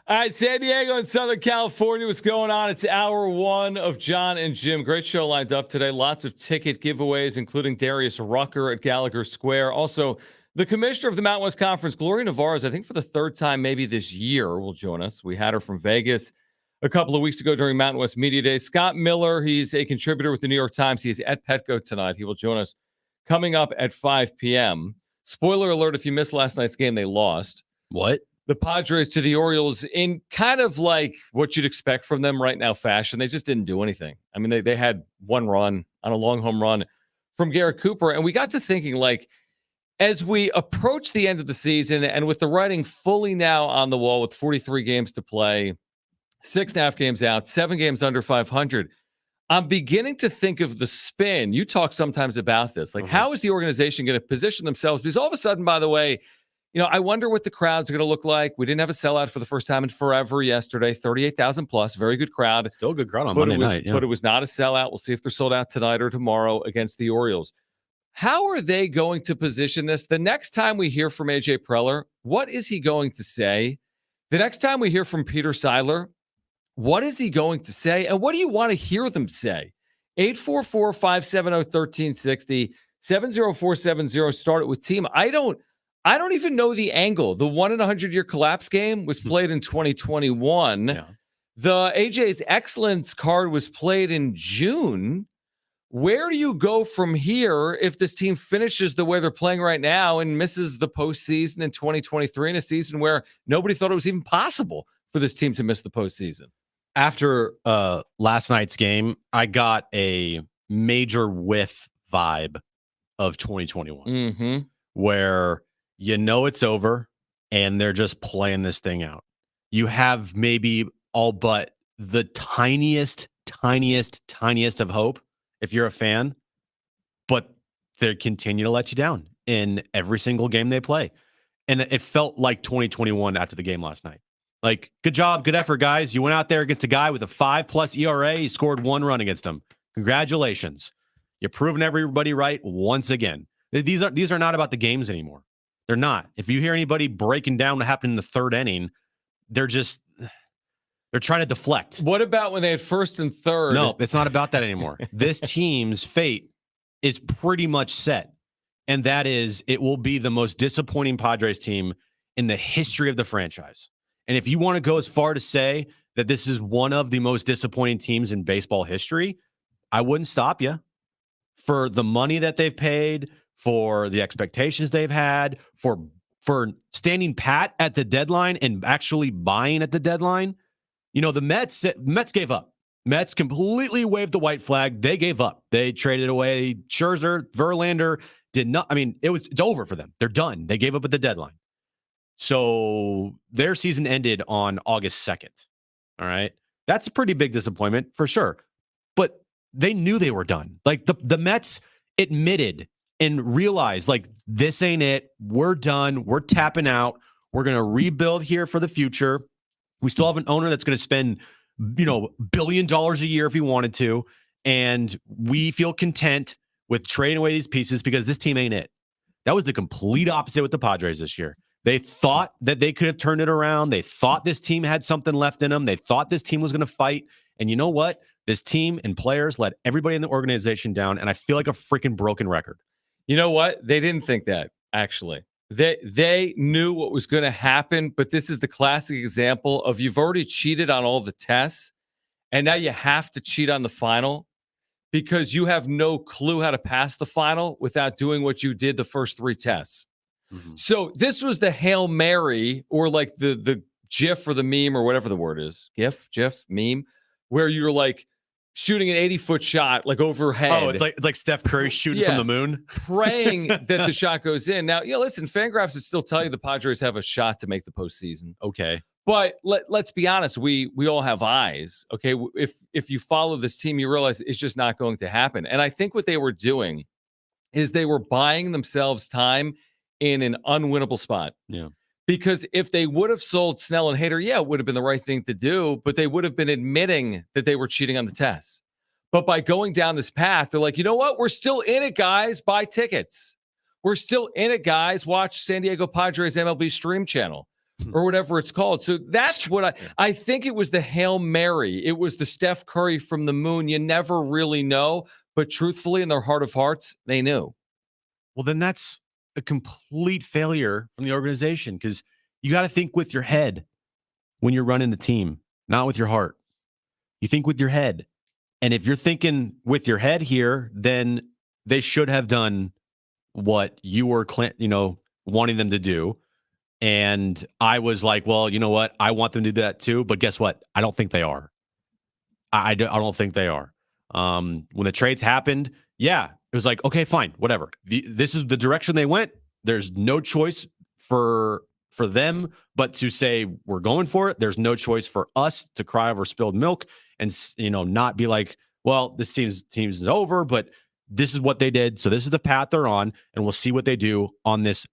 All right, San Diego and Southern California, what's going on? It's hour one of John and Jim. Great show lined up today. Lots of ticket giveaways, including Darius Rucker at Gallagher Square. Also, the commissioner of the Mountain West Conference, Gloria Nevarez, I think for the third time maybe this year, will join us. We had her from Vegas a couple of weeks ago during Mountain West Media Day. Scott Miller, he's a contributor with the New York Times. He's at Petco tonight. He will join us coming up at 5 p.m. Spoiler alert, if you missed last night's game, they lost. What? The Padres to the Orioles in kind of like what you'd expect from them right now fashion. They just didn't do anything. I mean, they had one run on a long home run from Garrett Cooper. And we got to thinking, like, as we approach the end of the season and with the writing fully now on the wall with 43 games to play, 6.5 games out, 7 games under 500, I'm beginning to think of the spin. You talk sometimes about this. Like, how is the organization going to position themselves? Because all of a sudden, by the way, you know, I wonder what the crowds are going to look like. We didn't have a sellout for the first time in forever yesterday. 38,000 plus, very good crowd. Still a good crowd on Monday night. Yeah. But it was not a sellout. We'll see if they're sold out tonight or tomorrow against the Orioles. How are they going to position this? The next time we hear from AJ Preller, what is he going to say? The next time we hear from Peter Seidler, what is he going to say? And what do you want to hear them say? 844-570-1360, 70470, start it with team. I don't even know the angle. The 1 in 100-year collapse game was played in 2021. Yeah. The AJ's Excellence card was played in June. Where do you go from here if this team finishes the way they're playing right now and misses the postseason in 2023 in a season where nobody thought it was even possible for this team to miss the postseason? After last night's game, I got a major whiff vibe of 2021, where you know it's over and they're just playing this thing out. You have maybe all but the tiniest of hope if you're a fan, but they continue to let you down in every single game they play. And it felt like 2021 after the game last night. Like, good job, good effort, guys. You went out there against a guy with a 5+ ERA. You scored 1 run against him. Congratulations. You're proving everybody right once again. These are not about the games anymore. They're not. If you hear anybody breaking down what happened in the third inning, they're trying to deflect. What about when they had first and third? No, it's not about that anymore. This team's fate is pretty much set. And that is, it will be the most disappointing Padres team in the history of the franchise. And if you want to go as far to say that this is one of the most disappointing teams in baseball history, I wouldn't stop you. For the money that they've paid, for the expectations they've had, for standing pat at the deadline and actually buying at the deadline. You know, the Mets gave up. Mets completely waved the white flag. They gave up. They traded away Scherzer, Verlander. It's over for them. They're done. They gave up at the deadline. So their season ended on August 2nd. All right. That's a pretty big disappointment for sure. But they knew they were done. Like the Mets admitted and realized, like, this ain't it. We're done. We're tapping out. We're going to rebuild here for the future. We still have an owner that's going to spend, $1 billion a year if he wanted to. And we feel content with trading away these pieces because this team ain't it. That was the complete opposite with the Padres this year. They thought that they could have turned it around. They thought this team had something left in them. They thought this team was going to fight. And you know what? This team and players let everybody in the organization down. And I feel like a freaking broken record. You know what? They didn't think that, actually. They knew what was going to happen, but this is the classic example of you've already cheated on all the tests, and now you have to cheat on the final because you have no clue how to pass the final without doing what you did the first 3 tests. Mm-hmm. So this was the Hail Mary, or like the GIF or the meme or whatever the word is. GIF, meme, where you're like shooting an 80-foot shot like overhead. Oh, it's like Steph Curry shooting from the moon. Praying that the shot goes in. Now, listen, Fangraphs would still tell you the Padres have a shot to make the postseason. Okay. But let's be honest, we all have eyes. Okay. If you follow this team, you realize it's just not going to happen. And I think what they were doing is they were buying themselves time in an unwinnable spot. Yeah. Because if they would have sold Snell and Hader, it would have been the right thing to do, but they would have been admitting that they were cheating on the tests. But by going down this path, they're like, you know what? We're still in it, guys. Buy tickets. We're still in it, guys. Watch San Diego Padres MLB Stream Channel. or whatever it's called. So that's what I think it was the Hail Mary. It was the Steph Curry from the moon. You never really know. But truthfully, in their heart of hearts, they knew. Well, then that's a complete failure from the organization because you got to think with your head when you're running the team, not with your heart. You think with your head. And if you're thinking with your head here, then they should have done what you were, wanting them to do. And I was like, well, you know what? I want them to do that too. But guess what? I don't think they are. I don't think they are. When the trades happened, yeah, it was like, okay, fine, whatever. This is the direction they went. There's no choice for them but to say we're going for it. There's no choice for us to cry over spilled milk and not be like, well, this team's is over, but this is what they did. So this is the path they're on, and we'll see what they do on this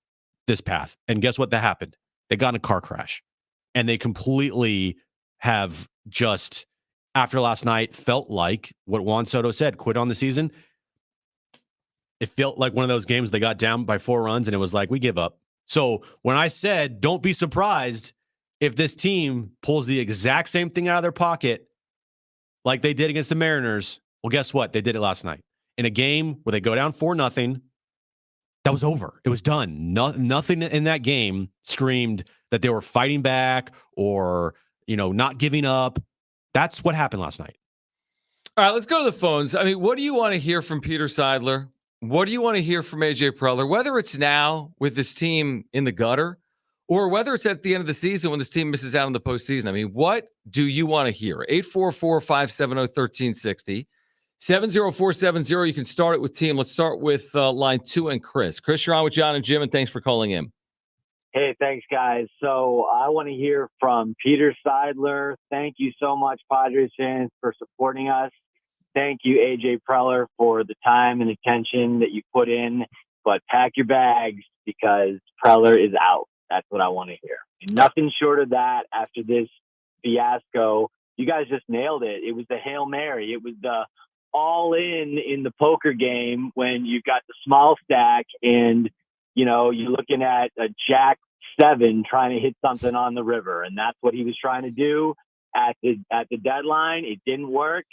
path. And guess what that happened? They got in a car crash, and they completely have just after last night felt like what Juan Soto said, quit on the season. It felt like one of those games they got down by 4 runs and it was like, we give up. So when I said, don't be surprised if this team pulls the exact same thing out of their pocket like they did against the Mariners, well, guess what? They did it last night in a game where they go down 4-0. That was over. It was done. Nothing in that game screamed that they were fighting back or, not giving up. That's what happened last night. All right, let's go to the phones. I mean, what do you want to hear from Peter Seidler? What do you want to hear from AJ Preller? Whether it's now with this team in the gutter or whether it's at the end of the season when this team misses out on the postseason. I mean, what do you want to hear? 844-570-1360. 70470. You can start it with team. Let's start with line 2 and Chris. Chris, you're on with John and Jim, and thanks for calling in. Hey, thanks, guys. So I want to hear from Peter Seidler. Thank you so much, Padres fans, for supporting us. Thank you, AJ Preller, for the time and attention that you put in. But pack your bags because Preller is out. That's what I want to hear. And nothing short of that after this fiasco. You guys just nailed it. It was the Hail Mary. It was the all in the poker game when you've got the small stack and you're looking at a Jack 7 trying to hit something on the river. And that's what he was trying to do at the deadline. It didn't work.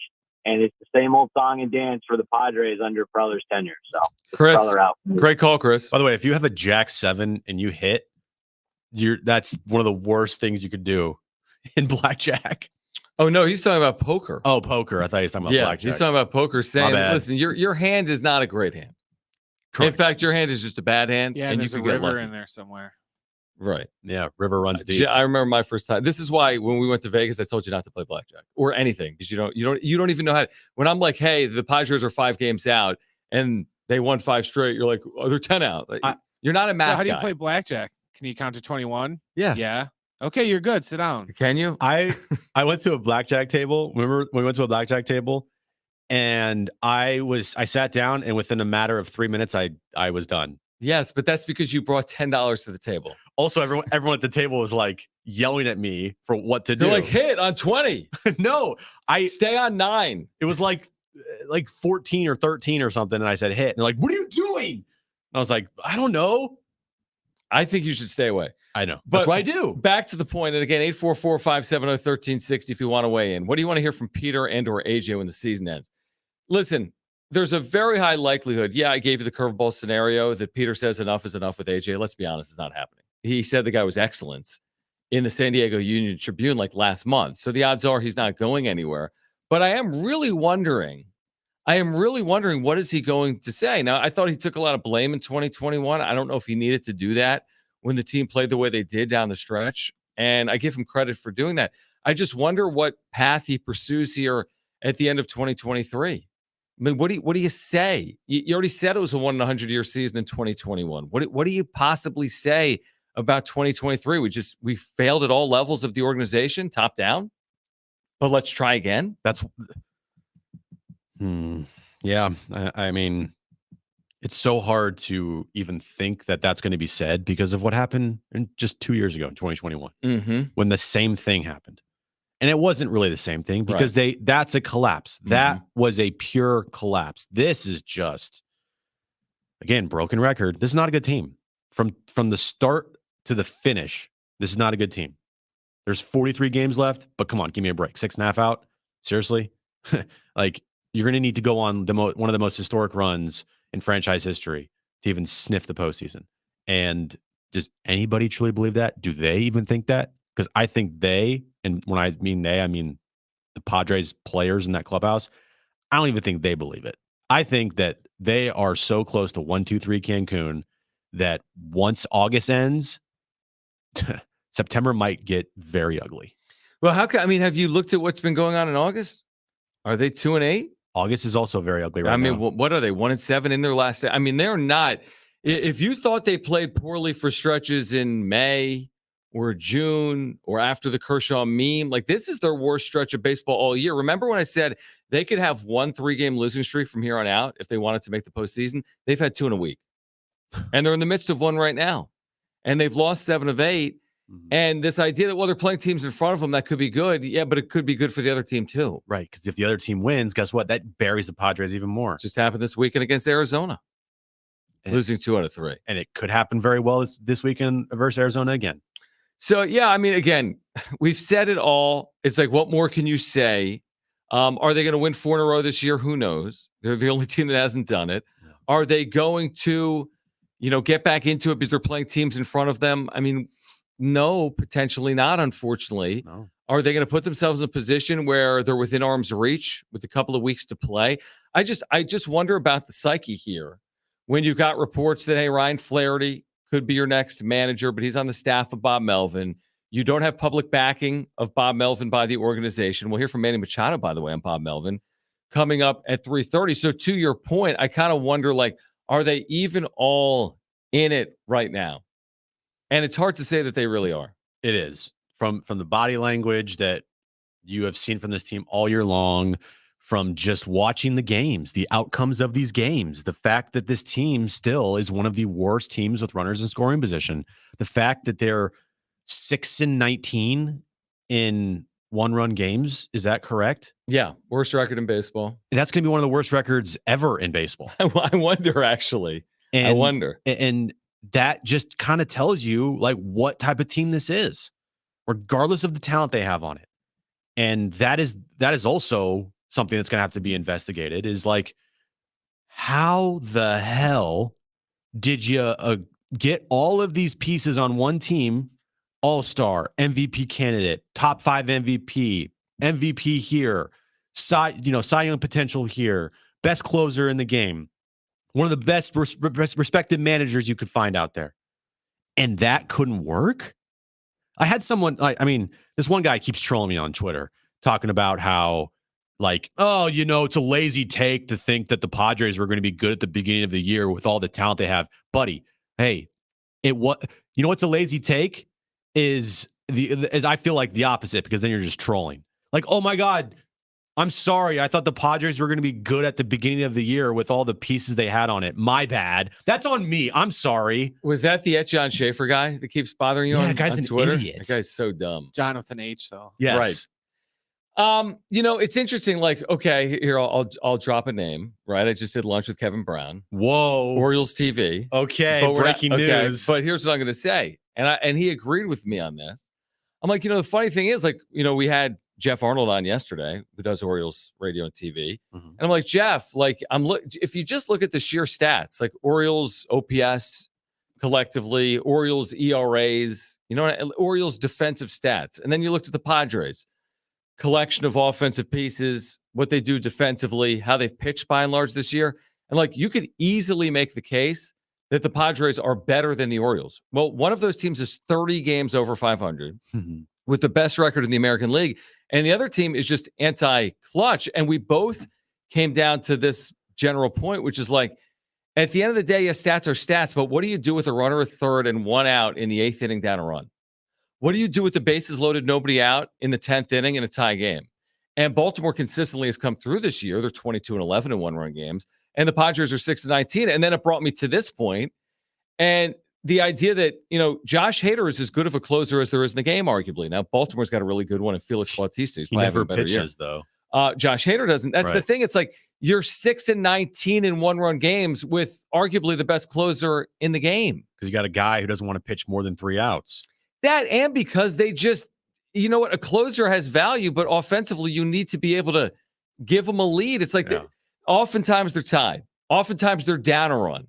And it's the same old song and dance for the Padres under Preller's tenure. So Chris, Preller out. Great call, Chris. By the way, if you have a Jack 7 and you hit, that's one of the worst things you could do in blackjack. Oh, no, he's talking about poker. Oh, poker. I thought he was talking about blackjack. He's talking about poker, saying, listen, your hand is not a great hand. Correct. In fact, your hand is just a bad hand. Yeah, and there's a river in there somewhere. Right. Yeah, river runs deep. I remember my first time. This is why when we went to Vegas, I told you not to play blackjack or anything because you don't even know how to. When I'm like, hey, the Padres are 5 games out and they won 5 straight, you're like, oh, they're 10 out. Like, you're not a math guy. So how do you play blackjack? Can you count to 21? Yeah. Yeah. Okay, you're good. Sit down. Can you? I went to a blackjack table. Remember when we went to a blackjack table? And I sat down, and within a matter of 3 minutes, I was done. Yes, but that's because you brought $10 to the table. Also, everyone at the table was like yelling at me for what to do. They're like, hit on 20. No, stay on 9. It was like 14 or 13 or something, and I said hit. And they're like, what are you doing? And I was like, I don't know. I think you should stay away. I know. But that's what I do. Back to the point. And again, 844-570-1360 if you want to weigh in. What do you want to hear from Peter and or AJ when the season ends? Listen, there's a very high likelihood. Yeah, I gave you the curveball scenario that Peter says enough is enough with AJ. Let's be honest, it's not happening. He said the guy was excellent in the San Diego Union Tribune like last month. So the odds are he's not going anywhere. But I am really wondering what is he going to say? Now, I thought he took a lot of blame in 2021. I don't know if he needed to do that when the team played the way they did down the stretch. And I give him credit for doing that. I just wonder what path he pursues here at the end of 2023. I mean, what do you say? You already said it was a 1 in 100-year season in 2021. What do you possibly say about 2023? We failed at all levels of the organization, top down. But let's try again. Yeah. I mean, it's so hard to even think that that's going to be said because of what happened in just 2 years ago in 2021 when the same thing happened. And it wasn't really the same thing because that's a collapse. That was a pure collapse. This is just, again, broken record. This is not a good team. From the start to the finish, This is not a good team. There's 43 games left, but come on, give me a break. 6.5 out. Seriously? Like, you're going to need to go on one of the most historic runs in franchise history to even sniff the postseason. And does anybody truly believe that? Do they even think that? Because I think they, and when I mean they, I mean the Padres players in that clubhouse, I don't even think they believe it. I think that they are so close to 1-2-3 Cancun that once August ends, September might get very ugly. Well, have you looked at what's been going on in August? Are they 2-8? August is also very ugly right now. What are they? 1-7 in their last. They're not. If you thought they played poorly for stretches in May or June or after the Kershaw meme, like this is their worst stretch of baseball all year. Remember when I said they could have 1 3-game losing streak from here on out if they wanted to make the postseason? They've had 2 in a week, and they're in the midst of one right now, and they've lost 7 of 8. And this idea that, they're playing teams in front of them, that could be good. Yeah, but it could be good for the other team too. Right, because if the other team wins, guess what? That buries the Padres even more. Just happened this weekend against Arizona, losing 2 out of 3. And it could happen very well this weekend versus Arizona again. So, yeah, again, we've said it all. It's like, what more can you say? Are they going to win 4 in a row this year? Who knows? They're the only team that hasn't done it. No. Are they going to, get back into it because they're playing teams in front of them? No, potentially not, unfortunately. No. Are they going to put themselves in a position where they're within arm's reach with a couple of weeks to play? I just wonder about the psyche here. When you've got reports that, hey, Ryan Flaherty could be your next manager, but he's on the staff of Bob Melvin. You don't have public backing of Bob Melvin by the organization. We'll hear from Manny Machado, by the way, on Bob Melvin coming up at 3:30. So to your point, I kind of wonder, are they even all in it right now? And it's hard to say that they really are. It is. From the body language that you have seen from this team all year long, from just watching the games, the outcomes of these games, the fact that this team still is one of the worst teams with runners in scoring position, the fact that they're 6-19 in 1-run games. Is that correct? Yeah. Worst record in baseball. That's going to be one of the worst records ever in baseball. I wonder, actually. I wonder. And that just kind of tells you what type of team this is, regardless of the talent they have on it. And that is also something that's going to have to be investigated, is how the hell did you get all of these pieces on one team, all-star, MVP candidate, top 5 MVP here, Cy Young potential here, best closer in the game, one of the best respected managers you could find out there. And that couldn't work? I had someone, this one guy keeps trolling me on Twitter talking about how, it's a lazy take to think that the Padres were going to be good at the beginning of the year with all the talent they have. Buddy, hey, what's a lazy take is I feel like the opposite, because then you're just trolling. Oh my God, I'm sorry. I thought the Padres were going to be good at the beginning of the year with all the pieces they had on it. My bad. That's on me. I'm sorry. Was that the John Schaefer guy that keeps bothering you on Twitter? Idiot. That guy's so dumb. John with an H, though. Yes. Right. It's interesting. Okay, here I'll drop a name. Right, I just did lunch with Kevin Brown. Whoa. Orioles TV. Okay, breaking news. But here's what I'm going to say, and he agreed with me on this. I'm the funny thing is, we had Jeff Arnold on yesterday, who does Orioles radio and TV, and I'm Jeff, if you just look at the sheer stats, Orioles OPS collectively, Orioles ERAs, Orioles defensive stats, and then you looked at the Padres collection of offensive pieces, what they do defensively, how they've pitched by and large this year. And you could easily make the case that the Padres are better than the Orioles. Well, one of those teams is 30 games over 500 with the best record in the American League. And the other team is just anti-clutch. And we both came down to this general point, which is at the end of the day, yes, stats are stats, but what do you do with a runner at third and 1 out in the 8th inning down a run? What do you do with the bases loaded, nobody out in the 10th inning in a tie game? And Baltimore consistently has come through this year. They're 22-11 in 1-run games. And the Padres are 6-19. And then it brought me to this point. And the idea that, Josh Hader is as good of a closer as there is in the game, arguably. Now, Baltimore's got a really good one in Felix Bautista. He never pitches, though. Josh Hader doesn't. That's the thing. It's you're 6-19 in 1-run games with arguably the best closer in the game. Because you got a guy who doesn't want to pitch more than 3 outs. That and because they just, you know what, a closer has value, but offensively, you need to be able to give them a lead. It's like Yeah. oftentimes they're tied. Oftentimes they're down a run.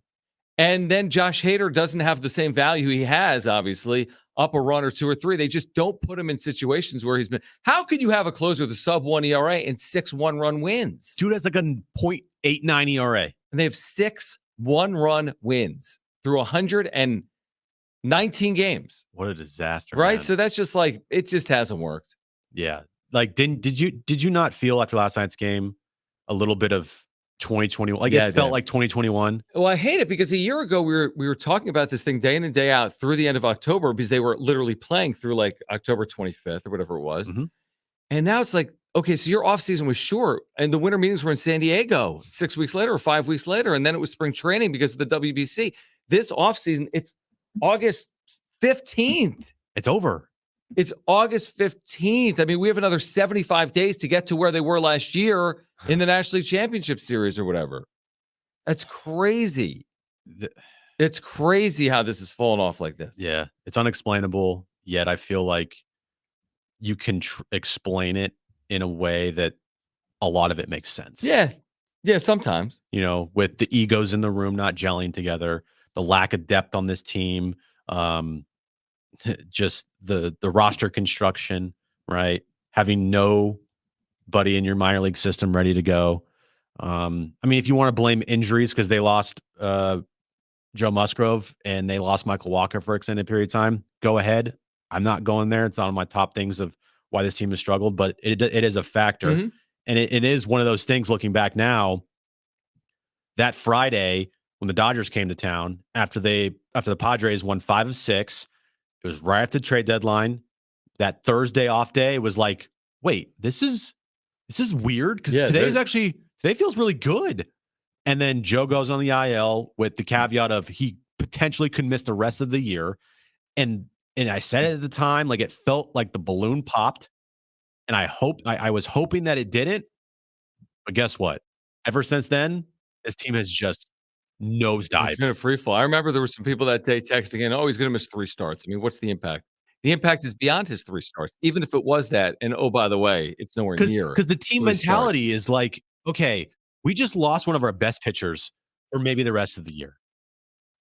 And then Josh Hader doesn't have the same value he has, obviously, up a run or two or three. They just don't put him in situations where he's been. How could you have a closer with a sub 1 ERA and 6 1-run wins? Dude has like a .89 ERA. And they have 6 1-run wins through 119 games. What a disaster. Right? Man. So that's just like, it just hasn't worked. Yeah. Like, did you not feel after last night's game a little bit of 2021? Like, Yeah, it I felt did. like 2021. Well, I hate it because a year ago we were talking about this thing day in and day out through the end of October because they were literally playing through like October 25th or whatever it was. Mhm. And now it's like, okay, so your offseason was short and the winter meetings were in San Diego 6 weeks later or 5 weeks later. And then it was spring training because of the WBC. This offseason, it's August 15th. It's over. It's August 15th. I mean, we have another 75 days to get to where they were last year in the National League Championship Series or whatever. That's crazy. It's crazy how this has fallen off like this. Yeah. It's unexplainable, yet I feel like you can explain it in a way that a lot of it makes sense. Yeah. Yeah, sometimes. You know, with the egos in the room not gelling together, the lack of depth on this team, just the roster construction, right? Having nobody in your minor league system ready to go. I mean, if you want to blame injuries because they lost Joe Musgrove and they lost Michael Walker for an extended period of time, go ahead. I'm not going there. It's not on my top things of why this team has struggled, but it is a factor. Mhm. And it is one of those things looking back now. That Friday when the Dodgers came to town after the Padres won 5 of 6, it was right after the trade deadline. That Thursday off day was like, wait, this is weird because today feels really good. And then Joe goes on the IL with the caveat of he potentially could miss the rest of the year. And I said it at the time, like it felt like the balloon popped. And I was hoping that it didn't. But guess what? Ever since then, this team has just nosedived. It's been a free fall. I remember there were some people that day texting in, oh, he's going to miss 3 starts. I mean, what's the impact? The impact is beyond his 3 starts, even if it was that. And oh, by the way, it's nowhere near. Because the team 3 mentality is like, okay, we just lost one of our best pitchers for maybe the rest of the year.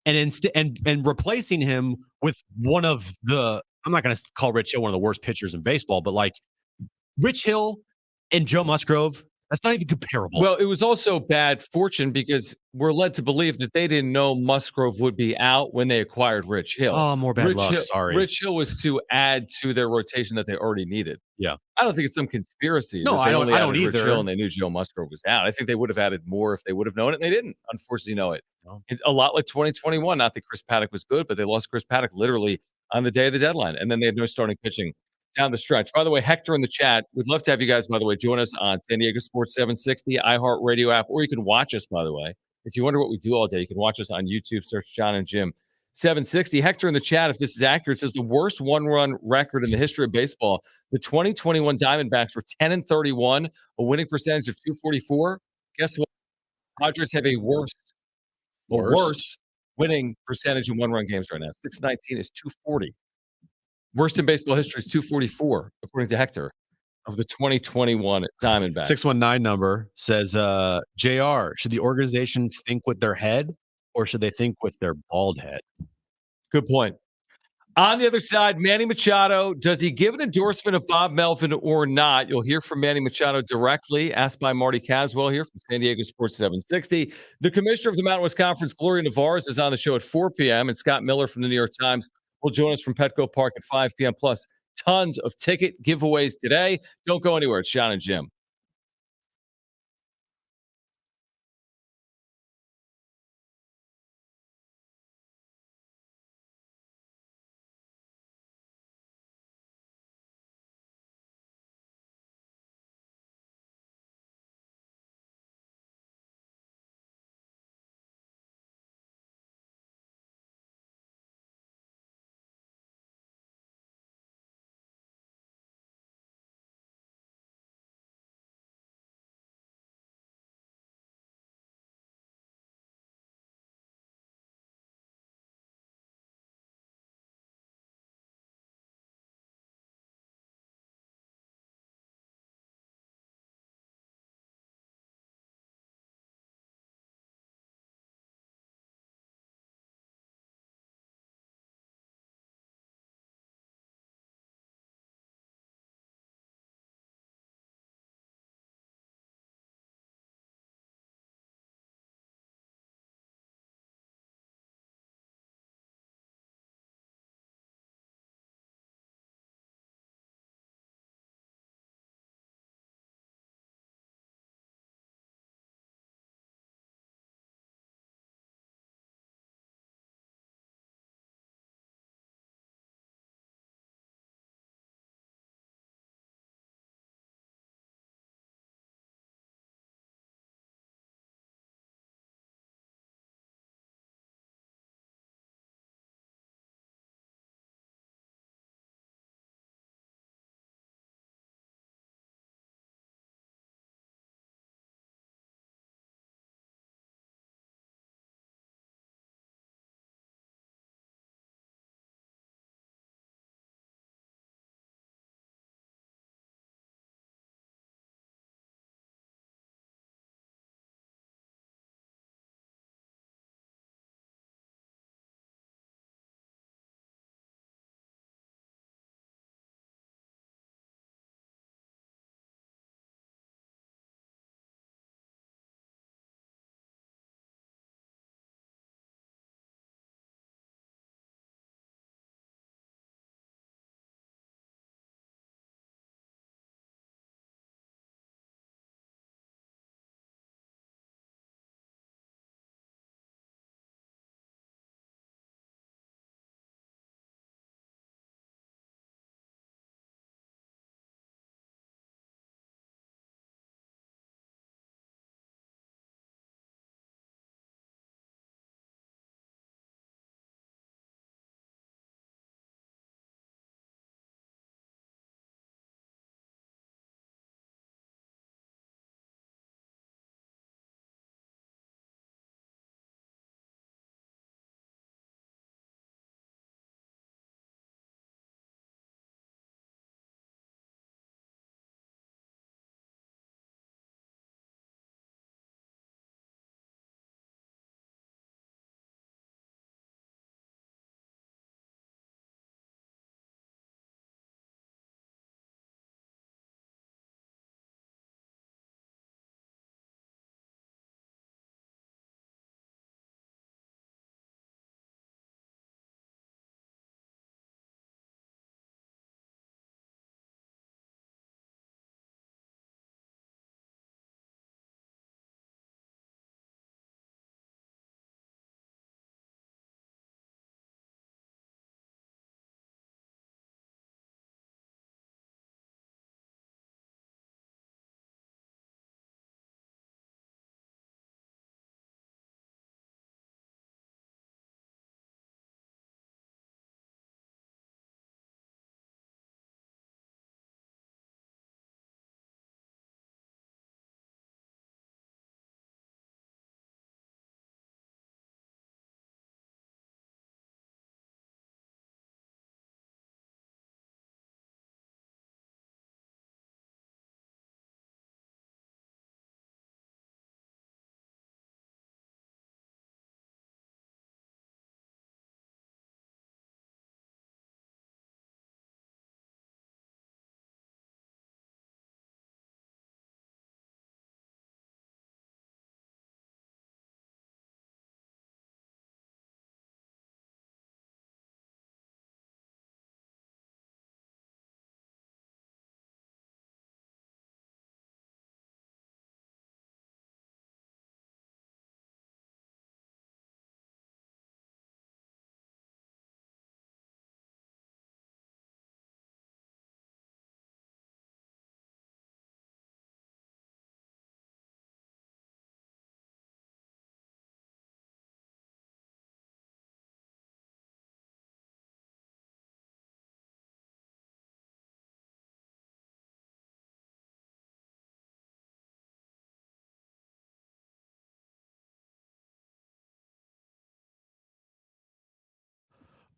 And instead, and replacing him with one of the, I'm not going to call Rich Hill one of the worst pitchers in baseball, but like Rich Hill and Joe Musgrove, that's not even comparable. Well, it was also bad fortune because we're led to believe that they didn't know Musgrove would be out when they acquired Rich Hill. Oh, more bad luck. Hill, Sorry. Rich Hill was to add to their rotation that they already needed. Yeah. I don't think it's some conspiracy. No, that they only I don't added Rich either. Hill and they knew Joe Musgrove was out. I think they would have added more if they would have known it. And they didn't, unfortunately, know it. No. It's a lot like 2021. Not that Chris Paddock was good, but they lost Chris Paddock literally on the day of the deadline. And then they had no starting pitching down the stretch. By the way, Hector in the chat, we'd love to have you guys, by the way, join us on San Diego Sports 760, iHeartRadio app, or you can watch us, by the way. If you wonder what we do all day, you can watch us on YouTube, search John and Jim 760. Hector in the chat, if this is accurate, says the worst one-run record in the history of baseball. The 2021 Diamondbacks were 10-31, a winning percentage of 244. Guess what? Padres have a worse winning percentage in one-run games right now. 619 is 240. Worst in baseball history is 244, according to Hector, of the 2021 Diamondbacks. 619 number says, JR, should the organization think with their head or should they think with their bald head? Good point. On the other side, Manny Machado, does he give an endorsement of Bob Melvin or not? You'll hear from Manny Machado directly, asked by Marty Caswell here from San Diego Sports 760. The commissioner of the Mountain West Conference, Gloria Nevarez, is on the show at 4 p.m., and Scott Miller from the New York Times will join us from Petco Park at 5 p.m. Plus tons of ticket giveaways today. Don't go anywhere. It's John and Jim.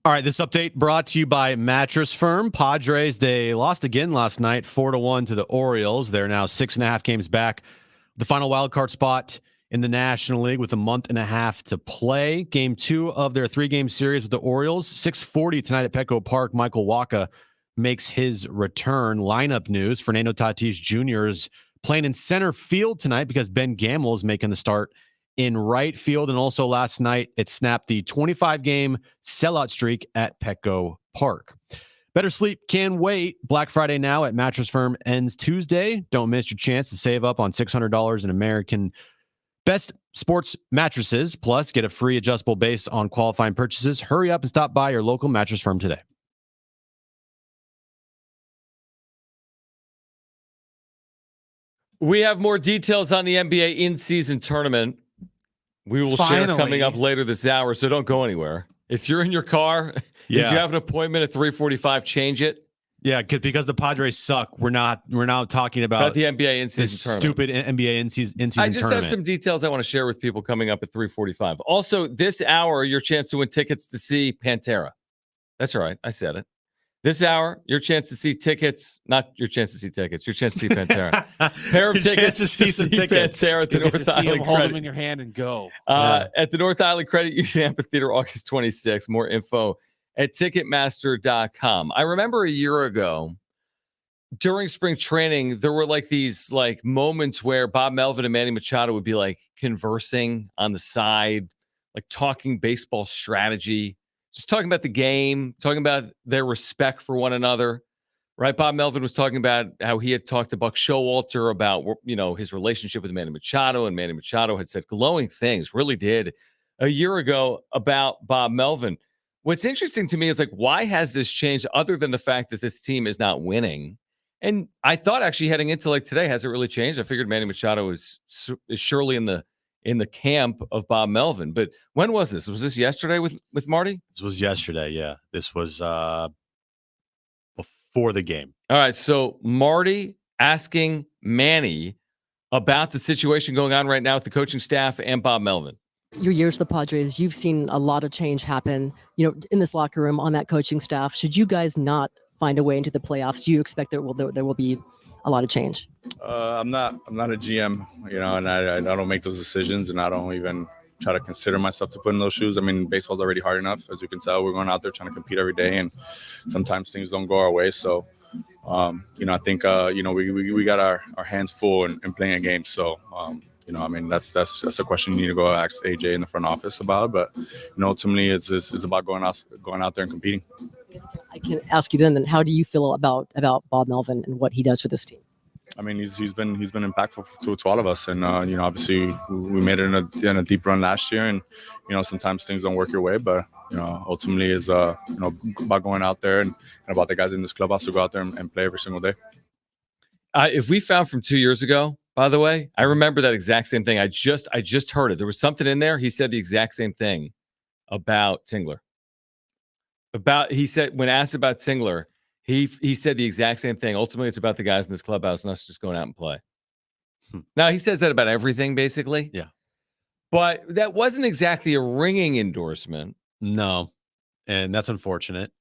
All right, this update brought to you by Mattress Firm. Padres, they lost again last night, 4-1 to the Orioles. They're now 6.5 games back. The final wild card spot in the National League with a month and a half to play. Game 2 of their 3-game series with the Orioles. 6:40 tonight at Petco Park. Michael Wacha makes his return. Lineup news: Fernando Tatis Jr. is playing in center field tonight because Ben Gamel is making the start in right field. And also last night, it snapped the 25-game sellout streak at Petco Park. Better sleep can wait. Black Friday now at Mattress Firm ends Tuesday. Don't miss your chance to save up on $600 in American Best sports mattresses. Plus, get a free adjustable base on qualifying purchases. Hurry up and stop by your local Mattress Firm today. We have more details on the NBA in-season tournament. We will share coming up later this hour, so don't go anywhere. If you're in your car, if you have an appointment at 3:45, change it. Yeah, because the Padres suck. We're not talking about the NBA in-season tournament. Stupid NBA in-season tournament. I just have some details I want to share with people coming up at 3:45. Also, this hour, your chance to win tickets to see Pantera. That's right, I said it. This hour, your chance to see tickets, not your chance to see tickets, your chance to see Pantera. Pair of tickets to see some tickets. Pantera at the North Island hold them in your hand and go. At the North Island Credit Union Amphitheater, August 26th. More info at Ticketmaster.com. I remember a year ago, during spring training, there were like these like moments where Bob Melvin and Manny Machado would be like conversing on the side, like talking baseball strategy. Just talking about the game, talking about their respect for one another, right? Bob Melvin was talking about how he had talked to Buck Showalter about, his relationship with Manny Machado, and Manny Machado had said glowing things, really did, a year ago about Bob Melvin. What's interesting to me is like, why has this changed other than the fact that this team is not winning? And I thought actually heading into like today, has it really changed? I figured Manny Machado is surely in the camp of Bob Melvin. But when was this? Was this yesterday with Marty? This was yesterday, yeah. This was before the game. All right, so Marty asking Manny about the situation going on right now with the coaching staff and Bob Melvin. Your years with the Padres, you've seen a lot of change happen, in this locker room, on that coaching staff. Should you guys not find a way into the playoffs, do you expect there will be a lot of change? I'm not a GM, and I don't make those decisions, and I don't even try to consider myself to put in those shoes. I mean, baseball's already hard enough. As you can tell, we're going out there trying to compete every day, and sometimes things don't go our way. So, I think, we got our hands full in playing a game. So, that's a question you need to go ask AJ in the front office about. But, ultimately, it's about going out there and competing. I can ask you then how do you feel about Bob Melvin and what he does for this team? I mean, he's been impactful to all of us, and obviously we made it in a deep run last year, and sometimes things don't work your way, but ultimately is about going out there and about the guys in this clubhouse to go out there and play every single day. If we found from 2 years ago, by the way, I remember that exact same thing. I just heard it. There was something in there. He said the exact same thing about Tingler. He said when asked about Tingler, he said the exact same thing. Ultimately, it's about the guys in this clubhouse and us just going out and play. Now, he says that about everything, basically. Yeah. But that wasn't exactly a ringing endorsement. No. And that's unfortunate.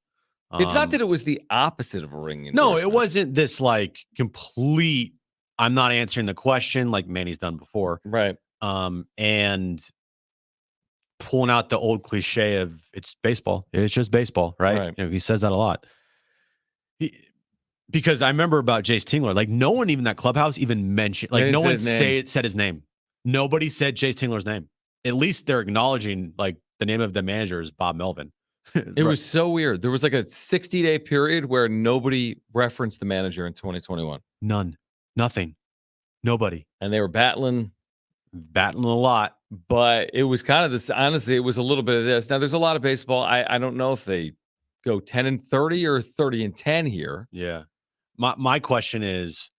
It's not that it was the opposite of a ringing No, endorsement. it wasn't this like complete, I'm not answering the question like Manny's done before. Right. And pulling out the old cliche of it's baseball. It's just baseball, right? He says that a lot. Because I remember about Jace Tingler, like no one even in that clubhouse even mentioned, like no one said his name. Nobody said Jace Tingler's name. At least they're acknowledging like the name of the manager is Bob Melvin. It was so weird. There was like a 60-day period where nobody referenced the manager in 2021. Nothing. Nobody. And they were battling a lot. But it was kind of this, honestly, it was a little bit of this. Now, there's a lot of baseball. I don't know if they go 10-30 or 30-10 here. Yeah. My question is,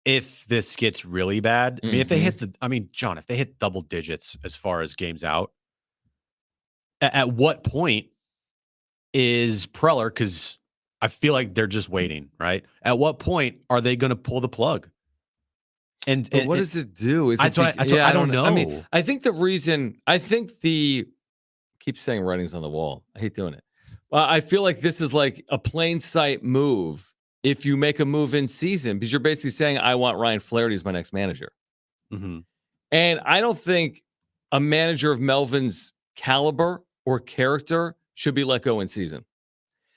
if this gets really bad, I mean, if they hit John, if they hit double digits as far as games out, at what point is Preller, because I feel like they're just waiting, right? At what point are they going to pull the plug? And what does it do? I don't know. I mean, I think the keep saying writings on the wall. I hate doing it. I feel like this is like a plain sight move if you make a move in season, because you're basically saying, I want Ryan Flaherty as my next manager. Mm-hmm. And I don't think a manager of Melvin's caliber or character should be let go in season.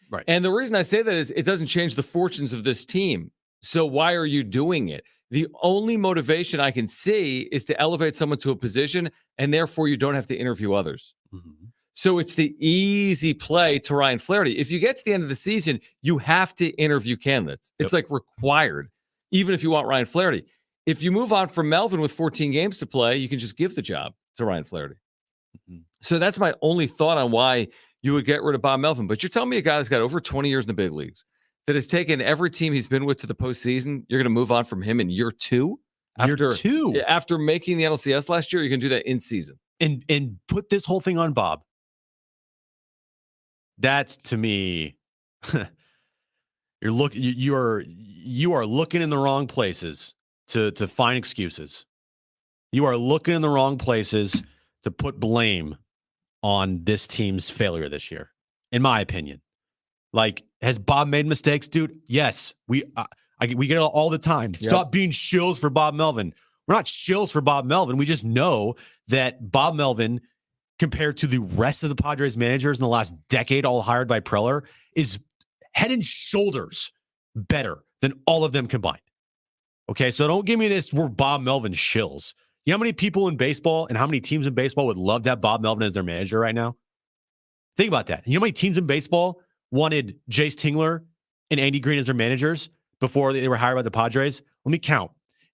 Right. And the reason I say that is it doesn't change the fortunes of this team. So why are you doing it? The only motivation I can see is to elevate someone to a position, and therefore you don't have to interview others. Mm-hmm. So it's the easy play to Ryan Flaherty. If you get to the end of the season, you have to interview candidates. It's like required, even if you want Ryan Flaherty. If you move on from Melvin with 14 games to play, you can just give the job to Ryan Flaherty. Mm-hmm. So that's my only thought on why you would get rid of Bob Melvin. But you're telling me a guy that's got over 20 years in the big leagues, that has taken every team he's been with to the postseason, you're going to move on from him in year two? After making the NLCS last year, you can do that in season. And put this whole thing on Bob. That's, to me, you are looking in the wrong places to find excuses. You are looking in the wrong places to put blame on this team's failure this year, in my opinion. Like, has Bob made mistakes, dude? Yes, we get it all the time. Yep. Stop being shills for Bob Melvin. We're not shills for Bob Melvin. We just know that Bob Melvin, compared to the rest of the Padres managers in the last decade, all hired by Preller, is head and shoulders better than all of them combined. Okay, so don't give me this, we're Bob Melvin shills. You know how many people in baseball and how many teams in baseball would love to have Bob Melvin as their manager right now? Think about that. You know how many teams in baseball wanted Jace Tingler and Andy Green as their managers before they were hired by the Padres? Let me count.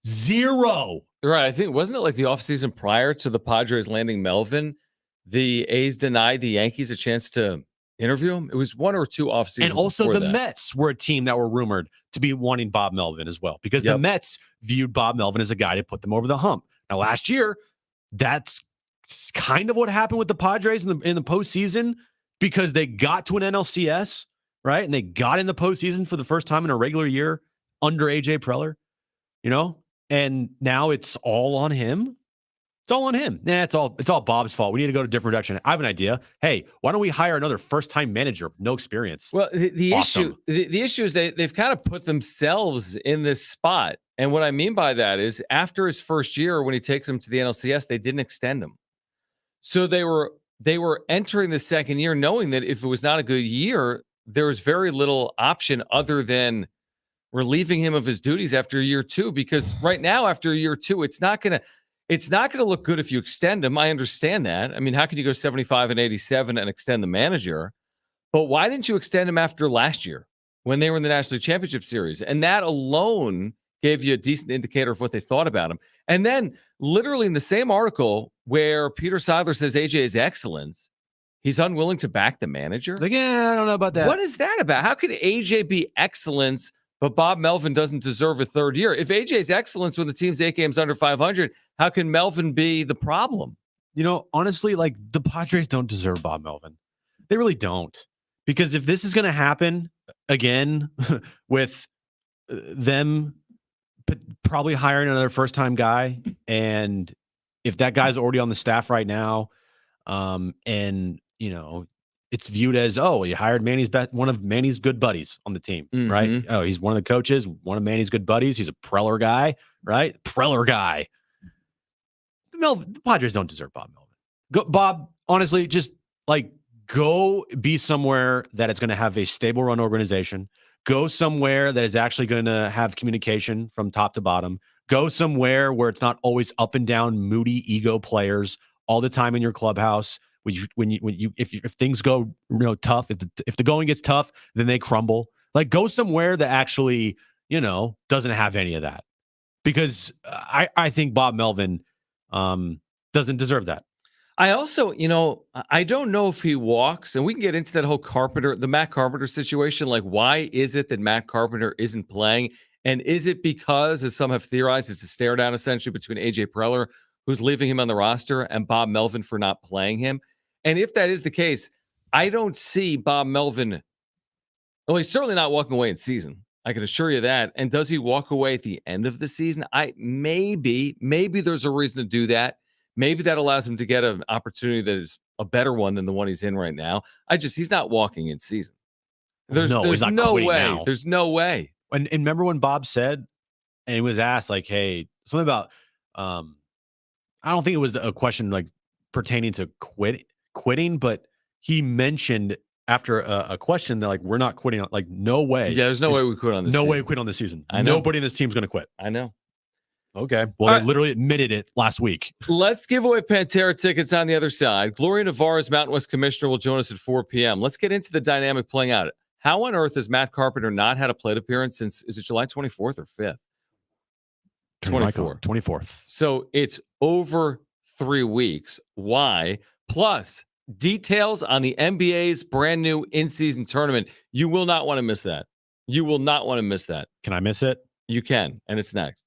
0. Right. I think, wasn't it like the offseason prior to the Padres landing Melvin, the A's denied the Yankees a chance to interview him? It was 1 or 2 offseasons. And also the Mets were a team that were rumored to be wanting Bob Melvin as well, because the Mets viewed Bob Melvin as a guy to put them over the hump. Now, last year, that's kind of what happened with the Padres in the postseason, because they got to an NLCS, right? And they got in the postseason for the first time in a regular year under AJ Preller, and now it's all on him. It's all on him. It's all Bob's fault. We need to go to a different direction. I have an idea. Hey, why don't we hire another first-time manager with no experience? Well, the issue is they've kind of put themselves in this spot. And what I mean by that is, after his first year, when he takes them to the NLCS, they didn't extend him. So they were entering the second year knowing that if it was not a good year, there was very little option other than relieving him of his duties after year 2. Because right now, after year 2, it's not going to look good if you extend him. I understand that. I mean, how can you go 75 and 87 and extend the manager? But why didn't you extend him after last year when they were in the National League Championship Series? And that alone gave you a decent indicator of what they thought about him. And then literally in the same article where Peter Seidler says AJ is excellence, he's unwilling to back the manager. Like, I don't know about that. What is that about? How could AJ be excellence, but Bob Melvin doesn't deserve a third year? If AJ's excellence when the team's 8 games under 500, how can Melvin be the problem? Honestly, like, the Padres don't deserve Bob Melvin. They really don't. Because if this is going to happen again with them probably hiring another first-time guy, and if that guy's already on the staff right now, and it's viewed as, you hired one of Manny's good buddies on the team, right? Oh, he's one of the coaches, one of Manny's good buddies. He's a Preller guy, right? Preller guy. The Padres don't deserve Bob Melvin. Bob, honestly, just go be somewhere that is going to have a stable run organization. Go somewhere that is actually going to have communication from top to bottom. Go somewhere where it's not always up and down, moody ego players all the time in your clubhouse. If things go tough, if the going gets tough, then they crumble. Like, go somewhere that actually doesn't have any of that, because I think Bob Melvin doesn't deserve that. I also, I don't know if he walks, and we can get into that whole the Matt Carpenter situation. Like, why is it that Matt Carpenter isn't playing? And is it because, as some have theorized, it's a stare down essentially between AJ Preller, who's leaving him on the roster, and Bob Melvin for not playing him? And if that is the case, I don't see Bob Melvin. Well, he's certainly not walking away in season. I can assure you that. And does he walk away at the end of the season? Maybe there's a reason to do that. Maybe that allows him to get an opportunity that is a better one than the one he's in right now. He's not walking in season. No, he's There's not no quitting way. now. There's no way. And remember when Bob said, and he was asked like, "Hey, something about," I don't think it was a question like pertaining to quitting, but he mentioned after a question that like we're not quitting. Like no way. Yeah, there's no way we quit on this. No season. way we quit on this season. I know. Nobody in this team's going to quit. I know. Okay. Well, All they right. literally admitted it last week. Let's give away Pantera tickets on the other side. Gloria Nevarez, Mountain West Commissioner, will join us at 4 p.m. Let's get into the dynamic playing out. How on earth has Matt Carpenter not had a plate appearance since, is it July 24th or 5th? 24th. So it's over 3 weeks. Why? Plus, details on the NBA's brand new in-season tournament. You will not want to miss that. You will not want to miss that. Can I miss it? You can, and it's next.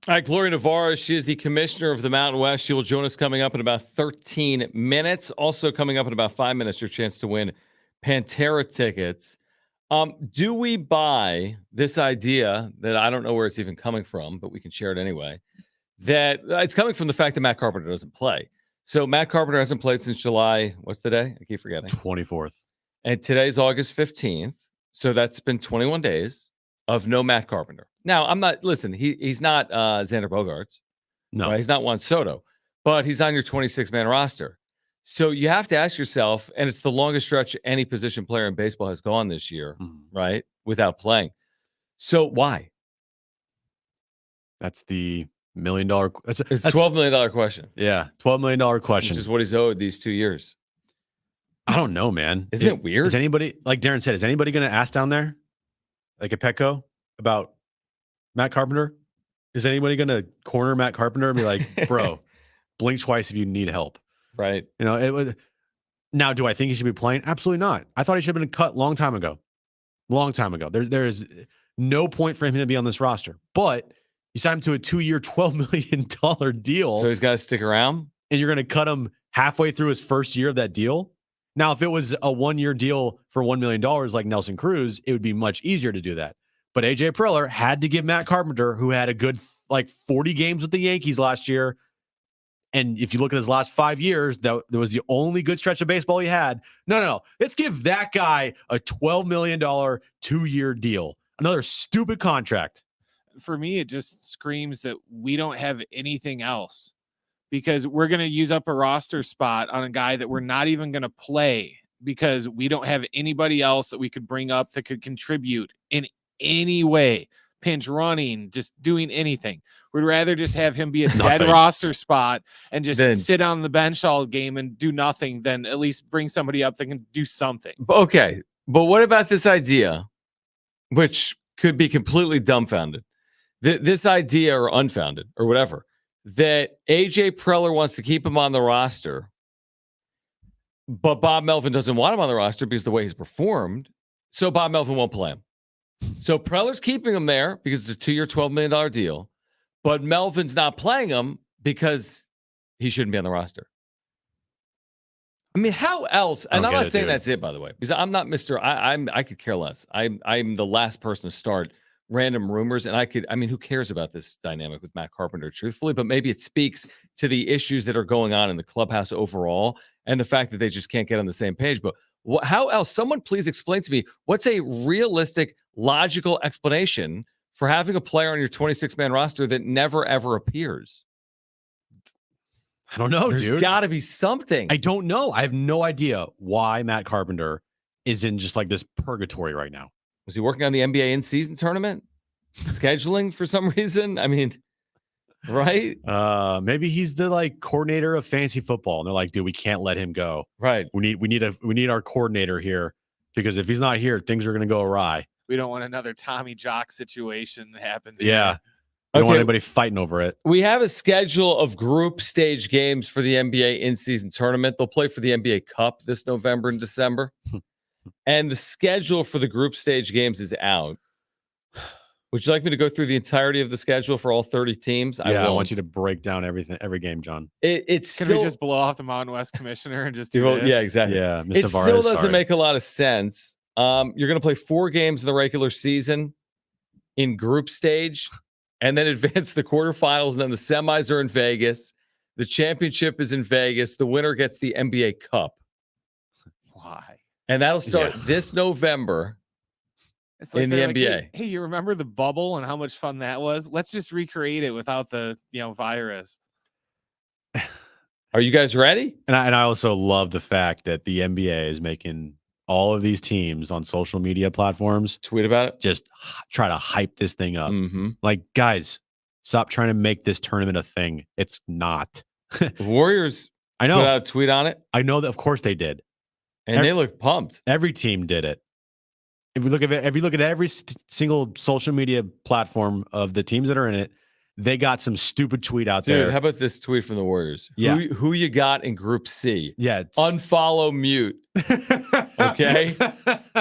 All right, Gloria Nevarez, she is the commissioner of the Mountain West. She will join us coming up in about 13 minutes. Also coming up in about 5 minutes, your chance to win Pantera tickets. Do we buy this idea that I don't know where it's even coming from, but we can share it anyway, that it's coming from the fact that Matt Carpenter doesn't play. So Matt Carpenter hasn't played since July. What's the day? I keep forgetting. 24th. And today's August 15th. So that's been 21 days of no Matt Carpenter. Now, I'm not, listen, he's not Xander Bogaerts. No. Right? He's not Juan Soto, but he's on your 26-man roster. So you have to ask yourself, and it's the longest stretch any position player in baseball has gone this year, right, without playing. So why? That's the $1 million. It's $12 million question. Yeah, $12 million question. Which is what he's owed these 2 years. I don't know, man. Isn't it weird? Is anybody, like Darren said, is anybody going to ask down there, like at Petco, about Matt Carpenter? Is anybody going to corner Matt Carpenter and be like, bro, blink twice if you need help? Right. You know, it would. Now, do I think he should be playing? Absolutely not. I thought he should have been cut long time ago. Long time ago. There is no point for him to be on this roster. But you signed him to a 2-year, $12 million deal. So he's got to stick around? And you're going to cut him halfway through his first year of that deal? Now, if it was a 1-year deal for $1 million like Nelson Cruz, it would be much easier to do that. But AJ Preller had to give Matt Carpenter, who had a good 40 games with the Yankees last year. And if you look at his last 5 years, that was the only good stretch of baseball he had. No. Let's give that guy a $12 million 2-year deal. Another stupid contract. For me, it just screams that we don't have anything else, because we're going to use up a roster spot on a guy that we're not even going to play because we don't have anybody else that we could bring up that could contribute in any way. Pinch running, just doing anything. We'd rather just have him be a dead roster spot and just sit on the bench all game and do nothing than at least bring somebody up that can do something. Okay. But what about this idea, which could be completely dumbfounded? This idea, or unfounded or whatever, that AJ Preller wants to keep him on the roster, but Bob Melvin doesn't want him on the roster because of the way he's performed. So Bob Melvin won't play him. So Preller's keeping him there because it's a 2-year, $12 million deal, but Melvin's not playing him because he shouldn't be on the roster. I mean, how else? And I'm not saying that's it, by the way, because I'm not Mr. I could care less. I'm the last person to start random rumors, and who cares about this dynamic with Matt Carpenter, truthfully? But maybe it speaks to the issues that are going on in the clubhouse overall and the fact that they just can't get on the same page. But how else? Someone please explain to me what's a realistic, logical explanation for having a player on your 26-man roster that never, ever appears? I don't know, There's dude. got to be something. I don't know. I have no idea why Matt Carpenter is in just like this purgatory right now. Was he working on the NBA in-season tournament? Scheduling for some reason? I mean, right? Maybe he's the coordinator of fantasy football, and they're like, dude, we can't let him go. Right. We need our coordinator here, because if he's not here, things are going to go awry. We don't want another Tommy Jock situation to happen. Yeah. We don't want anybody fighting over it. We have a schedule of group stage games for the NBA in-season tournament. They'll play for the NBA Cup this November and December. And the schedule for the group stage games is out. Would you like me to go through the entirety of the schedule for all 30 teams? I want you to break down every game, John. It's Can still, we just blow off the Mountain West commissioner and just do this? Yeah, exactly. Yeah, Mr. It Vargas, still doesn't make a lot of sense. You're going to play 4 games in the regular season in group stage, and then advance to the quarterfinals, and then the semis are in Vegas. The championship is in Vegas. The winner gets the NBA Cup. Why? And that'll start this November in the NBA. Hey, you remember the bubble and how much fun that was? Let's just recreate it without the virus. Are you guys ready? And I also love the fact that the NBA is making all of these teams on social media platforms tweet about it, just try to hype this thing up. Mm-hmm. Like, guys, stop trying to make this tournament a thing. It's not. The Warriors I know. put out a tweet on it. I know that, of course they did. And they look pumped. Every team did it. If you look at every single social media platform of the teams that are in it, They got some stupid tweet out Dude, there. how about this tweet from the Warriors? Yeah. Who you got in Group C? Yeah. Unfollow, mute. Okay?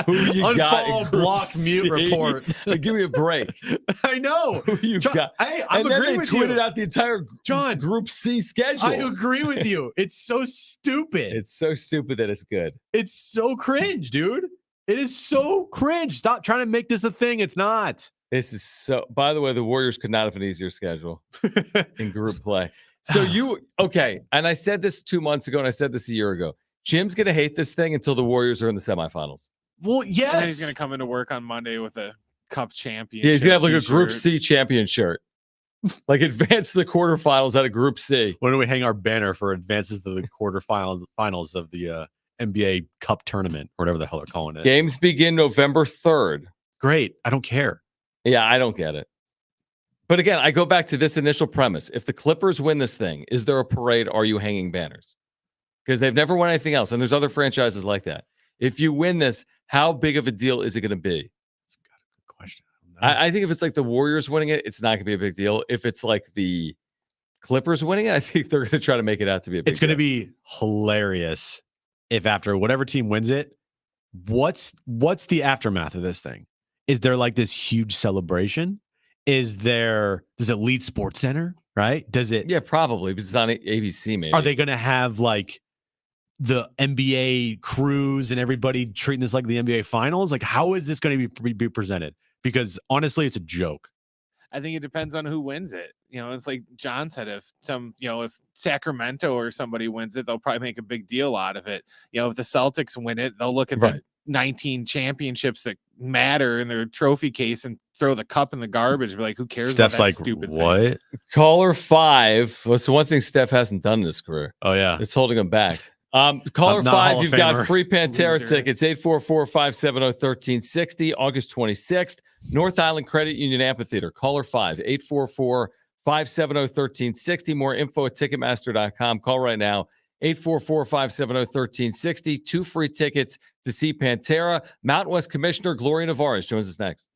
Who you got in Unfollow, Group block, C? mute, report. Like, give me a break. I know. Who you John, got? Hey, I'm And then agreeing they with tweeted you. out the entire John, Group C schedule. I agree with you. It's so stupid. It's so stupid that it's good. It's so cringe, dude. It is so cringe. Stop trying to make this a thing. It's not. This is so. By the way, the Warriors could not have an easier schedule in group play. So okay? And I said this 2 months ago, and I said this a year ago. Jim's gonna hate this thing until the Warriors are in the semifinals. Well, yes. And then he's gonna come into work on Monday with a cup championship. Yeah, he's gonna have like a Group t-shirt. C champion shirt, like advance to the quarterfinals out of Group C. When do we hang our banner for advances to the finals of the NBA Cup tournament, or whatever the hell they're calling it? Games begin November 3rd. Great. I don't care. Yeah, I don't get it. But again, I go back to this initial premise. If the Clippers win this thing, is there a parade? Are you hanging banners? Because they've never won anything else. And there's other franchises like that. If you win this, how big of a deal is it going to be? That's a good question. I think if it's like the Warriors winning it, it's not going to be a big deal. If it's like the Clippers winning it, I think they're going to try to make it out to be a big It's going to deal. be hilarious if after whatever team wins it, what's the aftermath of this thing? Is there like this huge celebration? Does it lead Sports Center? Right? Does it? Yeah, probably because it's on ABC. Maybe Are they going to have like the NBA crews and everybody treating this like the NBA finals? Like, how is this going to be presented? Because honestly, it's a joke. I think it depends on who wins it. It's like John said, if Sacramento or somebody wins it, they'll probably make a big deal out of it. If the Celtics win it, they'll look at the 19 championships that matter in their trophy case and throw the cup in the garbage and be like, who cares Steph's about that like, stupid what? thing? Caller 5. What's the one thing Steph hasn't done in his career? Oh, yeah. It's holding him back. Caller Not a 5, Hall of you've got Famer. free Pantera Loser. tickets, 844-570-1360, August 26th, North Island Credit Union Amphitheater. Caller 5, 844-570-1360. More info at Ticketmaster.com. Call right now, 844-570-1360. 2 free tickets to see Pantera. Mountain West Commissioner Gloria Nevarez joins us next.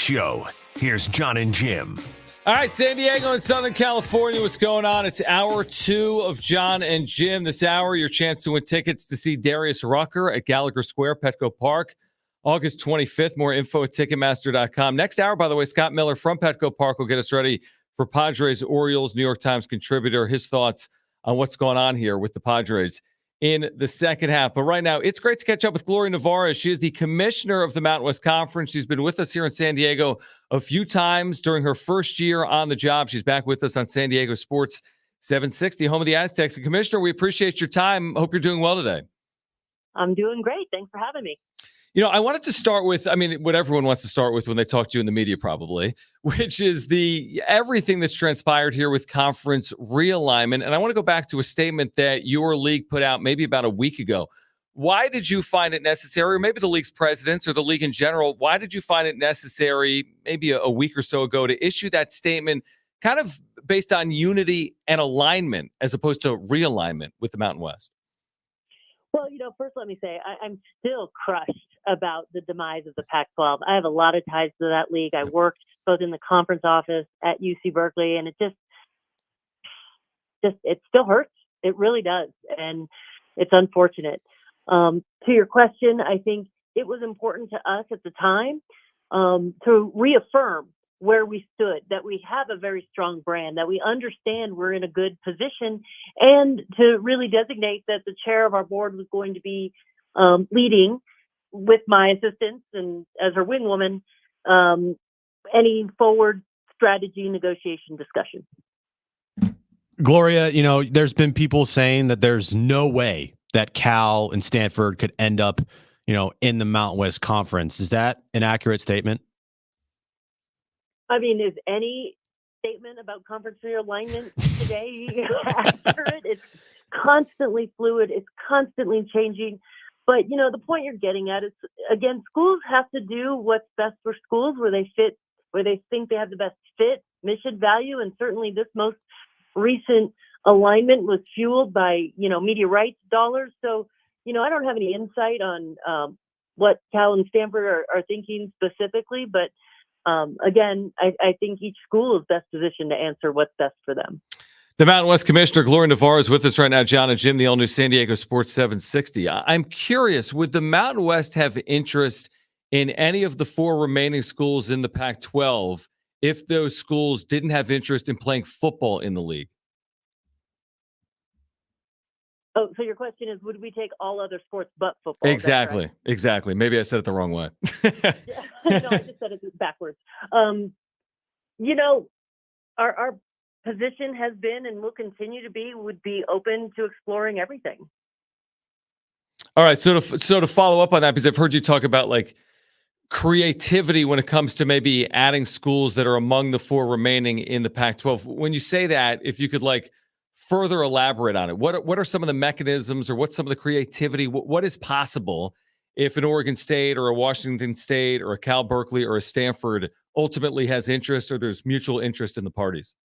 show. Here's John and Jim. All right, San Diego and Southern California, what's going on? It's hour 2 of John and Jim. This hour, your chance to win tickets to see Darius Rucker at Gallagher Square, Petco Park, August 25th. More info at Ticketmaster.com. Next hour, by the way, Scott Miller from Petco Park will get us ready for Padres, Orioles, New York Times contributor, his thoughts on what's going on here with the Padres in the second half. But right now, it's great to catch up with Gloria Nevarez. She is the commissioner of the Mountain West Conference. She's been with us here in San Diego a few times during her first year on the job. She's back with us on San Diego Sports 760, home of the Aztecs. And Commissioner, we appreciate your time. Hope you're doing well today. I'm doing great. Thanks for having me. You know, I wanted to start with, what everyone wants to start with when they talk to you in the media probably, which is everything that's transpired here with conference realignment. And I want to go back to a statement that your league put out maybe about a week ago. Why did you find it necessary, or maybe the league's presidents or the league in general, why did you find it necessary maybe a week or so ago to issue that statement kind of based on unity and alignment as opposed to realignment with the Mountain West? Well, first let me say I'm still crushed about the demise of the Pac-12. I have a lot of ties to that league. I worked both in the conference office at UC Berkeley, and it still hurts. It really does, and it's unfortunate. To your question, I think it was important to us at the time to reaffirm where we stood, that we have a very strong brand, that we understand we're in a good position, and to really designate that the chair of our board was going to be leading with my assistance and as her wing woman, any forward strategy negotiation discussion. Gloria, there's been people saying that there's no way that Cal and Stanford could end up, in the Mountain West Conference. Is that an accurate statement? Is any statement about conference realignment today accurate? It's constantly fluid. It's constantly changing. But, the point you're getting at is, again, schools have to do what's best for schools, where they fit, where they think they have the best fit, mission, value. And certainly this most recent alignment was fueled by, media rights dollars. So, I don't have any insight on what Cal and Stanford are thinking specifically, but again, I think each school is best positioned to answer what's best for them. The Mountain West Commissioner, Gloria Nevarez, is with us right now. John and Jim, the all-new San Diego Sports 760. I'm curious, would the Mountain West have interest in any of the 4 remaining schools in the Pac-12 if those schools didn't have interest in playing football in the league? Oh, so your question is, would we take all other sports but football? Exactly. Maybe I said it the wrong way. No, I just said it backwards. Our position has been and will continue to be, would be open to exploring everything. All right. So to follow up on that, because I've heard you talk about creativity when it comes to maybe adding schools that are among the 4 remaining in the Pac-12. When you say that, if you could further elaborate on it, what are some of the mechanisms, or what's some of the creativity? What is possible if an Oregon State or a Washington State or a Cal Berkeley or a Stanford ultimately has interest, or there's mutual interest in the parties?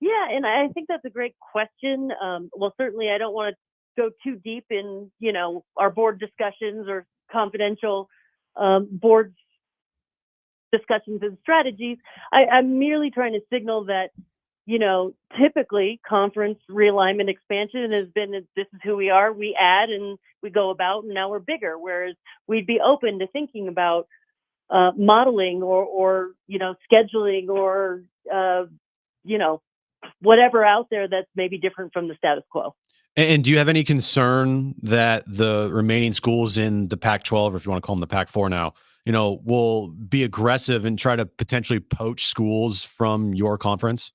Yeah, and I think that's a great question. Well, certainly I don't want to go too deep in, our board discussions or confidential board discussions and strategies. I'm merely trying to signal that, typically conference realignment expansion has been, this is who we are, we add and we go about, and now we're bigger. Whereas we'd be open to thinking about modeling or scheduling or, whatever out there that's maybe different from the status quo. And do you have any concern that the remaining schools in the Pac-12, or if you want to call them the Pac-4 now, will be aggressive and try to potentially poach schools from your conference?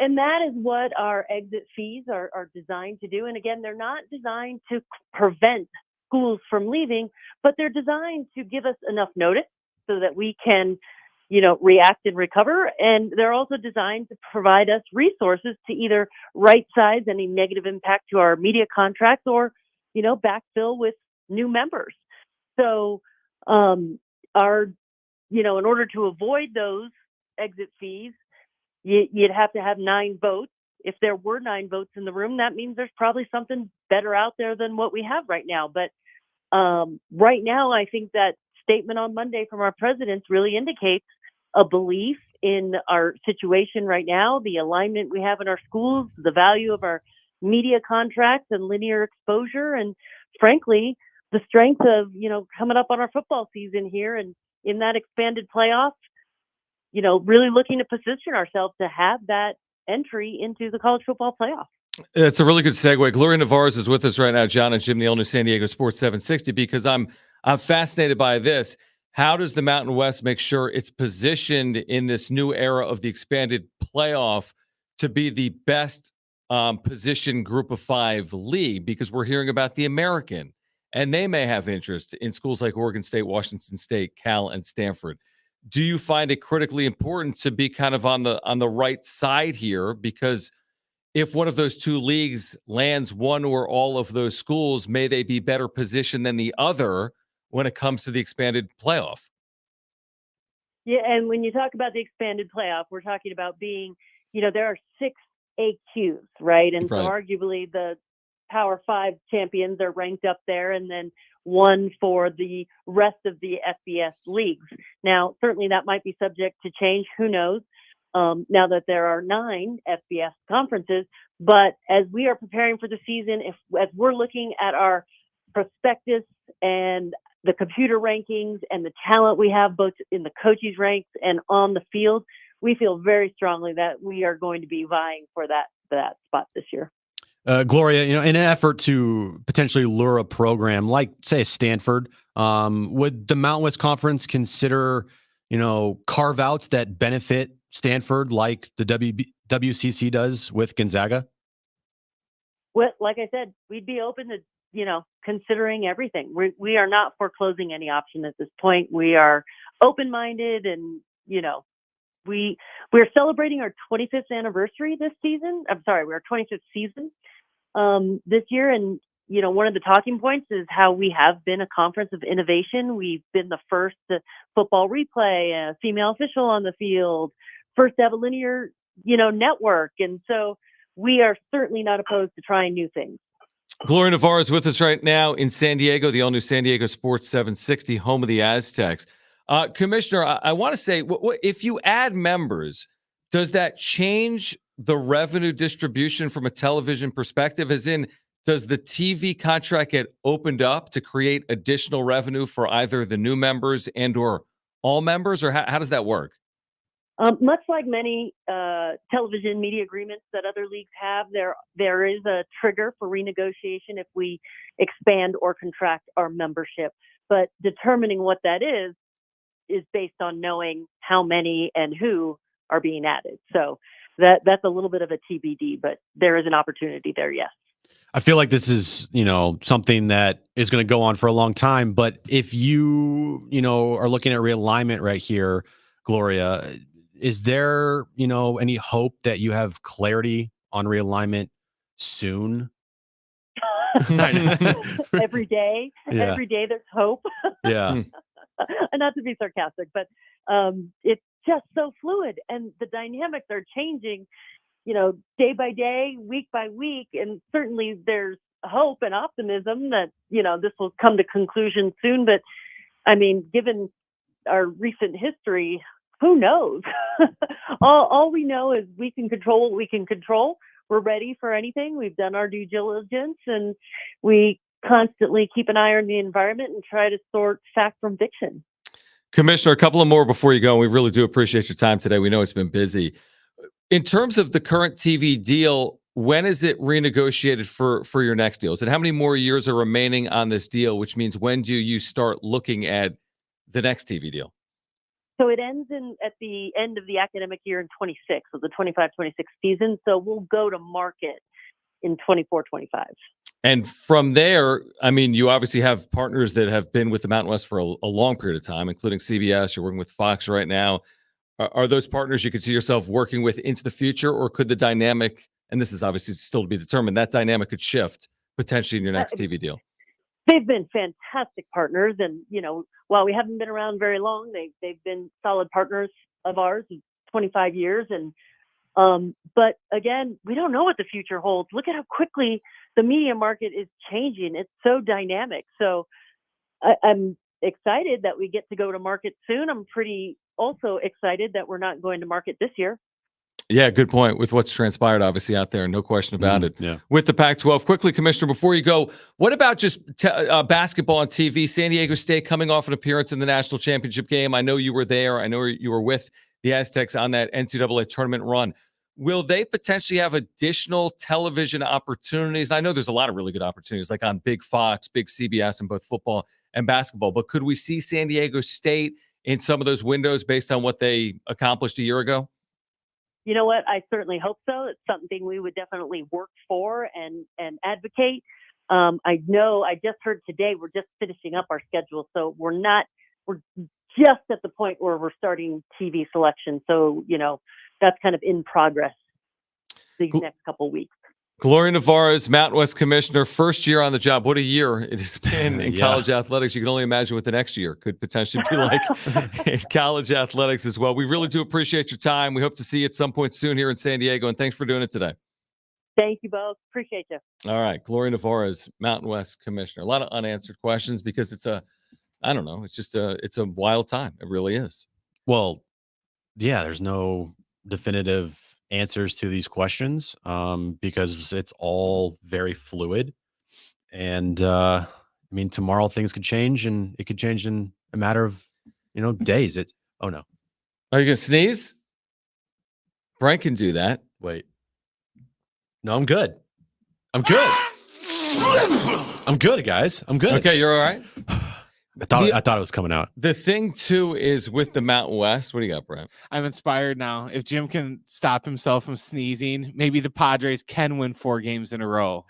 And that is what our exit fees are designed to do. And again, they're not designed to prevent schools from leaving, but they're designed to give us enough notice so that we can, react and recover. And they're also designed to provide us resources to either right size any negative impact to our media contracts or, backfill with new members. So in order to avoid those exit fees, you'd have to have 9 votes. If there were 9 votes in the room, that means there's probably something better out there than what we have right now. But right now, I think that statement on Monday from our presidents really indicates a belief in our situation right now, the alignment we have in our schools, the value of our media contracts and linear exposure, and frankly, the strength of, coming up on our football season here and in that expanded playoff, really looking to position ourselves to have that entry into the college football playoff. It's a really good segue. Gloria Nevarez is with us right now, John and Jim, the all-new San Diego Sports 760, because I'm fascinated by this. How does the Mountain West make sure it's positioned in this new era of the expanded playoff to be the best positioned Group of 5 league? Because we're hearing about the American, and they may have interest in schools like Oregon State, Washington State, Cal, and Stanford. Do you find it critically important to be kind of on the right side here? Because if one of those two leagues lands one or all of those schools, may they be better positioned than the other when it comes to the expanded playoff? Yeah, and when you talk about the expanded playoff, we're talking about being, there are 6 AQs, right? And so arguably the Power 5 champions are ranked up there, and then one for the rest of the FBS leagues. Now, certainly that might be subject to change. Who knows? Now that there are 9 FBS conferences, but as we are preparing for the season, as we're looking at our prospectus and the computer rankings and the talent we have both in the coaches ranks and on the field, we feel very strongly that we are going to be vying for that spot this year. Gloria, in an effort to potentially lure a program like, say, Stanford, would the Mountain West Conference consider, carve outs that benefit Stanford like the WCC does with Gonzaga? Well, like I said, we'd be open to, considering everything. We are not foreclosing any option at this point. We are open-minded, and, we're celebrating our 25th anniversary this season. I'm sorry, our 25th season this year. And, one of the talking points is how we have been a conference of innovation. We've been the first football replay, a female official on the field, first to have a linear, network. And so we are certainly not opposed to trying new things. Gloria Nevarez is with us right now in San Diego, the all-new San Diego Sports 760, home of the Aztecs. Commissioner, I want to say, if you add members, does that change the revenue distribution from a television perspective? As in, does the TV contract get opened up to create additional revenue for either the new members and or all members, or how does that work? Much like many television media agreements that other leagues have, there is a trigger for renegotiation if we expand or contract our membership. But determining what that is based on knowing how many and who are being added. So that's a little bit of a TBD, but there is an opportunity there, yes. I feel like this is, something that is going to go on for a long time. But if you, are looking at realignment right here, Gloria, is there, any hope that you have clarity on realignment soon? Every day there's hope. Yeah. Not to be sarcastic, but it's just so fluid, and the dynamics are changing, day by day, week by week. And certainly there's hope and optimism that, this will come to conclusion soon. But I mean, given our recent history, who knows? all we know is we can control what we can control. We're ready for anything. We've done our due diligence, and we constantly keep an eye on the environment and try to sort fact from fiction. Commissioner, a couple of more before you go. We really do appreciate your time today. We know it's been busy. In terms of the current TV deal, when is it renegotiated for your next deal? And how many more years are remaining on this deal, which means when do you start looking at the next TV deal? So it ends at the end of the academic year in 26, so the 25-26 season. So we'll go to market in 24-25. And from there, I mean, you obviously have partners that have been with the Mountain West for a long period of time, including CBS. You're working with Fox right now. Are those partners you could see yourself working with into the future, or could the dynamic, and this is obviously still to be determined, that dynamic could shift potentially in your next TV deal? They've been fantastic partners, and while we haven't been around very long, they've been solid partners of ours, 25 years, and but again, we don't know what the future holds. Look at how quickly the media market is changing. It's so dynamic. So I'm excited that we get to go to market soon. I'm pretty also excited that we're not going to market this year. Yeah, good point with what's transpired, obviously, out there. No question about it. Yeah. With the Pac-12. Quickly, Commissioner, before you go, what about just basketball on TV? San Diego State coming off an appearance in the national championship game. I know you were there. I know you were with the Aztecs on that NCAA tournament run. Will they potentially have additional television opportunities? I know there's a lot of really good opportunities, like on Big Fox, Big CBS, in both football and basketball. But could we see San Diego State in some of those windows based on what they accomplished a year ago? You know what? I certainly hope so. It's something we would definitely work for and advocate. I know I just heard today we're just finishing up our schedule, so we're just at the point where we're starting TV selection. So, that's kind of in progress these next couple weeks. Gloria Nevarez, Mountain West Commissioner, first year on the job. What a year it has been in college athletics. You can only imagine what the next year could potentially be like in college athletics as well. We really do appreciate your time. We hope to see you at some point soon here in San Diego, and thanks for doing it today. Thank you both. Appreciate you. All right. Gloria Nevarez, Mountain West Commissioner. A lot of unanswered questions because it's a wild time. It really is. Well, yeah, there's no definitive answers to these questions because it's all very fluid. And tomorrow things could change, and it could change in a matter of days. Oh no. Are you gonna sneeze? Brian can do that. Wait. No, I'm good. I'm good, guys. I'm good. Okay, you're all right. I thought it was coming out. The thing too is with the Mountain West. What do you got, Brent? I'm inspired now. If Jim can stop himself from sneezing, maybe the Padres can win 4 games in a row.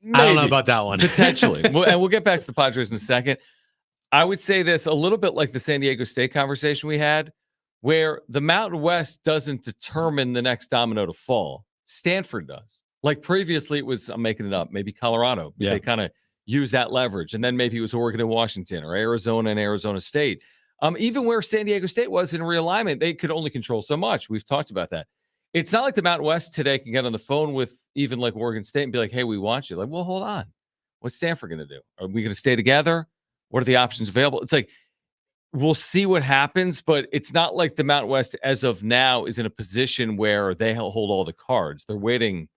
Maybe. I don't know about that one. Potentially. And we'll get back to the Padres in a second. I would say this a little bit like the San Diego State conversation we had, where the Mountain West doesn't determine the next domino to fall. Stanford does. Like previously it was, I'm making it up, maybe Colorado. Yeah. They kind of use that leverage. And then maybe it was Oregon and Washington, or Arizona and Arizona State. Even where San Diego State was in realignment, they could only control so much. We've talked about that. It's not like the Mountain West today can get on the phone with even like Oregon State and be like, hey, we want you. Like, well, hold on. What's Stanford going to do? Are we going to stay together? What are the options available? It's like, we'll see what happens, but it's not like the Mountain West as of now is in a position where they hold all the cards. They're waiting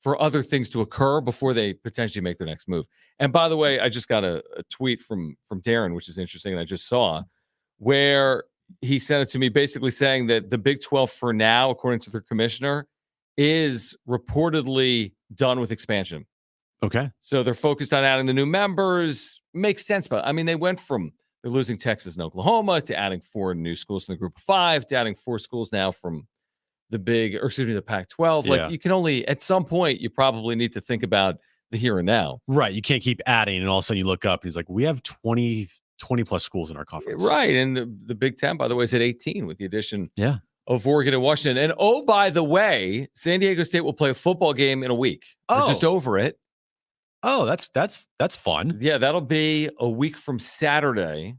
for other things to occur before they potentially make their next move. And by the way, I just got a tweet from Darren, which is interesting, and I just saw, where he sent it to me basically saying that the Big 12 for now, according to their commissioner, is reportedly done with expansion. Okay. So they're focused on adding the new members. Makes sense, but I mean, they're losing Texas and Oklahoma to adding 4 new schools in the group of 5 to adding 4 schools now from the Pac-12. Yeah. Like, you can only, at some point, you probably need to think about the here and now. Right. You can't keep adding, and all of a sudden you look up and he's like, we have 20 plus schools in our conference. Right. And the Big Ten, by the way, is at 18 with the addition of Oregon and Washington. And oh, by the way, San Diego State will play a football game in a week. We're just over it. Oh, that's fun. Yeah, that'll be a week from Saturday.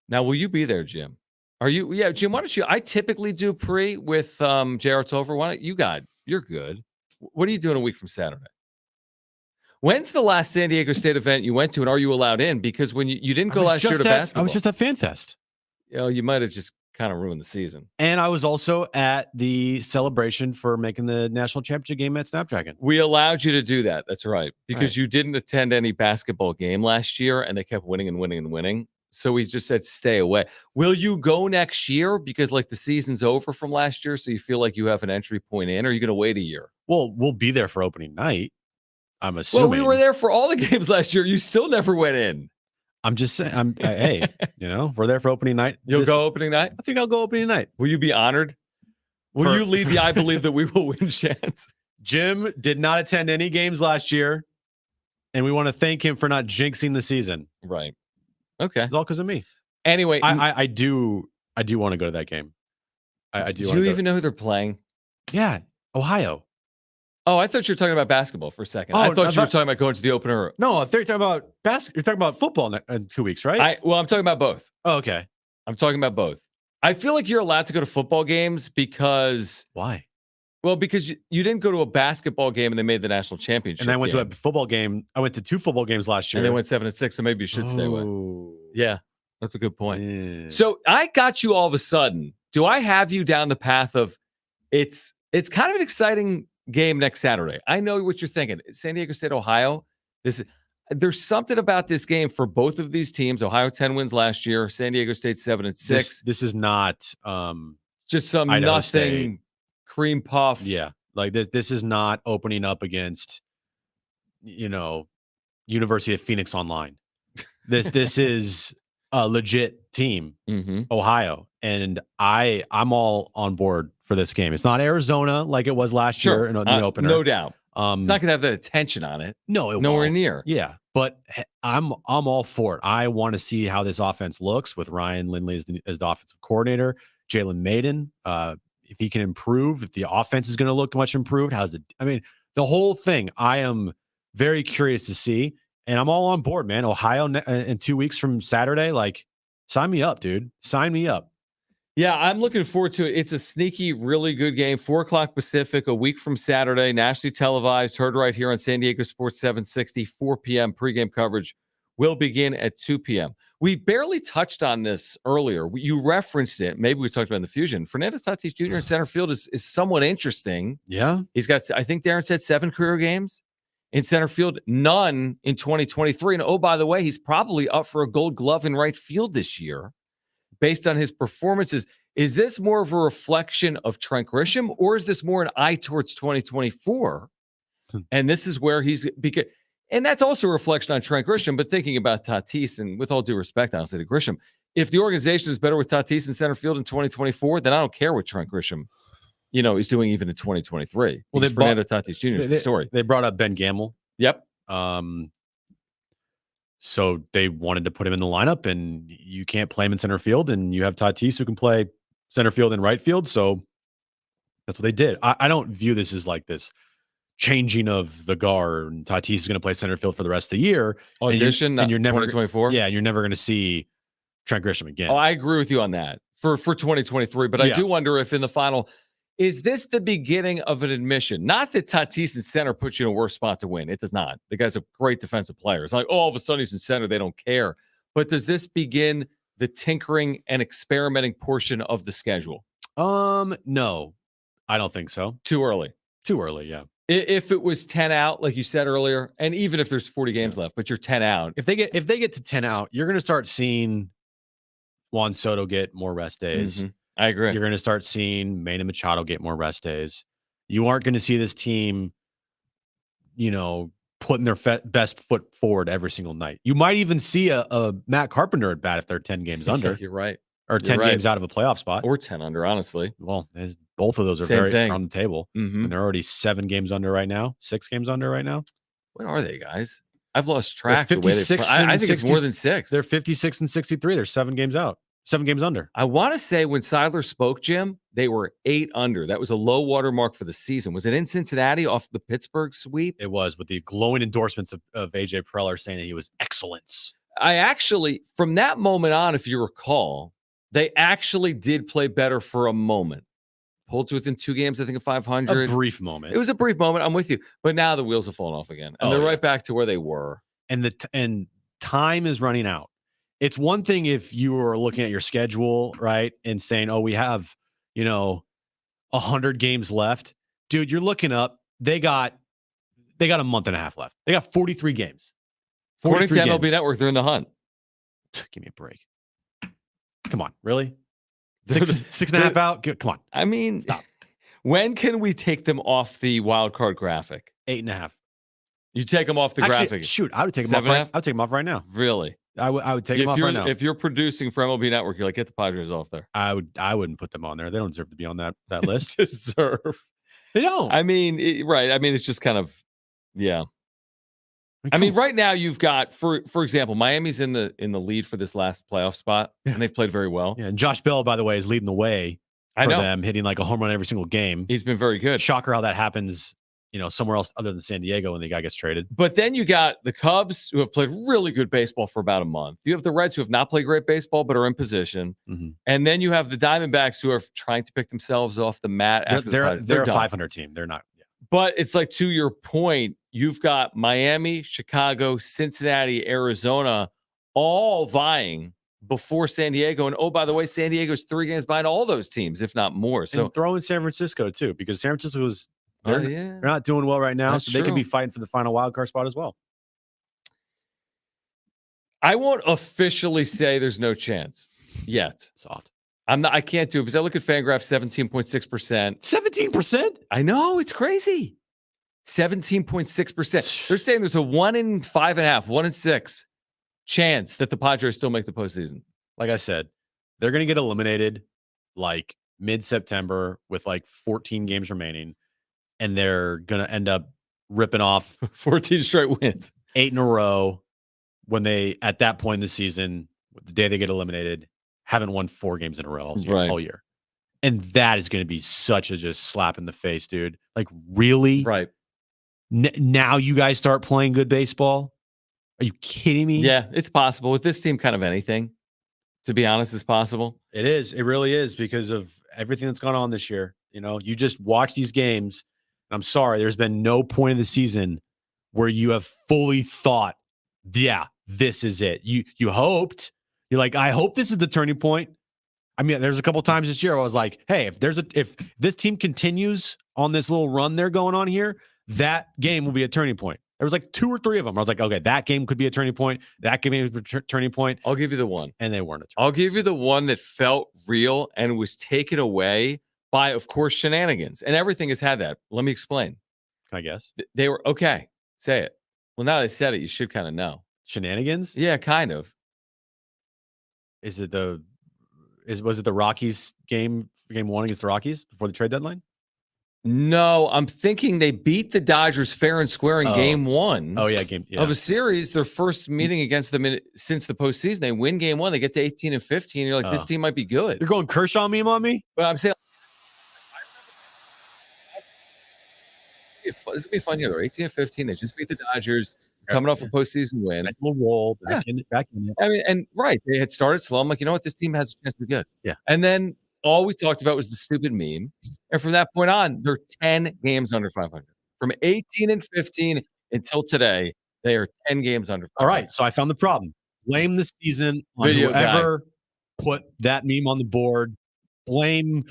Now, will you be there, Jim? Are you? Yeah, Jim, why don't you? I typically do pre with J.R. Tolver. Why don't you you're good. What are you doing a week from Saturday? When's the last San Diego State event you went to, and are you allowed in? Because when you didn't go last year to basketball. I was just at FanFest. You might have just kind of ruined the season. And I was also at the celebration for making the national championship game at Snapdragon. We allowed you to do that. That's right. Because you didn't attend any basketball game last year, and they kept winning and winning and winning. So we just said, stay away. Will you go next year? Because like the season's over from last year, so you feel like you have an entry point in, or are you going to wait a year? Well, we'll be there for opening night, I'm assuming. Well, we were there for all the games last year. You still never went in. I'm just saying, hey, we're there for opening night. You'll go opening night? I think I'll go opening night. Will you be honored? Will you lead the I believe that we will win chance? Jim did not attend any games last year, and we want to thank him for not jinxing the season. Right. Okay. It's all because of me. Anyway, I do want to go to that game. I do. Do you even know who they're playing? Yeah, Ohio. Oh, I thought you were talking about basketball for a second. I thought you were talking about going to the opener. No, I thought you were talking about basketball. You're talking about football in 2 weeks, right? I'm talking about both. Oh, okay. I'm talking about both. I feel like you're allowed to go to football games because why? Well, because you didn't go to a basketball game and they made the national championship. And I went game. to a football game. I went to 2 football games last year. And they went 7-6, so maybe you should stay away. Oh. Yeah, that's a good point. Yeah. So I got you all of a sudden. Do I have you down the path of it's kind of an exciting game next Saturday? I know what you're thinking. San Diego State, Ohio. There's something about this game for both of these teams. Ohio 10 wins last year. San Diego State 7-6. This is not just some Idaho nothing State. cream puff. Yeah, like this is not opening up against, University of Phoenix Online. This is a legit team, Ohio, and I'm all on board for this game. It's not Arizona like it was last year in the opener, no doubt. It's not going to have that attention on it. No, it nowhere won't. near. Yeah, but I'm all for it. I want to see how this offense looks with Ryan Lindley as the offensive coordinator. Jalen Maiden, if he can improve, if the offense is going to look much improved, the whole thing. I am very curious to see, and I'm all on board, man. Ohio in 2 weeks from Saturday, like, sign me up, dude. Sign me up. Yeah, I'm looking forward to it. It's a sneaky, really good game. 4:00 Pacific, a week from Saturday, nationally televised, heard right here on San Diego Sports 760, 4 p.m. Pregame coverage will begin at 2 p.m. We barely touched on this earlier. You referenced it. Maybe we talked about it in the Fusion. Fernando Tatis Jr. in center field is somewhat interesting. Yeah. He's got, I think Darren said 7 career games in center field, none in 2023. And oh, by the way, he's probably up for a Gold Glove in right field this year based on his performances. Is this more of a reflection of Trent Grisham, or is this more an eye towards 2024? And this is where and that's also a reflection on Trent Grisham, but thinking about Tatis, and with all due respect, honestly, to Grisham, if the organization is better with Tatis in center field in 2024, then I don't care what Trent Grisham, is doing even in 2023. Well, Fernando Tatis Jr. is the story. They brought up Ben Gamble. Yep. So they wanted to put him in the lineup, and you can't play him in center field, and you have Tatis who can play center field and right field. So that's what they did. I don't view this as like this changing of the guard, and Tatis is going to play center field for the rest of the year. Audition, and you're never 2024. Yeah, you're never going to see Trent Grisham again. Oh, I agree with you on that for 2023. But I do wonder if in the final, is this the beginning of an admission? Not that Tatis in center puts you in a worse spot to win. It does not. The guy's a great defensive player. It's like, all of a sudden he's in center. They don't care. But does this begin the tinkering and experimenting portion of the schedule? No, I don't think so. Too early. Too early, yeah. If it was 10 out, like you said earlier, and even if there's 40 games left, but you're 10 out. If they get to 10 out, you're going to start seeing Juan Soto get more rest days. I agree. You're going to start seeing Manny Machado get more rest days. You aren't going to see this team, putting their best foot forward every single night. You might even see a Matt Carpenter at bat if they're 10 games under. You're right. Or 10 games out of a playoff spot. Or 10 under, honestly. Well, both of those are very on the table. And they're already 7 games under right now, 6 games under right now. What are they, guys? I've lost track. They're 56 I think it's more than 6. They're 56 and 63. They're 7 games out. 7 games under. I want to say when Seidler spoke, Jim, they were 8 under. That was a low water mark for the season. Was it in Cincinnati off the Pittsburgh sweep? It was, with the glowing endorsements of AJ Preller saying that he was excellence. I actually, from that moment on, if you recall, they actually did play better for a moment. Pulled to within 2 games, I think, of 500. A brief moment. It was a brief moment. I'm with you. But now the wheels have fallen off again. And they're right back to where they were. And time is running out. It's one thing if you were looking at your schedule, right, and saying, oh, we have, 100 games left. Dude, you're looking up. They got a month and a half left. They got 43 games. According to MLB Network, they're in the hunt. Give me a break. Come on, really? 6.5 out? Come on. I mean, stop. When can we take them off the wild card graphic? 8.5. You take them off the graphic? Shoot, I would take them off. I would take them off right now. Really? I would take them off right now. If you're producing for MLB Network, you're like, get the Padres off there. I wouldn't put them on there. They don't deserve to be on that list. Deserve? They don't. I mean, right. I mean, it's just kind of, yeah. I mean, right now you've got, for example, Miami's in the lead for this last playoff spot, and they've played very well. Yeah, and Josh Bell, by the way, is leading the way for them, hitting like a home run every single game. He's been very good. Shocker how that happens somewhere else other than San Diego when the guy gets traded. But then you got the Cubs, who have played really good baseball for about a month. You have the Reds, who have not played great baseball but are in position. Mm-hmm. And then you have the Diamondbacks, who are trying to pick themselves off the mat. After They're a done. 500 team. They're not. Yeah. But it's like, to your point, you've got Miami, Chicago, Cincinnati, Arizona, all vying before San Diego. And, oh, by the way, San Diego's 3 games behind all those teams, if not more. So and throw in San Francisco, too, because San Francisco's they're yeah, not doing well right now. That's so they could true. be fighting for the final wild card spot as well. I won't officially say there's no chance yet. Soft. I can't do it because I look at Fangraph 17.6%. 17%? I know, it's crazy. 17.6%. They're saying there's a 1 in 5.5, 1 in 6 chance that the Padres still make the postseason. Like I said, they're going to get eliminated like mid-September with like 14 games remaining, and they're going to end up ripping off 14 straight wins, 8 in a row when they, at that point in the season, the day they get eliminated, haven't won 4 games in a row all year. And that is going to be such a just slap in the face, dude. Like, really? Right. Now you guys start playing good baseball? Are you kidding me? Yeah, it's possible. With this team, kind of anything, to be honest, is possible. It is. It really is, because of everything that's gone on this year. You just watch these games. I'm sorry, there's been no point in the season where you have fully thought, yeah, this is it. You hoped. You're like, I hope this is the turning point. I mean, there's a couple times this year I was like, hey, if this team continues on this little run they're going on here, that game will be a turning point. There was like 2 or 3 of them. I was like, okay, that game could be a turning point. That game could be a turning point. I'll give you the one. And they weren't a turning I'll give you the one that felt real and was taken away by, of course, shenanigans. And everything has had that. Let me explain. Can I guess? They were, okay, say it. Well, now they said it, you should kind of know. Shenanigans? Yeah, kind of. Was it the Rockies game 1 against the Rockies before the trade deadline? No, I'm thinking they beat the Dodgers fair and square in game 1. Oh, yeah, of a series. Their first meeting against them since the postseason. They win game 1. They get to 18 and 15. You're like, this team might be good. You're going Kershaw meme on me? But I'm saying, this would be a fun year. They're 18 and 15. They just beat the Dodgers, coming off a postseason win. Nice little roll back in it. I mean, and right, they had started slow. I'm like, you know what? This team has a chance to be good. Yeah. And then all we talked about was the stupid meme. And from that point on, they're 10 games under 500. From 18 and 15 until today, they are 10 games under 500. All right, so I found the problem. Blame the season on Video whoever put that meme on the board. Blame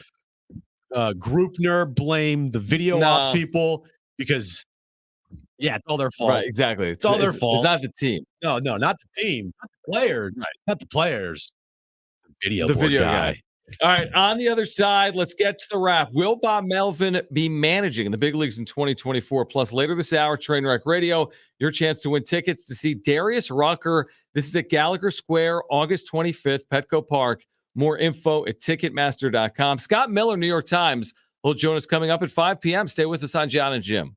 Groupner. Blame the video ops people, because, yeah, it's all their fault. Right, exactly. It's all their fault. It's not the team. No, not the team. Not the players. Right. Not the players. The video guy. All right, on the other side, let's get to the wrap. Will Bob Melvin be managing in the big leagues in 2024? Plus, later this hour, Trainwreck Radio, your chance to win tickets to see Darius Rucker. This is at Gallagher Square, August 25th, Petco Park. More info at Ticketmaster.com. Scott Miller, New York Times, will join us coming up at 5 p.m. Stay with us on John and Jim.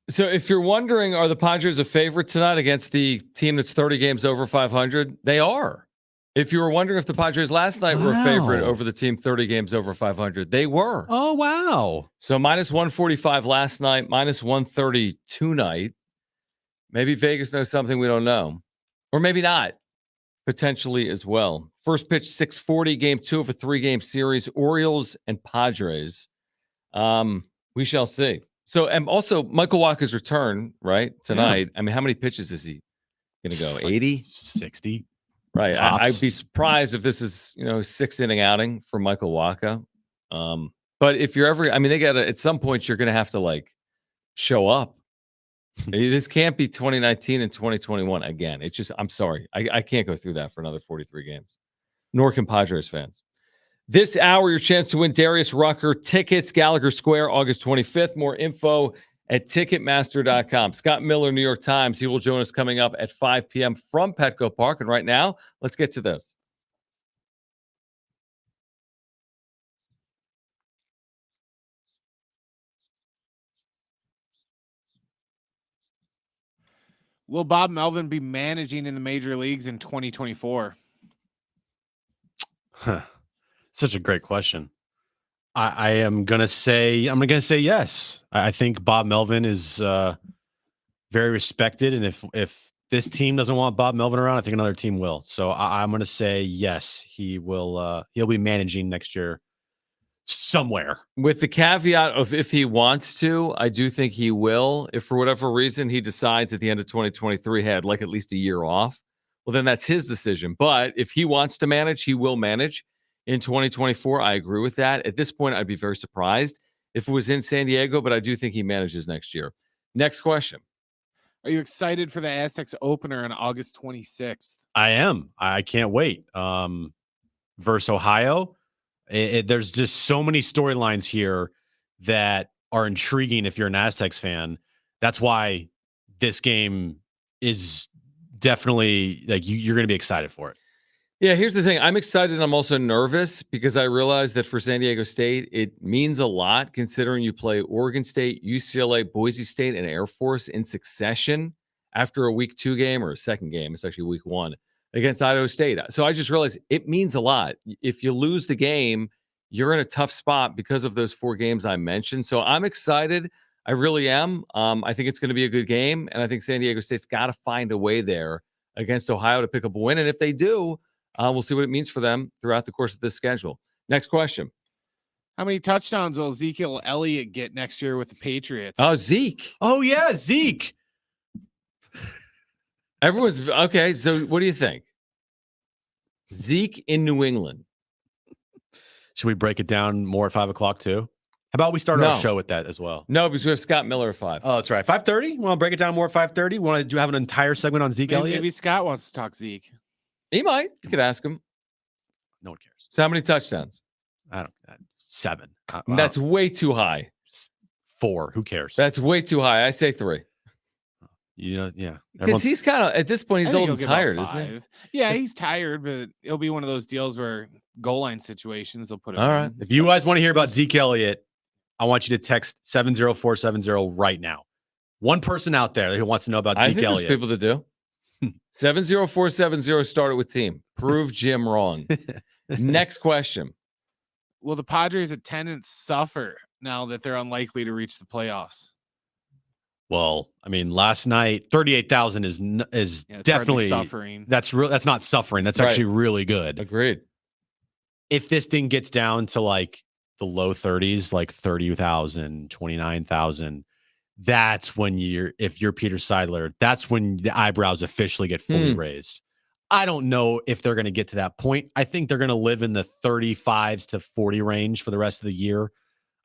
So if you're wondering, are the Padres a favorite tonight against the team that's 30 games over 500? They are. If you were wondering if the Padres last night were a favorite Wow. over the team 30 games over 500, they were. Oh, wow. So minus 145 last night, minus 130 tonight. Maybe Vegas knows something we don't know. Or maybe not, potentially as well. First pitch, 6:40, game 2 of a 3-game series, Orioles and Padres. We shall see. So, and also Michael Wacha's return, right, tonight. I mean, how many pitches is he going to go? 80? 60. Right. Tops. I'd be surprised if this is, 6-inning outing for Michael Wacha. But if you're ever, I mean, they got to, at some point, you're going to have to like show up. This can't be 2019 and 2021 again. It's just, I'm sorry. I can't go through that for another 43 games, nor can Padres fans. This hour, your chance to win Darius Rucker tickets, Gallagher Square, August 25th. More info at Ticketmaster.com. Scott Miller, New York Times. He will join us coming up at 5 p.m. from Petco Park. And right now, let's get to this. Will Bob Melvin be managing in the major leagues in 2024? Huh. Such a great question. I'm gonna say yes. I think Bob Melvin is very respected, and if this team doesn't want Bob Melvin around, I think another team will. So I'm gonna say yes. He will. He'll be managing next year somewhere. With the caveat of if he wants to, I do think he will. If for whatever reason he decides at the end of 2023 had like at least a year off, well, then that's his decision. But if he wants to manage, he will manage in 2024. I agree with that. At this point, I'd be very surprised if it was in San Diego, but I do think he manages next year. Next question. Are you excited for the Aztecs opener on August 26th? I am. I can't wait. Versus Ohio. There's just so many storylines here that are intriguing if you're an Aztecs fan. That's why this game is definitely like you're going to be excited for it. Yeah, here's the thing. I'm excited and I'm also nervous because I realize that for San Diego State, it means a lot considering you play Oregon State, UCLA, Boise State, and Air Force in succession after a week 2 game or a second game. It's actually week 1 against Idaho State. So I just realized it means a lot. If you lose the game, you're in a tough spot because of those 4 games I mentioned. So I'm excited. I really am. I think it's going to be a good game. And I think San Diego State's got to find a way there against Ohio to pick up a win. And if they do, we'll see what it means for them throughout the course of this schedule. Next question. How many touchdowns will Ezekiel Elliott get next year with the Patriots? Oh, Zeke. Oh, yeah, Zeke. Everyone's okay. So what do you think? Zeke in New England. Should we break it down more at 5 o'clock too? How about we start our show with that as well? No, because we have Scott Miller at 5. Oh, that's right. 5:30. Want to break it down more at 5:30? Want to have an entire segment on Zeke Elliott? Maybe Scott wants to talk Zeke. He might. You could ask him. No one cares. So how many touchdowns? I don't. 7. That's way too high. 4. Who cares? That's way too high. I say 3. Yeah. Because he's kind of at this point he's old and tired, isn't he? Yeah, he's tired, but it'll be one of those deals where goal line situations they'll put it. All right. If you guys want to hear about Zeke Elliott, I want you to text 70470 right now. One person out there who wants to know about I Zeke think Elliott. there's people that do. 70470 started with team. Prove Jim wrong. Next question. Will the Padres' attendance suffer now that they're unlikely to reach the playoffs? Well, I mean, last night 38,000 is definitely suffering. That's real. That's not suffering. That's actually really good. Agreed. If this thing gets down to like the low 30s, like 30,000, 29,000, that's when if you're Peter Seidler, that's when the eyebrows officially get fully raised. I don't know if they're going to get to that point. I think they're going to live in the 35s to 40 range for the rest of the year.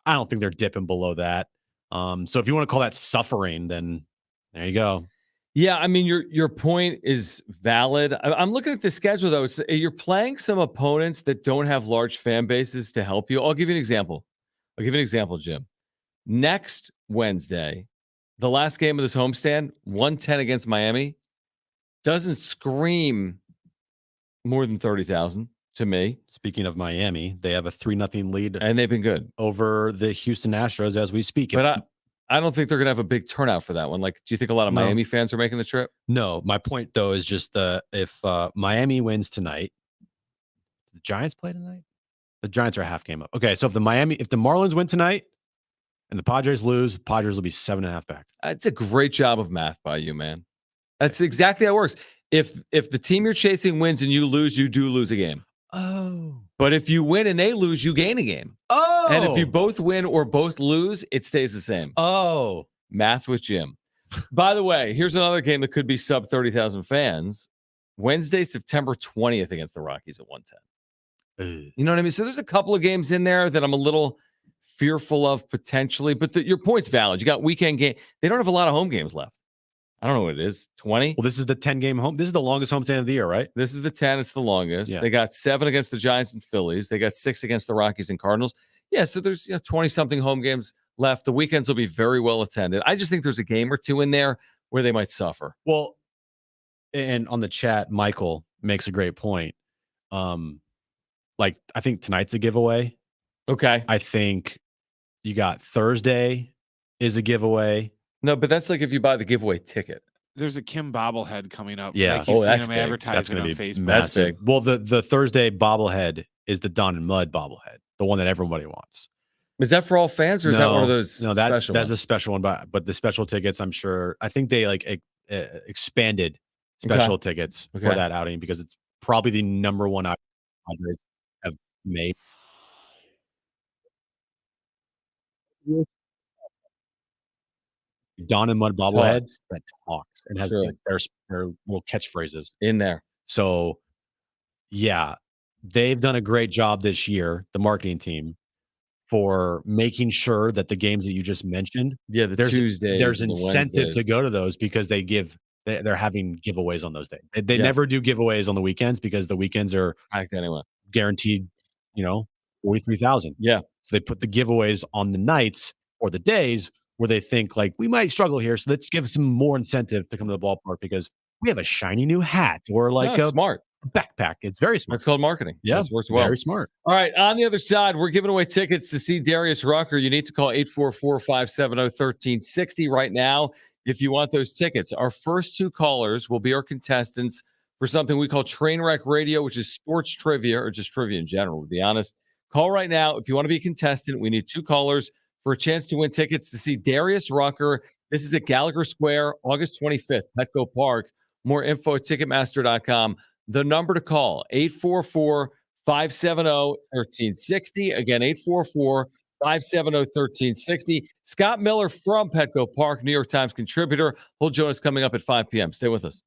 I don't think they're dipping below that. So if you want to call that suffering, then there you go. Yeah, I mean, your point is valid. I'm looking at the schedule, though. You're playing some opponents that don't have large fan bases to help you. I'll give you an example. Jim. Next Wednesday, the last game of this homestand, 110 against Miami, doesn't scream more than 30,000 to me. Speaking of Miami, they have a 3-0 lead. And they've been good over the Houston Astros as we speak. But I don't think they're going to have a big turnout for that one. Like, do you think a lot of No. Miami fans are making the trip? No, my point though is just if Miami wins tonight, the Giants play tonight. The Giants are a half game up. Okay, so if the Marlins win tonight and the Padres lose, the Padres will be 7.5 back. It's a great job of math by you, man. That's exactly how it works. If the team you're chasing wins and you lose, you do lose a game. Oh. But if you win and they lose, you gain a game. Oh. And if you both win or both lose, it stays the same. Oh. Math with Jim. By the way, here's another game that could be sub 30,000 fans. Wednesday, September 20th against the Rockies at 110. You know what I mean? So there's a couple of games in there that I'm a little fearful of potentially, but your point's valid. You got weekend game. They don't have a lot of home games left. I don't know what it is. 20? Well, this is the 10-game home. This is the longest homestand of the year, right? This is the 10. It's the longest. Yeah. They got 7 against the Giants and Phillies. They got 6 against the Rockies and Cardinals. Yeah, so there's 20-something home games left. The weekends will be very well attended. I just think there's a game or two in there where they might suffer. Well, and on the chat, Michael makes a great point. Like, I think tonight's a giveaway. Okay. I think you got Thursday is a giveaway. No, but that's like if you buy the giveaway ticket. There's a Kim bobblehead coming up. Yeah. I keep seeing that's them big. advertising on be Facebook. That's big. Well, the Thursday bobblehead is the Don and Mud bobblehead, the one that everybody wants. Is that for all fans, or is that one of those No, special that's ones? a special one, but the special tickets, I'm sure. I think they expanded special tickets for Okay. that outing because it's probably the number one outing Padres have made. Don and Mud bobblehead that talks and has Sure. their little catchphrases. in there. So, yeah, they've done a great job this year, the marketing team, for making sure that the games that you just mentioned, Yeah, the there's Tuesdays. there's and the incentive to Wednesdays. go to those because they're having giveaways on those days. They Yeah. never do giveaways on the weekends because the weekends are Packed anyway. guaranteed, 43,000. Yeah. So they put the giveaways on the nights or the days where they think like we might struggle here. So let's give some more incentive to come to the ballpark because we have a shiny new hat or like No, a smart. backpack. It's very smart. That's called marketing. Yeah, This works well. very smart. All right. On the other side, we're giving away tickets to see Darius Rucker. You need to call 844-570-1360 right now if you want those tickets. Our first 2 callers will be our contestants for something we call Trainwreck Radio, which is sports trivia or just trivia in general, to be honest. Call right now if you want to be a contestant. We need 2 callers for a chance to win tickets to see Darius Rucker. This is at Gallagher Square, August 25th, Petco Park. More info at Ticketmaster.com. The number to call, 844-570-1360. Again, 844-570-1360. Scott Miller from Petco Park, New York Times contributor. He'll join us coming up at 5 p.m. Stay with us.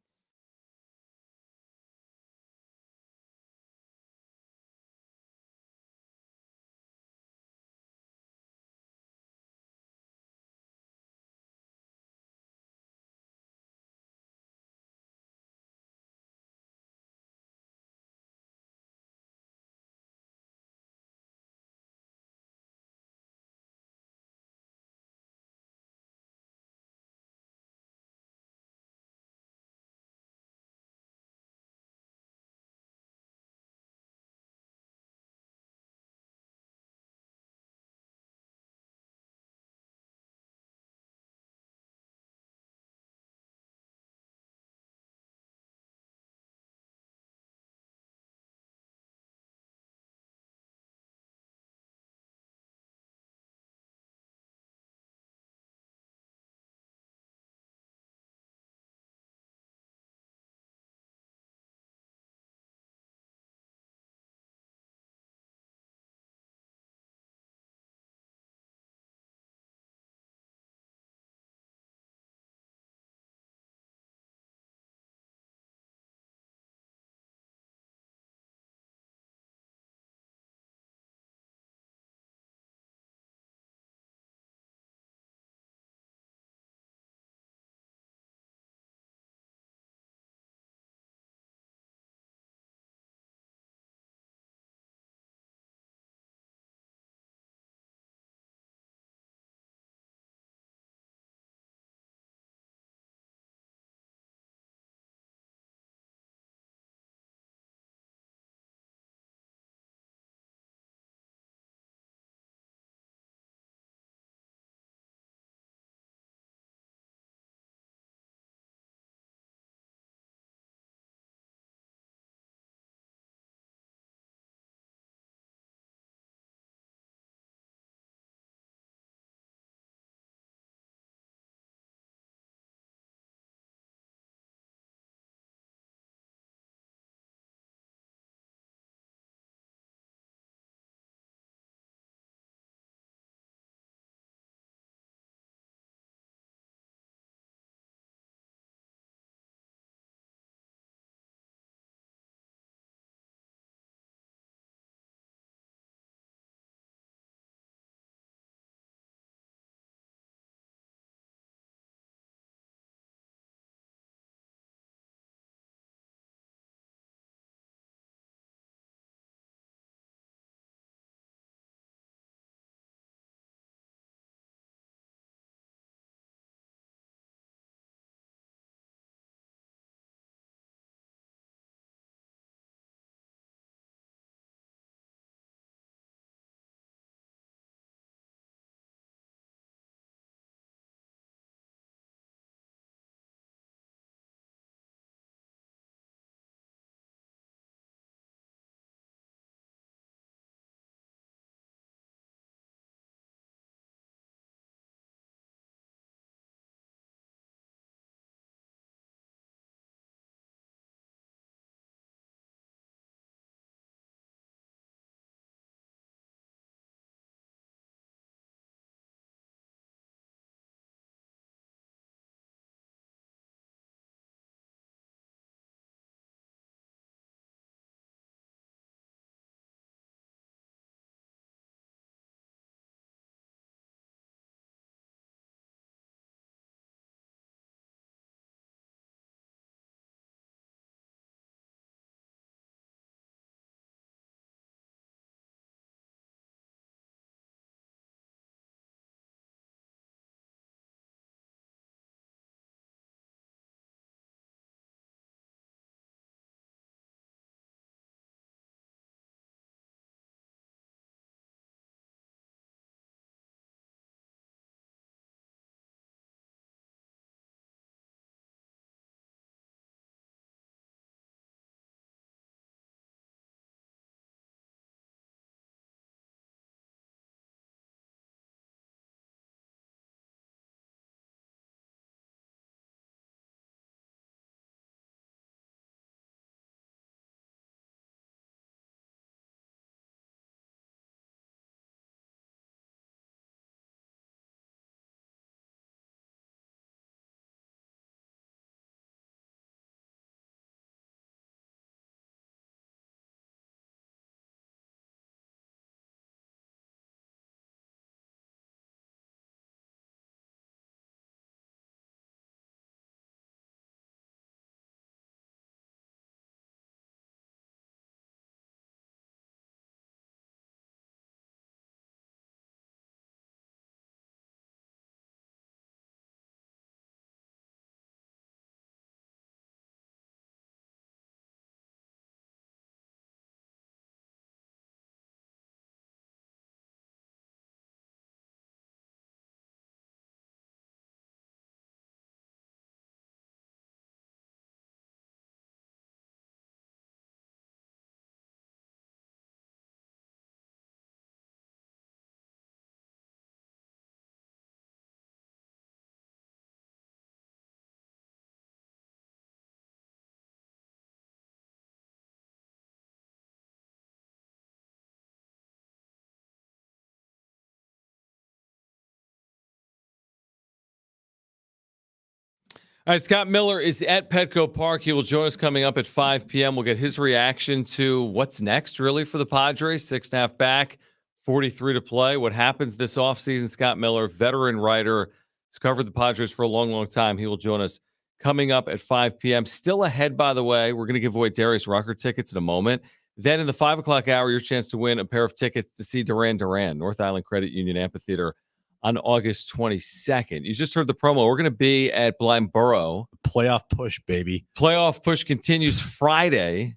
All right, Scott Miller is at Petco Park. He will join us coming up at 5 p.m. We'll get his reaction to what's next, really, for the Padres. 6.5 back, 43 to play. What happens this offseason? Scott Miller, veteran writer, has covered the Padres for a long, long time. He will join us coming up at 5 p.m. Still ahead, by the way. We're going to give away Darius Rucker tickets in a moment. Then in the 5 o'clock hour, your chance to win a pair of tickets to see Duran Duran, North Island Credit Union Amphitheater, on August 22nd. You just heard the promo. We're going to be at Blind Burrow. Playoff push, baby. Playoff push continues Friday.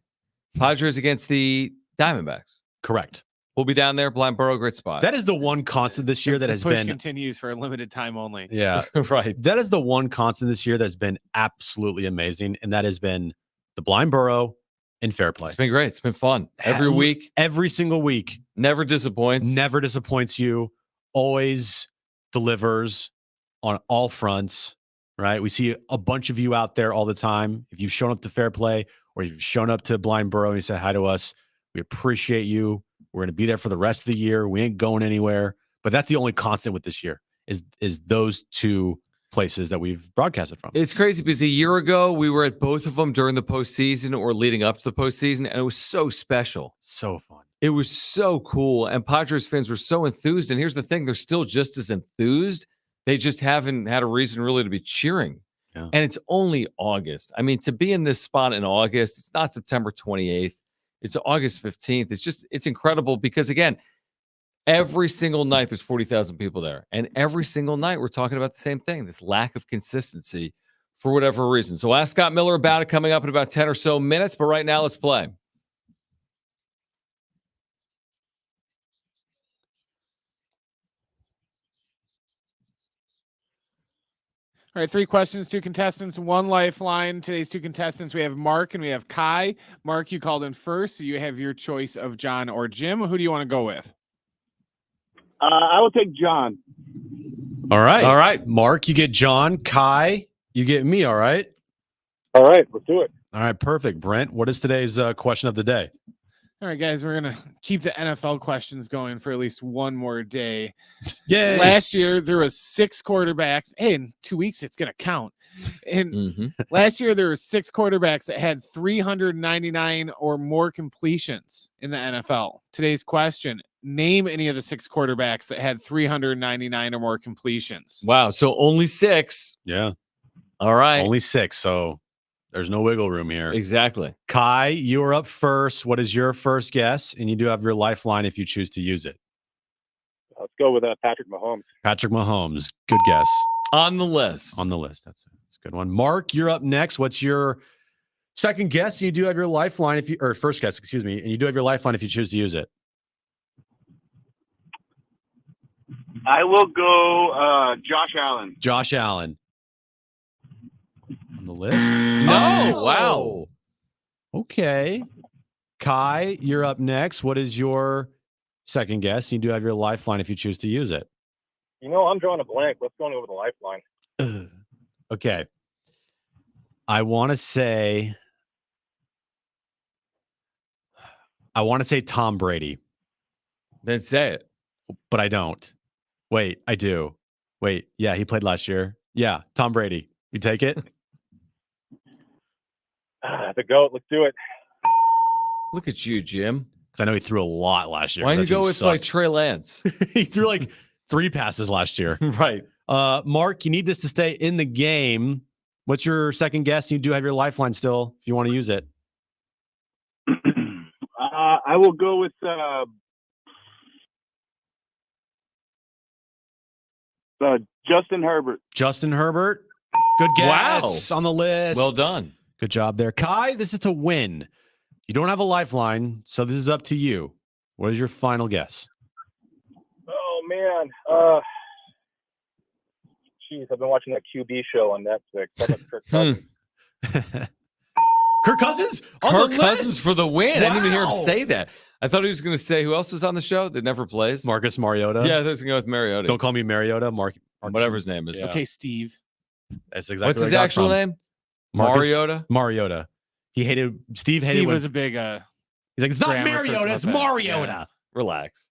Padres against the Diamondbacks. Correct. We'll be down there. Blind Burrow, great spot. That is the one constant this year that has push been. continues for a limited time only. Yeah, right. That is the one constant this year that's been absolutely amazing, and that has been the Blind Burrow and Fair Play. It's been great. It's been fun. Every week. Every single week. Never disappoints. Never disappoints you. Always delivers on all fronts, right? We see a bunch of you out there all the time. If you've shown up to Fair Play or you've shown up to Blind Burrow and you say hi to us, we appreciate you. We're going to be there for the rest of the year. We ain't going anywhere. But that's the only constant with this year is those two places that we've broadcasted from. It's crazy because a year ago we were at both of them during the postseason or leading up to the postseason, and it was so special. So fun. It was so cool, and Padres fans were so enthused. And here's the thing, they're still just as enthused. They just haven't had a reason really to be cheering. Yeah. And it's only August. I mean, to be in this spot in August, it's not September 28th. It's August 15th. It's incredible because, again, every single night there's 40,000 people there. And every single night we're talking about the same thing, this lack of consistency for whatever reason. So ask Scott Miller about it coming up in about 10 or so minutes. But right now, let's play. All right, 3 questions, 2 contestants, 1 lifeline. Today's 2 contestants, we have Mark and we have Kai. Mark, you called in first, so you have your choice of John or Jim. Who do you want to go with? I will take John. All right. All right. Mark, you get John. Kai, you get me. All right. All right, let's do it. All right. Perfect. Brent, what is today's question of the day? All right, guys, we're going to keep the NFL questions going for at least one more day. Yay. Last year, there was 6 quarterbacks. Hey, in 2 weeks, it's going to count. And last year, there were 6 quarterbacks that had 399 or more completions in the NFL. Today's question, name any of the 6 quarterbacks that had 399 or more completions. Wow. So only 6. Yeah. All right. Only 6. So there's no wiggle room here. Exactly. Kai, you are up first. What is your first guess? And you do have your lifeline if you choose to use it. Let's go with Patrick Mahomes. Patrick Mahomes. Good guess. On the list. On the list. That's a good one. Mark, you're up next. What's your second guess? You do have your lifeline or first guess, excuse me. And you do have your lifeline if you choose to use it. I will go Josh Allen. Josh Allen. On the list? No. Oh, Wow. Okay. Kai, you're up next. What is your second guess? You do have your lifeline if you choose to use it. You know, I'm drawing a blank. Let's go over the lifeline. Okay. I want to say Tom Brady, Then say it. but I don't. Wait, I do. Wait, yeah, he played last year. Yeah, Tom Brady. You take it? The GOAT. Let's do it. Look at you, Jim. Because I know he threw a lot last year. Why don't you That go team with like sucked. Trey Lance? He threw like 3 passes last year. Right. Mark, you need this to stay in the game. What's your second guess? You do have your lifeline still if you want to use it. I will go with Justin Herbert. Justin Herbert. Good guess on the list. Well done. Good job there. Kai, this is to win. You don't have a lifeline, so this is up to you. What is your final guess? Oh, man. Jeez, I've been watching that QB show on Netflix. How about Kirk Cousins? Kirk Cousins? On Kirk the Cousins list? for the win. I didn't even hear him Wow. say that. I thought he was going to say who else was on the show that never plays. Marcus Mariota. Yeah, I was going to go with Mariota. Don't call me Mariota. Marcus. Whatever his name is. Yeah. Okay, Steve. That's exactly What's where his I got actual from. name? Marcus Mariota? Mariota. He hated Steve. Hated Steve when, was a big he's like, it's not grammar Mariota, person it's with that. Mariota. Relax.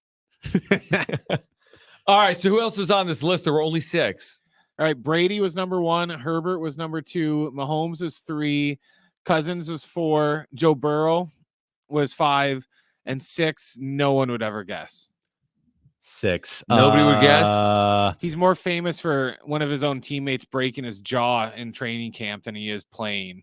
All right. So who else was on this list? There were only 6. All right, Brady was number 1, Herbert was number 2, Mahomes was 3, Cousins was 4, Joe Burrow was 5, and 6 no one would ever guess. 6. Nobody would guess. He's more famous for one of his own teammates breaking his jaw in training camp than he is playing.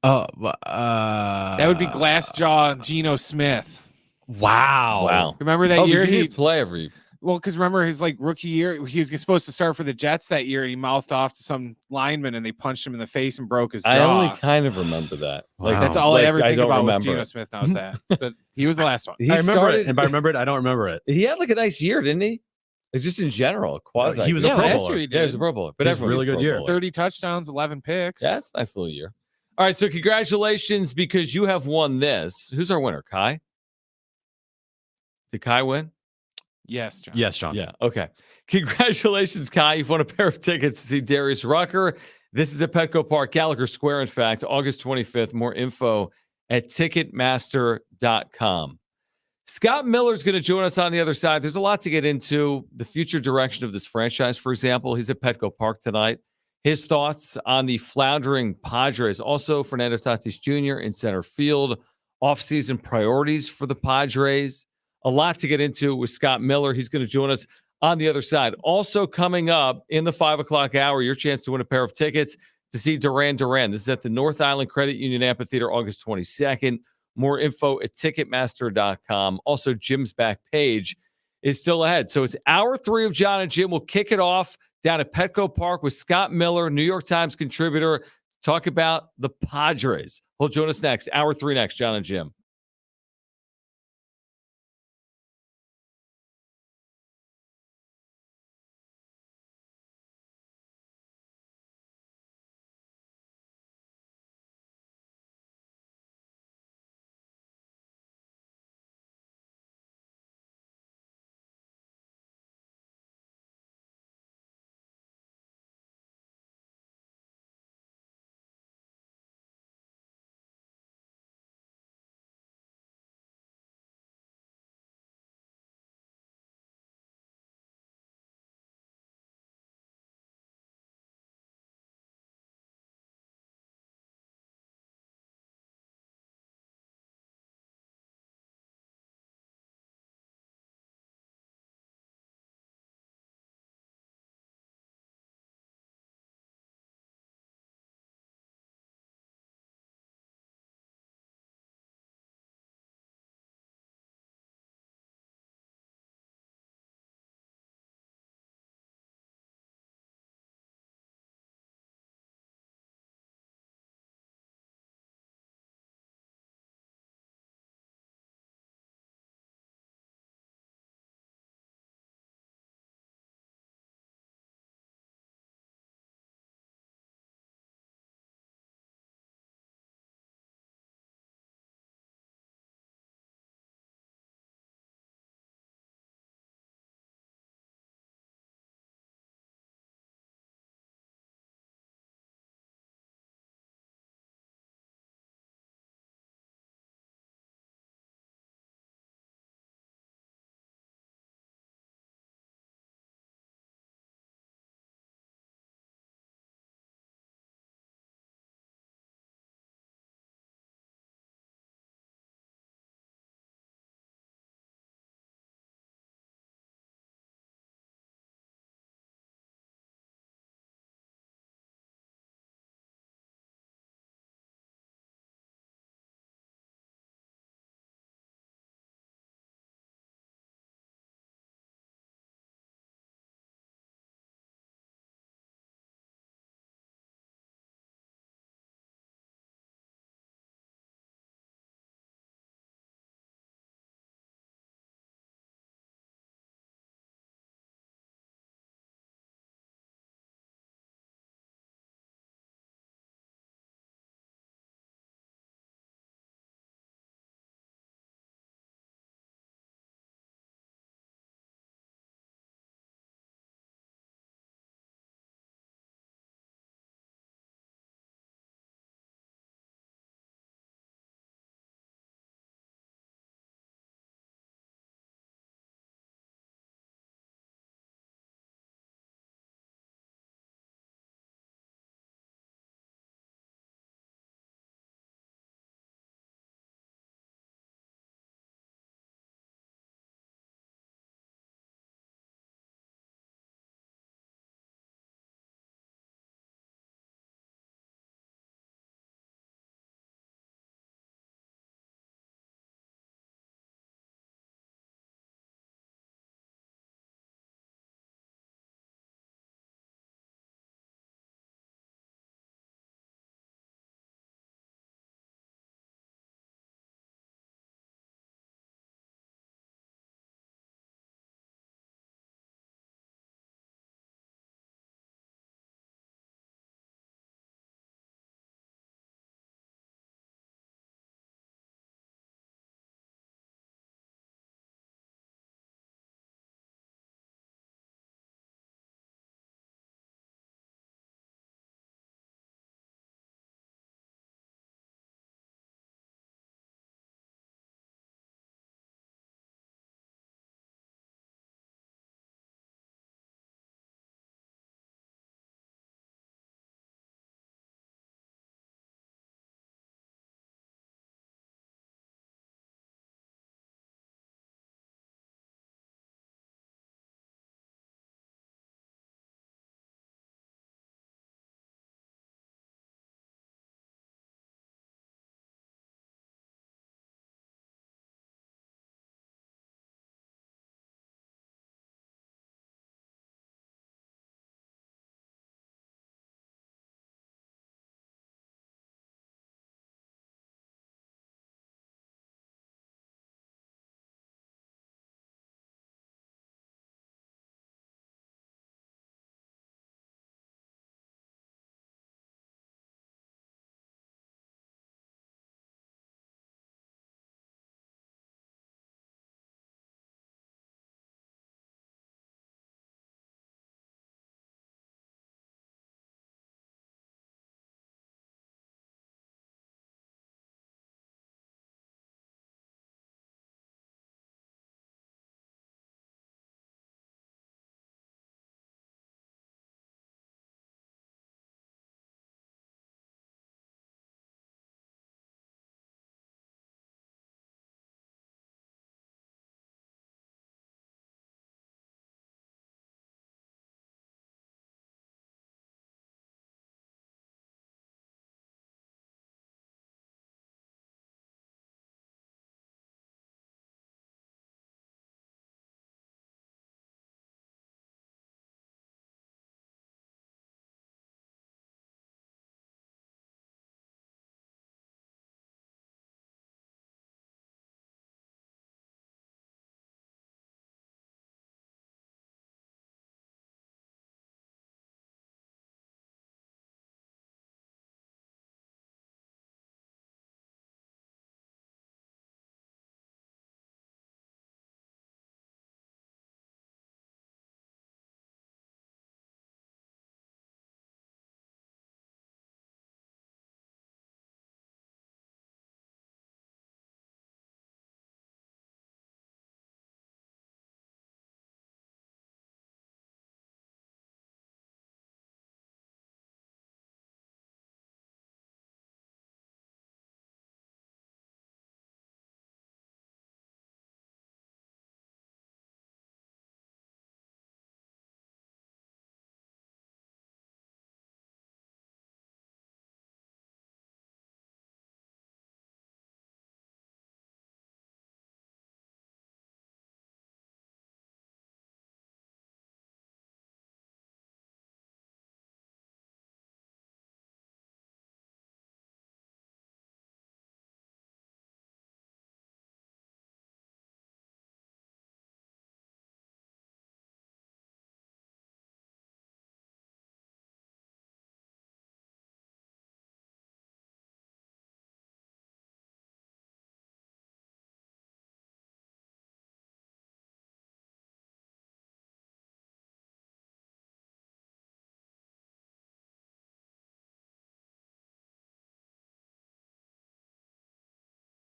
That would be Glassjaw Geno Smith. Wow. Remember that Oh, year? because he didn't play every. Well, because remember his rookie year, he was supposed to start for the Jets that year, and he mouthed off to some lineman, and they punched him in the face and broke his jaw. I only kind of remember that. Wow. That's all I ever think don't about with remember Geno it. Smith now is that. But he was the last one. He I remember started, it, and by remember it, I don't remember it. He had like a nice year, didn't he? Like just in general, quasi. He was a Yeah, Pro last Bowler. year he Yeah, did. he was a Pro Bowler, but He was a everyone's really good Pro year. Bowler. 30 touchdowns, 11 picks. Yeah, that's a nice little year. All right, so congratulations because you have won this. Who's our winner, Kai? Did Kai win? Yes, John. Yes, John. Yeah. Okay. Congratulations, Kai. You've won a pair of tickets to see Darius Rucker. This is at Petco Park, Gallagher Square, in fact, August 25th. More info at Ticketmaster.com. Scott Miller's going to join us on the other side. There's a lot to get into. The future direction of this franchise, for example. He's at Petco Park tonight. His thoughts on the floundering Padres. Also, Fernando Tatis Jr. in center field. Offseason priorities for the Padres. A lot to get into with Scott Miller. He's going to join us on the other side. Also coming up in the 5 o'clock hour, your chance to win a pair of tickets to see Duran Duran. This is at the North Island Credit Union Amphitheater, August 22nd. More info at Ticketmaster.com. Also, Jim's back page is still ahead. So it's hour 3 of John and Jim. We'll kick it off down at Petco Park with Scott Miller, New York Times contributor, talk about the Padres. He'll join us next. Hour 3 next, John and Jim.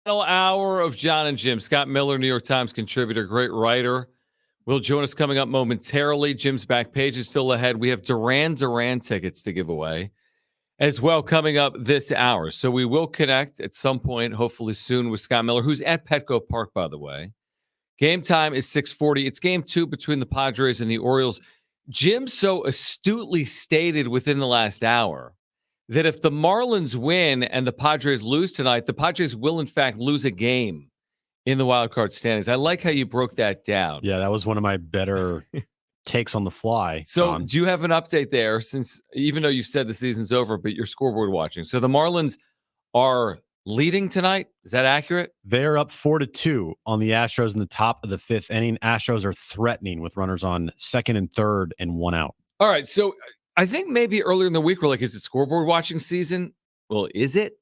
Final hour of John and Jim. Scott Miller, New York Times contributor, great writer, will join us coming up momentarily. Jim's back page is still ahead. We have Duran tickets to give away as well coming up this hour. So we will connect at some point, hopefully soon, with Scott Miller, who's at Petco Park, by the way. Game time is 6:40. It's game 2 between the Padres and the Orioles. Jim so astutely stated within the last hour that if the Marlins win and the Padres lose tonight, the Padres will, in fact, lose a game in the wild card standings. I like how you broke that down. Yeah, that was one of my better takes on the fly. So John. do you have an update there, since even though you've said the season's over, but you're scoreboard watching? So the Marlins are leading tonight. Is that accurate? They're up 4-2 on the Astros in the top of the 5th inning. Astros are threatening with runners on second and third and one out. All right. So I think maybe earlier in the week we're like, is it scoreboard watching season? Well, is it?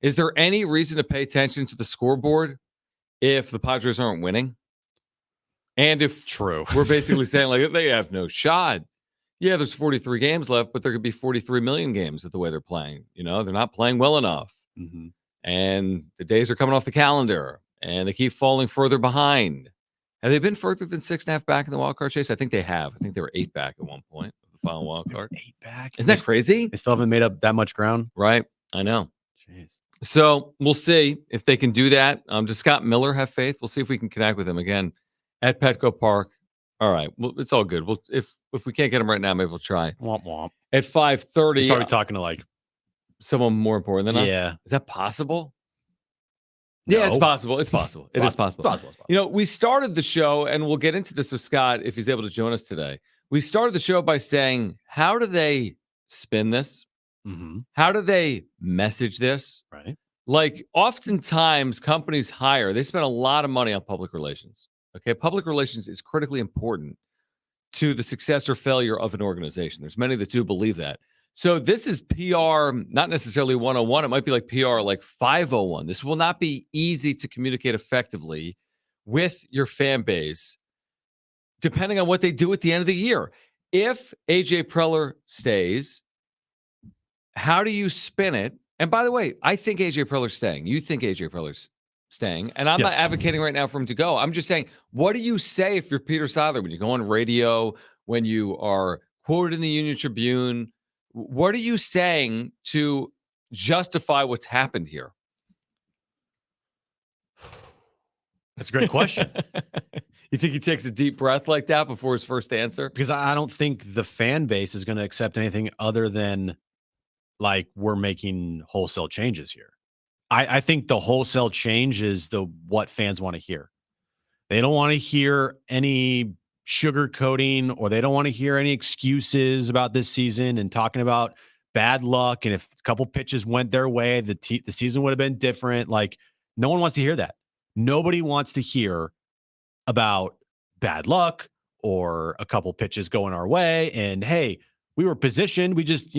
Is there any reason to pay attention to the scoreboard if the Padres aren't winning? And if True, we're basically saying like they have no shot. Yeah, there's 43 games left, but there could be 43 million games with the way they're playing. You know, they're not playing well enough. Mm-hmm. And the days are coming off the calendar and they keep falling further behind. Have they been further than 6.5 back in the wild card chase? I think they have. I think they were 8 back at one point. Final wild card. 8 back. Isn't that crazy? They still haven't made up that much ground. Right. I know. Jeez. So we'll see if they can do that. Does Scott Miller have faith? We'll see if we can connect with him again at Petco Park. All right. Well, it's all good. We'll if we can't get him right now, maybe we'll try. Womp womp. At 5:30. He's probably talking to like someone more important than us. Yeah. Is that possible? No. Yeah, it's possible. It's possible. It is possible. It's possible. You know, we started the show, and we'll get into this with Scott if he's able to join us today. We started the show by saying, how do they spin this? Mm-hmm. How do they message this? Right. Like, oftentimes companies they spend a lot of money on public relations. Okay. Public relations is critically important to the success or failure of an organization. There's many that do believe that. So this is PR, not necessarily 101. It might be like PR like 501. This will not be easy to communicate effectively with your fan base, depending on what they do at the end of the year. If AJ Preller stays, how do you spin it? And by the way, I think AJ Preller's staying. You think AJ Preller's staying. And I'm not advocating right now for him to go. I'm just saying, what do you say if you're Peter Seidler, when you go on radio, when you are quoted in the Union Tribune? What are you saying to justify what's happened here? That's a great question. You think he takes a deep breath like that before his first answer? Because I don't think the fan base is going to accept anything other than like we're making wholesale changes here. I think the wholesale change is what fans want to hear. They don't want to hear any sugarcoating, or they don't want to hear any excuses about this season and talking about bad luck. And if a couple pitches went their way, the season would have been different. Like, no one wants to hear that. Nobody wants to hear about bad luck or a couple pitches going our way. And hey, we were positioned. We just,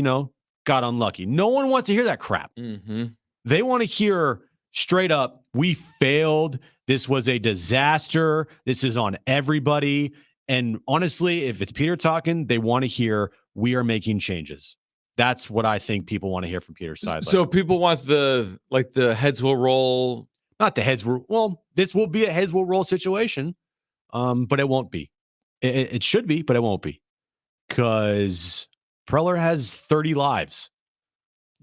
got unlucky. No one wants to hear that crap. Mm-hmm. They want to hear straight up, we failed. This was a disaster. This is on everybody. And honestly, if it's Peter talking, they want to hear we are making changes. That's what I think people want to hear from Peter's side. So people want the heads will roll. Not the heads will. Well, this will be a heads will roll situation, but it won't be. It should be, but it won't be, because Preller has 30 lives.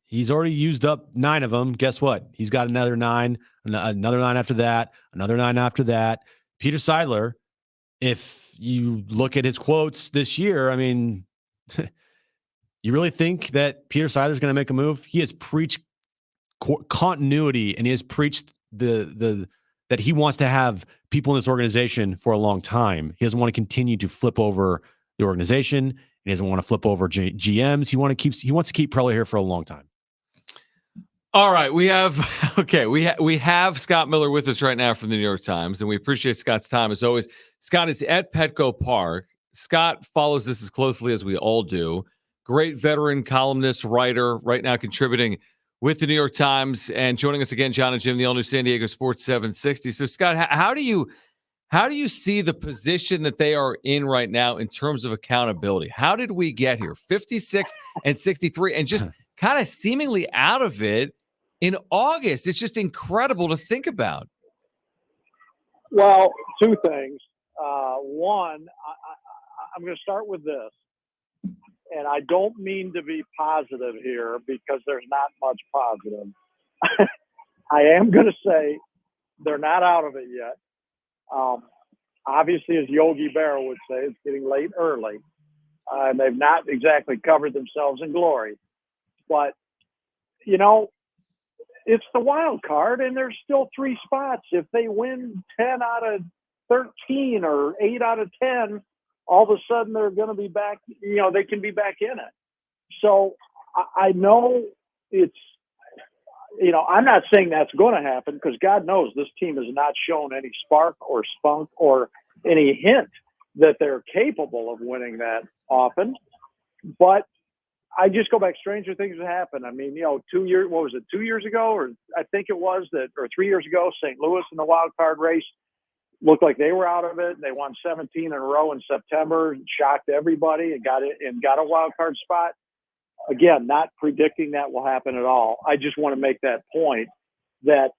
He's already used up 9 of them. Guess what? He's got another 9, another 9 after that, another 9 after that. Peter Seidler, if you look at his quotes this year, I mean, you really think that Peter Seidler is going to make a move? He has preached continuity, and he has preached that he wants to have people in this organization for a long time. He doesn't want to continue to flip over the organization. He doesn't want to flip over GMs. He wants to keep Preller here for a long time. All right, we have Scott Miller with us right now from the New York Times, and we appreciate Scott's time as always. Scott is at Petco Park. Scott follows this as closely as we all do. Great veteran columnist, writer, right now contributing with the New York Times, and joining us again, John and Jim, the all-new San Diego Sports 760. So, Scott, how do you see the position that they are in right now in terms of accountability? How did we get here? 56 and 63, and just kind of seemingly out of it in August. It's just incredible to think about. Well, two things. One, I'm going to start with this, and I don't mean to be positive here because there's not much positive. I am going to say they're not out of it yet. Obviously, as Yogi Berra would say, it's getting late early, and they've not exactly covered themselves in glory. But, you know, it's the wild card, and there's still 3 spots. If they win 10 out of 13 or 8 out of 10, all of a sudden they're going to be back. You know, they can be back in it. So I know it's, you know, I'm not saying that's going to happen because God knows this team has not shown any spark or spunk or any hint that they're capable of winning that often. But I just go back. Stranger things have happened. I mean, you know, 2 years, what was it, 2 years ago? Or I think it was that, or 3 years ago, St. Louis in the wild card race looked like they were out of it. They won 17 in a row in September, shocked everybody and got a wild card spot. Again, not predicting that will happen at all. I just want to make that point that,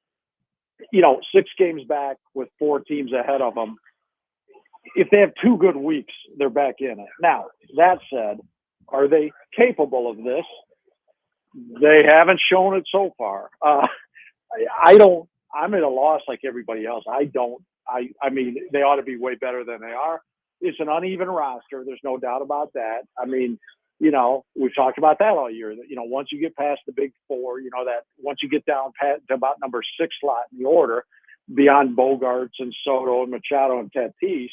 you know, 6 games back with 4 teams ahead of them. If they have 2 good weeks, they're back in it. Now, that said, are they capable of this? They haven't shown it so far. I'm at a loss like everybody else. I mean, they ought to be way better than they are. It's an uneven roster. There's no doubt about that. I mean, you know, we've talked about that all year. That, you know, once you get past the big 4, you know, that once you get down to about number 6 slot in the order, beyond Bogarts and Soto and Machado and Tatis,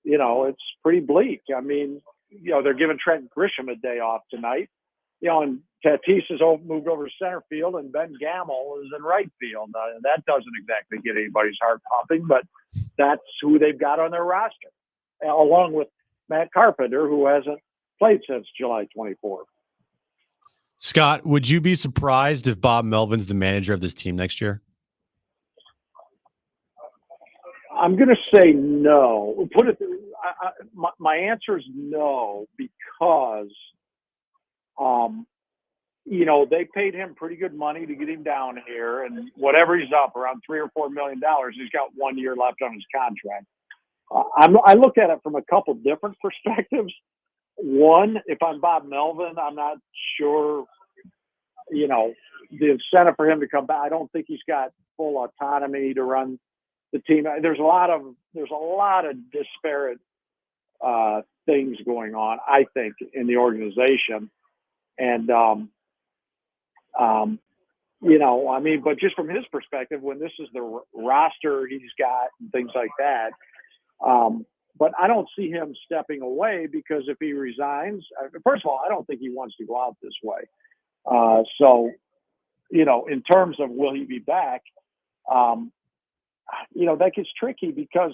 you know, it's pretty bleak. I mean, you know, they're giving Trent Grisham a day off tonight, you know, and Tatis has moved over to center field and Ben Gamel is in right field. That doesn't exactly get anybody's heart pumping, but that's who they've got on their roster, along with Matt Carpenter, who hasn't played since July 24th. Scott, would you be surprised if Bob Melvin's the manager of this team next year? I'm going to say no. My answer is no because, you know, they paid him pretty good money to get him down here, and whatever he's up around $3 or $4 million, he's got 1 year left on his contract. I look at it from a couple different perspectives. One, if I'm Bob Melvin, I'm not sure, you know, the incentive for him to come back. I don't think he's got full autonomy to run the team. There's a lot of disparate things going on, I think, in the organization. And, you know, I mean, but just from his perspective, when this is the roster he's got and things like that, but I don't see him stepping away because if he resigns, first of all, I don't think he wants to go out this way. So, you know, in terms of will he be back, you know, that gets tricky because,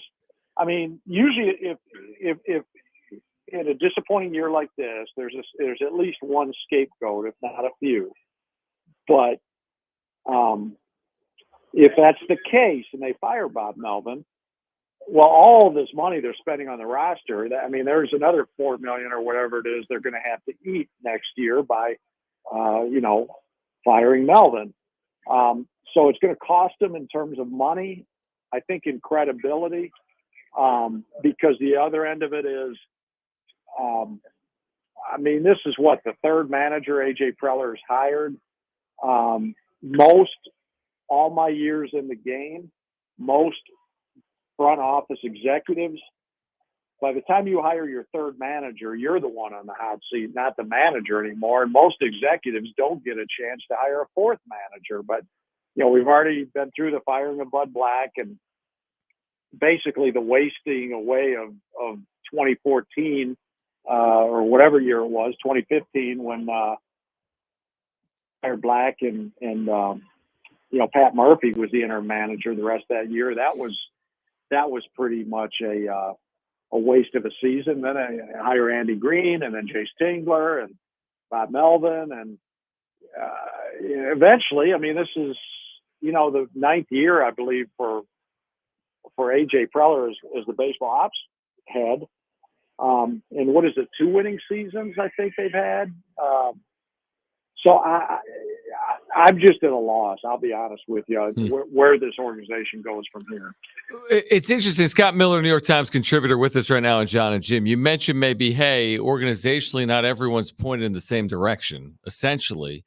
I mean, usually if in a disappointing year like this, there's at least one scapegoat, if not a few. But if that's the case and they fire Bob Melvin, well, all this money they're spending on the roster, I mean, there's another $4 million or whatever it is they're going to have to eat next year by, you know, firing Melvin. So it's going to cost them in terms of money, I think, in credibility, because the other end of it is, I mean, this is what the 3rd manager AJ Preller has hired. All my years in the game, most front office executives, by the time you hire your 3rd manager, you're the one on the hot seat, not the manager anymore. And most executives don't get a chance to hire a 4th manager. But, you know, we've already been through the firing of Bud Black and basically the wasting away of 2014 or whatever year it was, 2015, when hired Black and you know, Pat Murphy was the interim manager the rest of that year. That was pretty much a waste of a season. Then I hire Andy Green and then Jace Tingler and Bob Melvin. And eventually, I mean, this is, you know, the 9th year, I believe, for AJ Preller as the baseball ops head. And what is it, 2 winning seasons I think they've had? So I'm just at a loss. I'll be honest with you, Hmm. where this organization goes from here. It's interesting. Scott Miller, New York Times contributor, with us right now, and John and Jim. You mentioned maybe, hey, organizationally, not everyone's pointed in the same direction, essentially.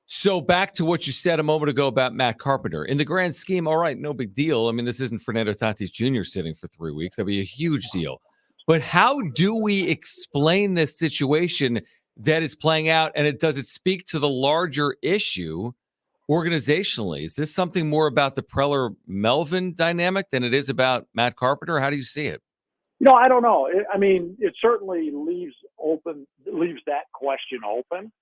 So back to what you said a moment ago about Matt Carpenter. In the grand scheme, all right, no big deal. I mean, this isn't Fernando Tatis Jr. sitting for 3 weeks. That'd be a huge deal. But how do we explain this situation that is playing out, and does it speak to the larger issue organizationally? Is this something more about the Preller-Melvin dynamic than it is about Matt Carpenter? How do you see it? I don't know. It certainly leaves that question open.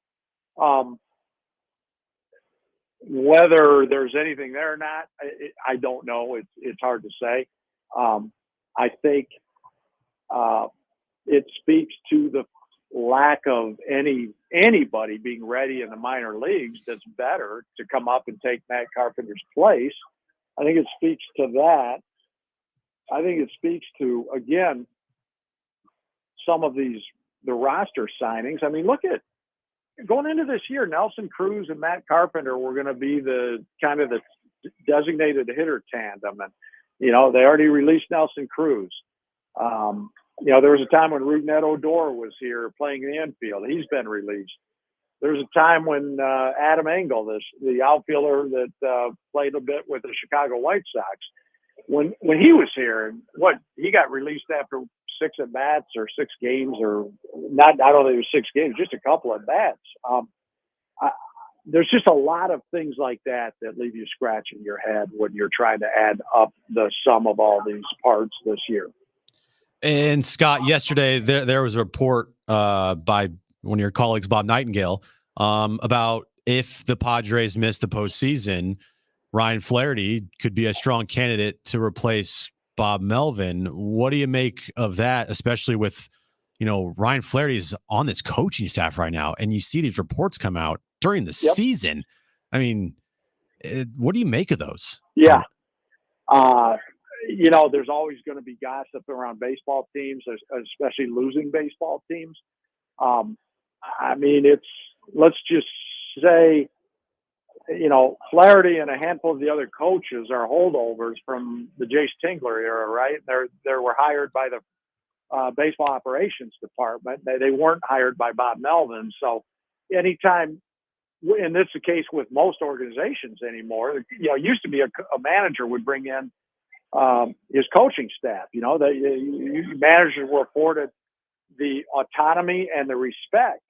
Whether there's anything there or not, I don't know. It's hard to say. I think it speaks to the lack of anybody being ready in the minor leagues that's better to come up and take Matt Carpenter's place. I think it speaks to that. I think it speaks to, again, some of the roster signings. I mean, look at going into this year, Nelson Cruz and Matt Carpenter were going to be the kind of the designated hitter tandem. And, they already released Nelson Cruz. There was a time when Rougned Odor was here playing in the infield. He's been released. There was a time when Adam Engel, the outfielder that played a bit with the Chicago White Sox, when he was here, he got released after 6 at-bats or 6 games, or not. I don't think it was 6 games, just a couple of bats. There's just a lot of things like that leave you scratching your head when you're trying to add up the sum of all these parts this year. And Scott, yesterday there was a report by one of your colleagues, Bob Nightingale, about if the Padres miss the postseason, Ryan Flaherty could be a strong candidate to replace Bob Melvin. What do you make of that, especially with, Ryan Flaherty's on this coaching staff right now, and you see these reports come out during the season? I mean, what do you make of those? Yeah. There's always going to be gossip around baseball teams, especially losing baseball teams. Let's just say, Flaherty and a handful of the other coaches are holdovers from the Jace Tingler era, right? They were hired by the baseball operations department. They weren't hired by Bob Melvin. So anytime, and this is the case with most organizations anymore, it used to be a manager would bring in his coaching staff. The managers were afforded the autonomy and the respect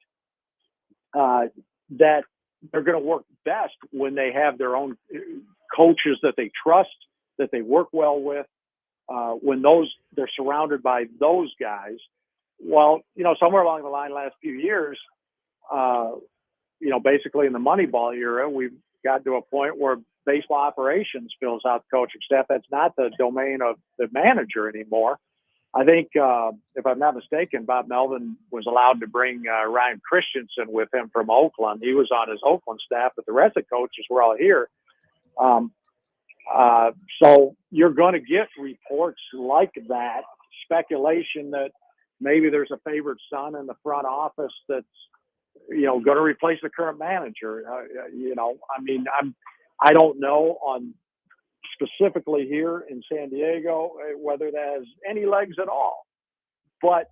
that they're going to work best when they have their own coaches that they trust, that they work well with. When they're surrounded by those guys. Well, somewhere along the line, last few years, basically in the Moneyball era, we've got to a point where baseball operations fills out the coaching staff. That's not the domain of the manager anymore. I think, if I'm not mistaken, Bob Melvin was allowed to bring Ryan Christensen with him from Oakland. He was on his Oakland staff, but the rest of the coaches were all here. So you're going to get reports like that, speculation that maybe there's a favored son in the front office that's, going to replace the current manager. I don't know on specifically here in San Diego whether that has any legs at all. But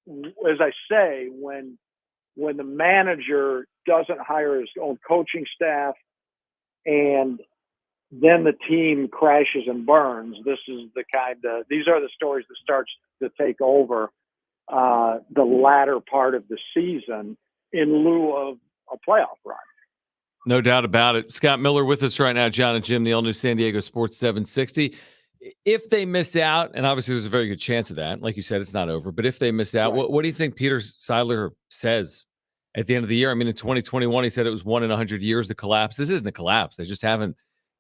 as I say, when the manager doesn't hire his own coaching staff and then the team crashes and burns, these are the stories that starts to take over the latter part of the season in lieu of a playoff run. No doubt about it. Scott Miller with us right now, John and Jim, the all-new San Diego Sports 760. If they miss out, and obviously there's a very good chance of that, like you said, it's not over, but if they miss out, Right. what do you think Peter Seidler says at the end of the year? I mean, in 2021, he said it was 1 in 100 years to collapse. This isn't a collapse. They just haven't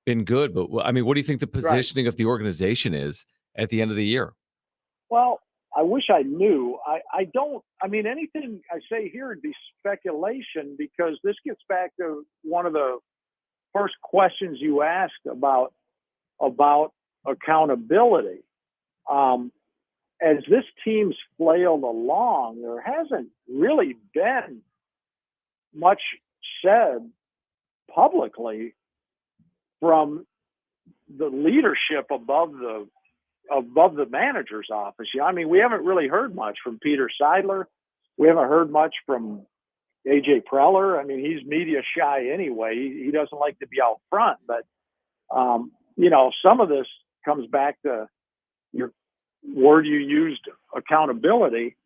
been good. But, I mean, what do you think the positioning of the organization is at the end of the year? Well, I wish I knew. I don't. I mean, anything I say here would be speculation, because this gets back to one of the first questions you asked about accountability. As this team's flailed along, there hasn't really been much said publicly from the leadership above the manager's office. I mean, we haven't really heard much from Peter Seidler. We haven't heard much from AJ Preller. I mean, he's media shy anyway. He doesn't like to be out front, but some of this comes back to your word you used, accountability.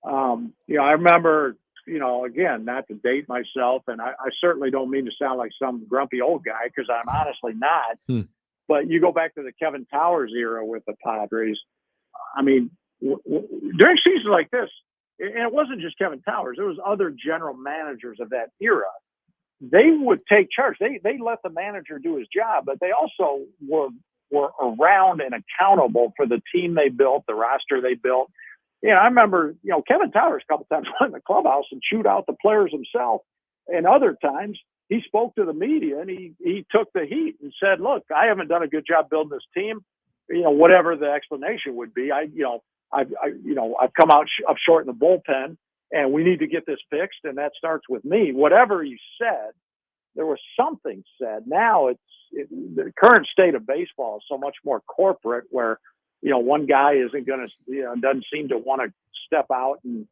I remember, again, not to date myself, and I certainly don't mean to sound like some grumpy old guy, because I'm honestly not. But you go back to the Kevin Towers era with the Padres. I mean, during seasons like this, and it wasn't just Kevin Towers, there was other general managers of that era. They would take charge. They let the manager do his job, but they also were around and accountable for the team they built, the roster they built. I remember, Kevin Towers a couple times went in the clubhouse and chewed out the players himself. And other times he spoke to the media and he took the heat and said, look, I haven't done a good job building this team. Whatever the explanation would be, I've come out up short in the bullpen, and we need to get this fixed. And that starts with me. Whatever he said, there was something said. Now the current state of baseball is so much more corporate, where, one guy isn't going to, doesn't seem to want to step out and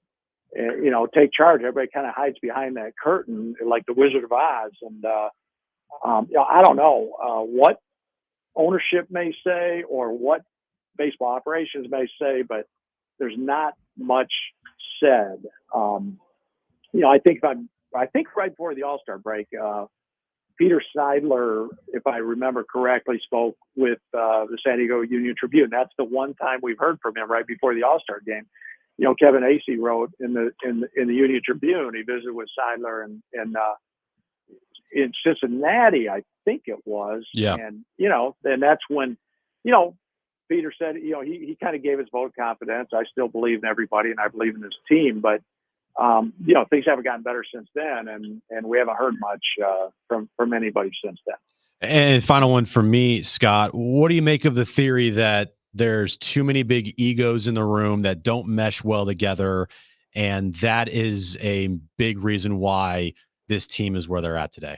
take charge. Everybody kind of hides behind that curtain like the Wizard of Oz. And, I don't know what ownership may say or what baseball operations may say, but there's not much said. I think right before the All-Star break, Peter Seidler, if I remember correctly, spoke with the San Diego Union Tribune. That's the one time we've heard from him right before the All-Star game. Kevin Acee wrote in the Union Tribune. He visited with Seidler and in Cincinnati, I think it was. Yeah. And and that's when Peter said he kind of gave his vote of confidence. I still believe in everybody, and I believe in this team, but things haven't gotten better since then, and we haven't heard much from anybody since then. And final one for me, Scott, what do you make of the theory that there's too many big egos in the room that don't mesh well together, and that is a big reason why this team is where they're at today?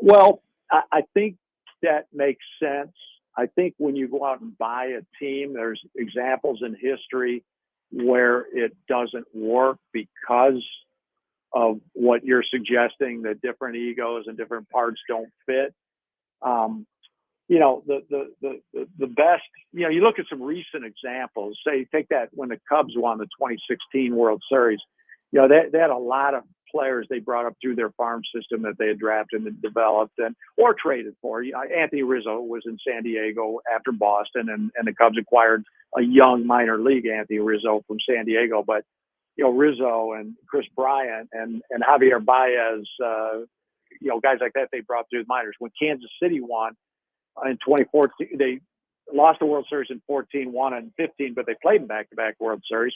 Well, I think that makes sense. I think when you go out and buy a team, there's examples in history where it doesn't work because of what you're suggesting, that different egos and different parts don't fit. The best, you look at some recent examples, say, take that when the Cubs won the 2016 World Series, they had a lot of players they brought up through their farm system that they had drafted and developed or traded for. Anthony Rizzo was in San Diego after Boston, and the Cubs acquired a young minor league Anthony Rizzo from San Diego. But, Rizzo and Chris Bryant and Javier Baez, guys like that they brought through the minors. When Kansas City won in 2014, they lost the World Series in 14, won in 15, but they played in back-to-back World Series.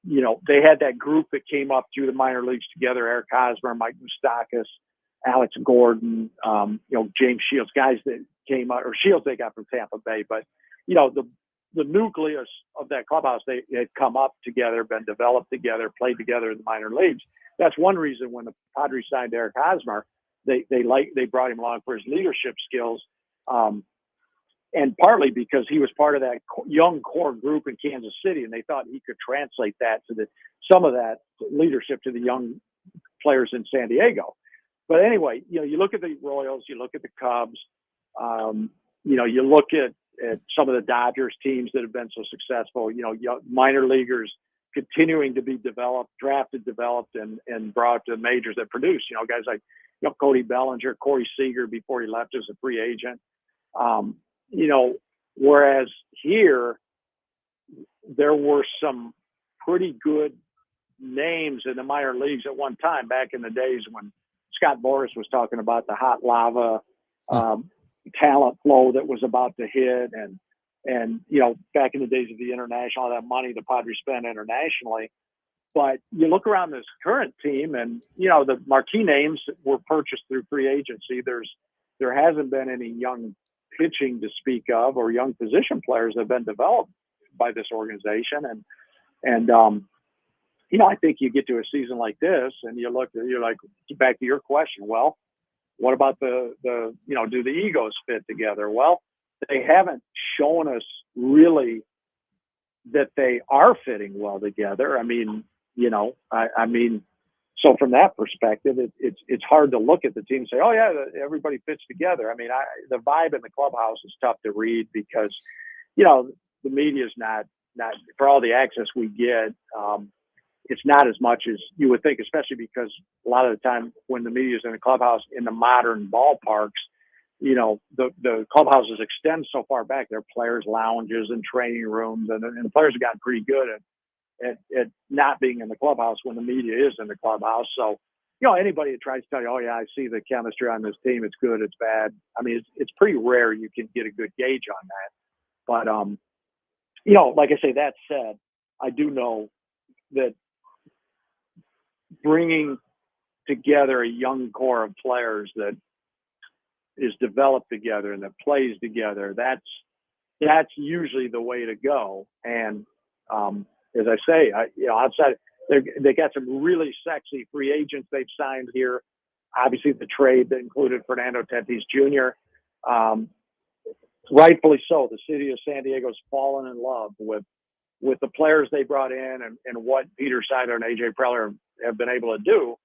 They had that group that came up through the minor leagues together: Eric Hosmer, Mike Moustakas, Alex Gordon, James Shields, guys that came out, or Shields they got from Tampa Bay. But, the nucleus of that clubhouse, they had come up together, been developed together, played together in the minor leagues. That's one reason when the Padres signed Eric Hosmer, they brought him along for his leadership skills. And partly because he was part of that young core group in Kansas City, and they thought he could translate that to some of that leadership to the young players in San Diego. But anyway, you look at the Royals, you look at the Cubs, you look at some of the Dodgers teams that have been so successful, minor leaguers continuing to be drafted, developed, and brought to majors that produce, guys like, Cody Bellinger, Corey Seager before he left as a free agent. Whereas here, there were some pretty good names in the minor leagues at one time, back in the days when Scott Boras was talking about the hot lava talent flow that was about to hit. And back in the days of the international, all that money the Padres spent internationally. But you look around this current team and, the marquee names were purchased through free agency. There hasn't been any young pitching to speak of, or young position players that have been developed by this organization. And I think you get to a season like this and you're like, back to your question. Well, What about the do the egos fit together? Well, they haven't shown us really that they are fitting well together. I mean, so from that perspective, it's hard to look at the team and say, oh yeah, everybody fits together. I mean, the vibe in the clubhouse is tough to read because, the media is not for all the access we get. It's not as much as you would think, especially because a lot of the time when the media is in the clubhouse in the modern ballparks, the clubhouses extend so far back. There are players' lounges and training rooms, and the players have gotten pretty good at not being in the clubhouse when the media is in the clubhouse. So, anybody that tries to tell you, oh yeah, I see the chemistry on this team, it's good, it's bad. I mean, it's pretty rare you can get a good gauge on that. But, like I say, that said, I do know that bringing together a young core of players that is developed together and that plays together, that's usually the way to go. And as I say, outside they got some really sexy free agents they've signed here. Obviously, the trade that included Fernando Tatis Jr. Rightfully so. The city of San Diego's fallen in love with the players they brought in and what Peter Seidler and AJ Preller have been able to do.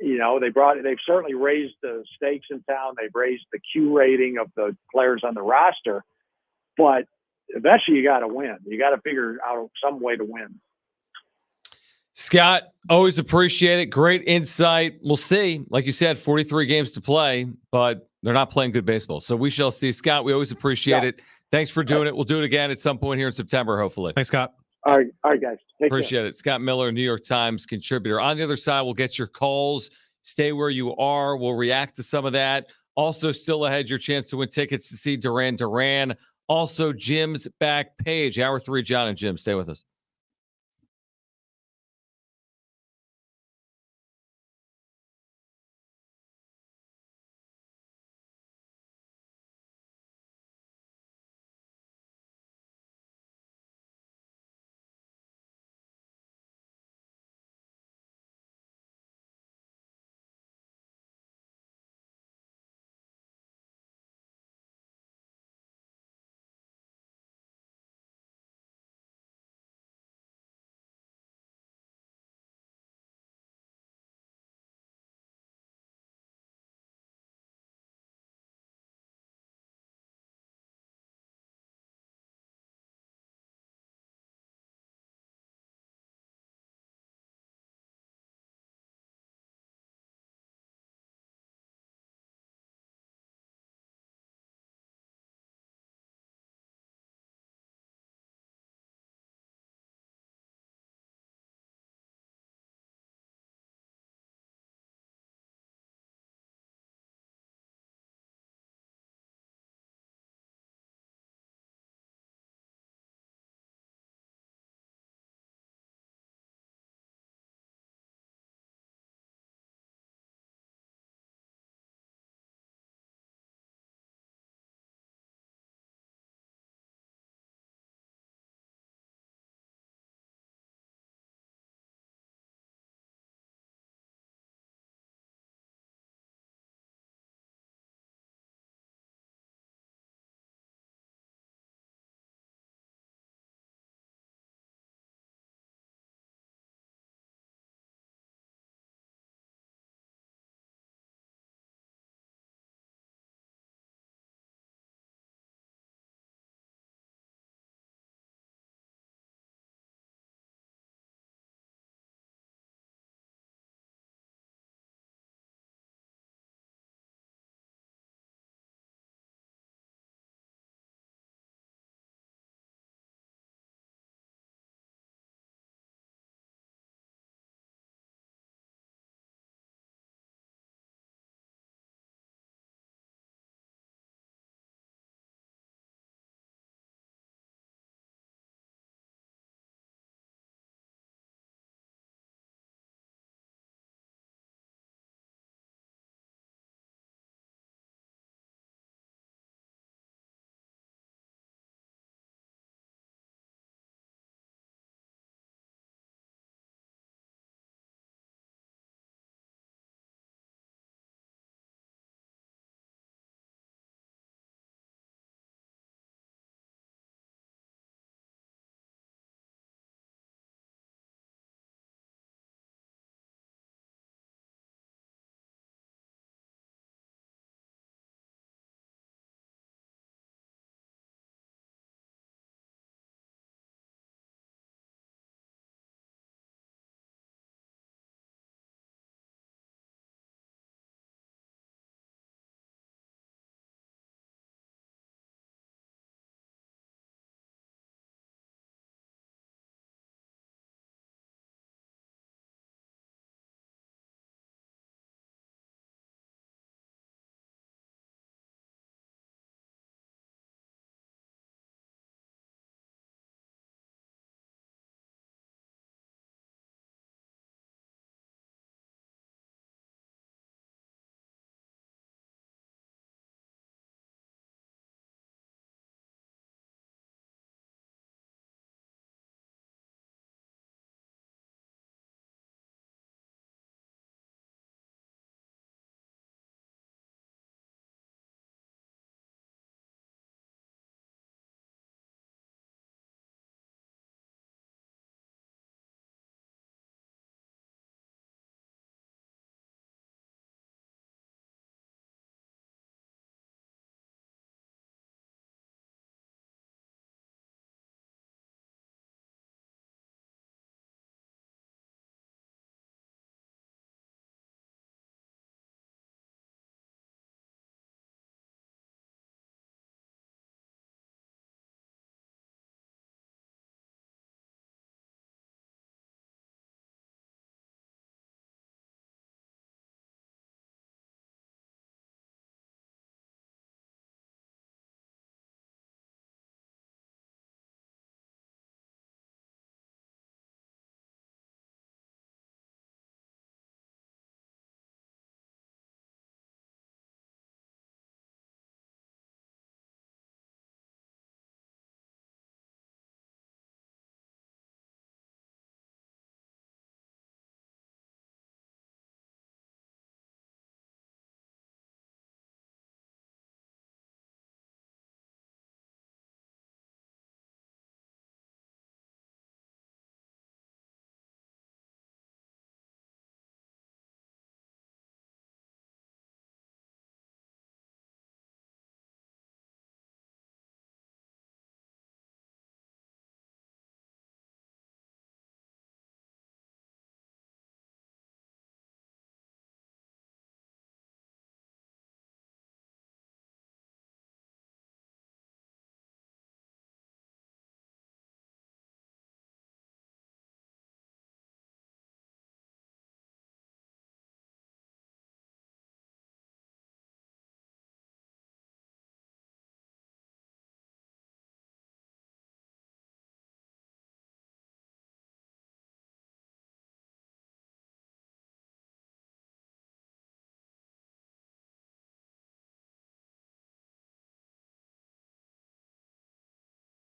They've certainly raised the stakes in town. They've raised the Q rating of the players on the roster, but eventually you got to win. You got to figure out some way to win. Scott, always appreciate it. Great insight. We'll see. Like you said, 43 games to play, but they're not playing good baseball. So we shall see. Scott, we always appreciate it. Thanks for doing it. We'll do it again at some point here in September, hopefully. Thanks, Scott. All right, guys. Appreciate it. Scott Miller, New York Times contributor. On the other side, we'll get your calls. Stay where you are. We'll react to some of that. Also, still ahead, your chance to win tickets to see Duran Duran. Also, Jim's back page. Hour 3, John and Jim. Stay with us.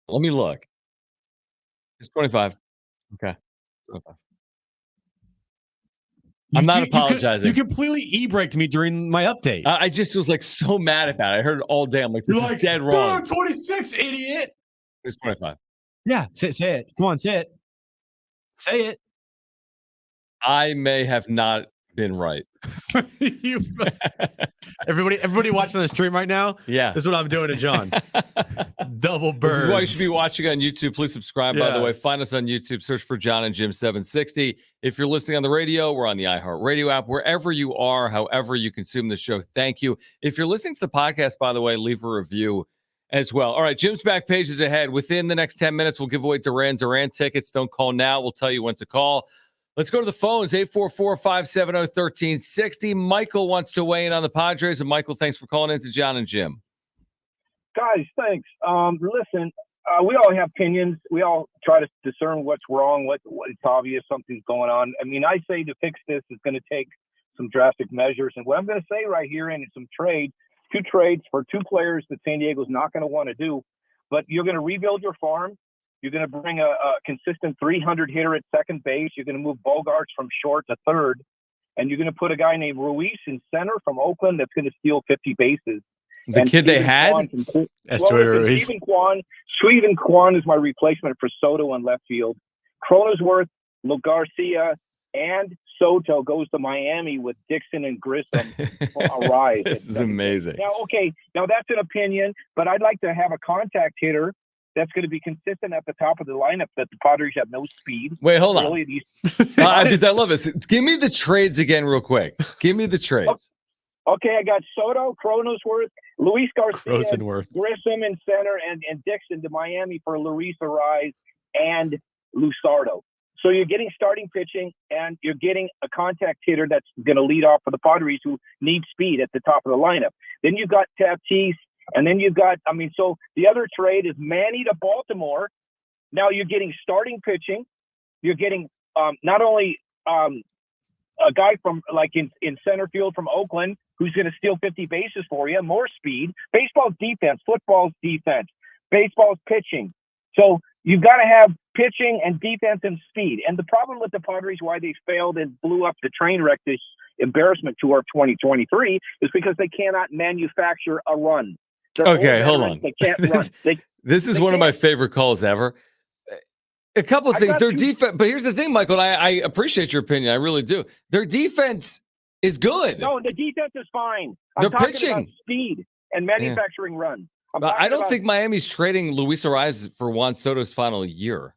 Let me look. It's 25. Okay. 25. I'm not apologizing. You completely e-braked me during my update. I just was like so mad about it. I heard it all day. I'm like, this You're is like, dead wrong. 26, idiot. It's 25. Yeah, say it. Come on, say it. Say it. I may have not been right. Everybody watching the stream right now, Yeah. this is what I'm doing to John. Double birds. This is why you should be watching on YouTube. Please subscribe, by the way. Find us on YouTube. Search for John and Jim 760. If you're listening on the radio, we're on the iHeartRadio app. Wherever you are, however you consume the show, thank you. If you're listening to the podcast, by the way, leave a review as well. All right, Jim's back page is ahead. Within the next 10 minutes, we'll give away Duran Duran tickets. Don't call now. We'll tell you when to call. Let's go to the phones, 844-570-1360. Michael wants to weigh in on the Padres. And Michael, thanks for calling in to John and Jim. Guys, thanks. Listen, we all have opinions. We all try to discern what's wrong, what it's obvious something's going on. I mean, I say to fix this is going to take some drastic measures. And what I'm going to say right here in some two trades for two players that San Diego's not going to want to do, but you're going to rebuild your farm. You're going to bring a consistent 300 hitter at second base. You're going to move Bogarts from short to third. And you're going to put a guy named Ruiz in center from Oakland that's going to steal 50 bases. The and kid Steven they had? Ruiz. Stephen Kwan is my replacement for Soto in left field. Cronenworth, Garcia, and Soto goes to Miami with Dixon and Grissom for a rise. This is amazing. Now that's an opinion, but I'd like to have a contact hitter that's going to be consistent at the top of the lineup that the Padres have no speed. Wait, hold on. Because I love this. Give me the trades again real quick. Give me the trades. Okay, I got Soto, Cronenworth, Luis Garcia, Grissom in center, and Dixon to Miami for Luis Ariz and Luzardo. So you're getting starting pitching, and you're getting a contact hitter that's going to lead off for the Padres who need speed at the top of the lineup. Then you've got Tatis. And then you've got, so the other trade is Manny to Baltimore. Now you're getting starting pitching. You're getting not only a guy from in center field from Oakland who's going to steal 50 bases for you, more speed. Baseball's defense, football's defense, baseball's pitching. So you've got to have pitching and defense and speed. And the problem with the Padres, why they failed and blew up the train wreck this embarrassment tour of 2023 is because they cannot manufacture a run. Okay, hold on. They can't run. This is one of my favorite calls ever. A couple of things. Their defense, but here's the thing, Michael. I appreciate your opinion. I really do. Their defense is good. No, the defense is fine. They're talking pitching about speed and manufacturing runs. I don't think Miami's trading Luis Ariz for Juan Soto's final year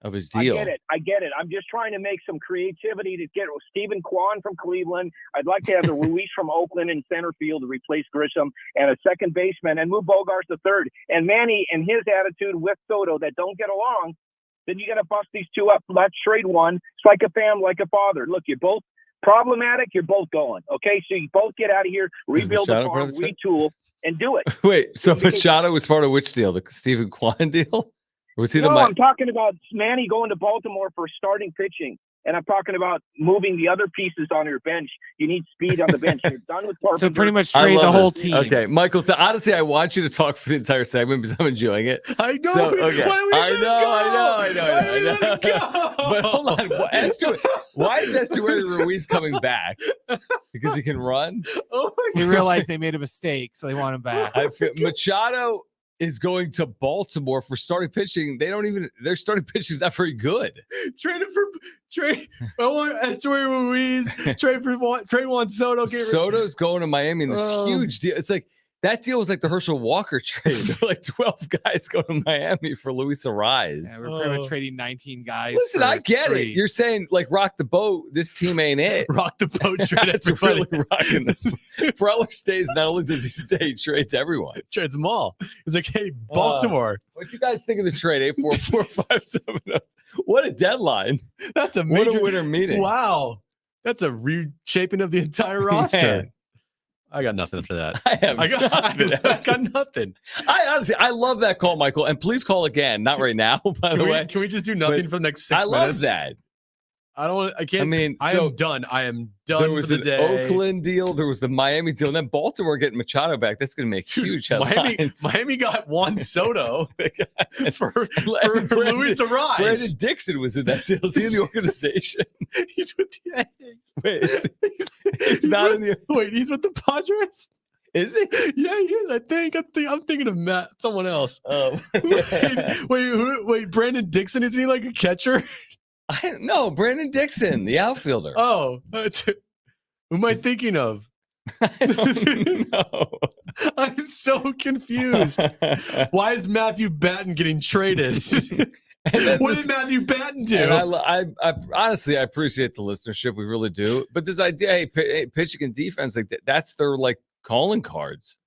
of his deal. I get it. I'm just trying to make some creativity to get Stephen Kwan from Cleveland. I'd like to have the Ruiz from Oakland in center field to replace Grissom and a second baseman and move Bogarts to third. And Manny and his attitude with Soto that don't get along, then you got to bust these two up. Let's trade one. It's like a fam, like a father. Look, you're both problematic. You're both going. Okay, so you both get out of here, rebuild the farm, retool, and do it. Wait, so Machado was part of which deal? The Stephen Kwan deal? Was he I'm talking about Manny going to Baltimore for starting pitching. And I'm talking about moving the other pieces on your bench. You need speed on the bench. You're done with Carpenter. So pretty much trade the whole team. Okay, Michael, honestly, I want you to talk for the entire segment because I'm enjoying it. I know. So, okay. I know. But hold on. Why is Estuary Ruiz coming back? Because he can run? They realized they made a mistake, so they want him back. Machado is going to Baltimore for starting pitching. Their starting pitching is not very good. Trade Estuary Ruiz. Trade Juan Soto. Soto's going to Miami in this huge deal. It's like that deal was like the Herschel Walker trade. Like 12 guys go to Miami for Luis Ariz. Yeah, we're pretty much trading 19 guys. Listen, I get it. You're saying like rock the boat. This team ain't it. Rock the boat. That's really rocking the Preller stays. Not only does he stay, he trades everyone. Trades them all. He's like, hey, Baltimore. What you guys think of the trade? 844-570. What a deadline. That's a major, what a winner meeting. Wow. That's a reshaping of the entire roster. Man. I got nothing after that. I got nothing. I love that call, Michael. And please call again. Not right now, by the way. Can we just do nothing for the next 6 minutes? I love that. I can't. I mean, I so am done. I am there done was for the an day. Oakland deal. There was the Miami deal. And then Baltimore getting Machado back. That's going to make huge headlines. Miami got Juan Soto for Brandon- Luis Arise. Brandon Dixon was in that deal. Is he in the organization? He's with the Yankees. Wait, he's not in the. Wait, he's with the Padres. Is he? Yeah, he is. I think. I'm thinking of Matt. Someone else. Oh, wait. Brandon Dixon, is he like a catcher? I don't know. Brandon Dixon, the outfielder. Oh, who am I thinking of? I don't know. I'm so confused. Why is Matthew Batten getting traded? What did Matthew Batten do? And I honestly, I appreciate the listenership. We really do. But this idea, hey, pitching and defense, like that's their like calling cards.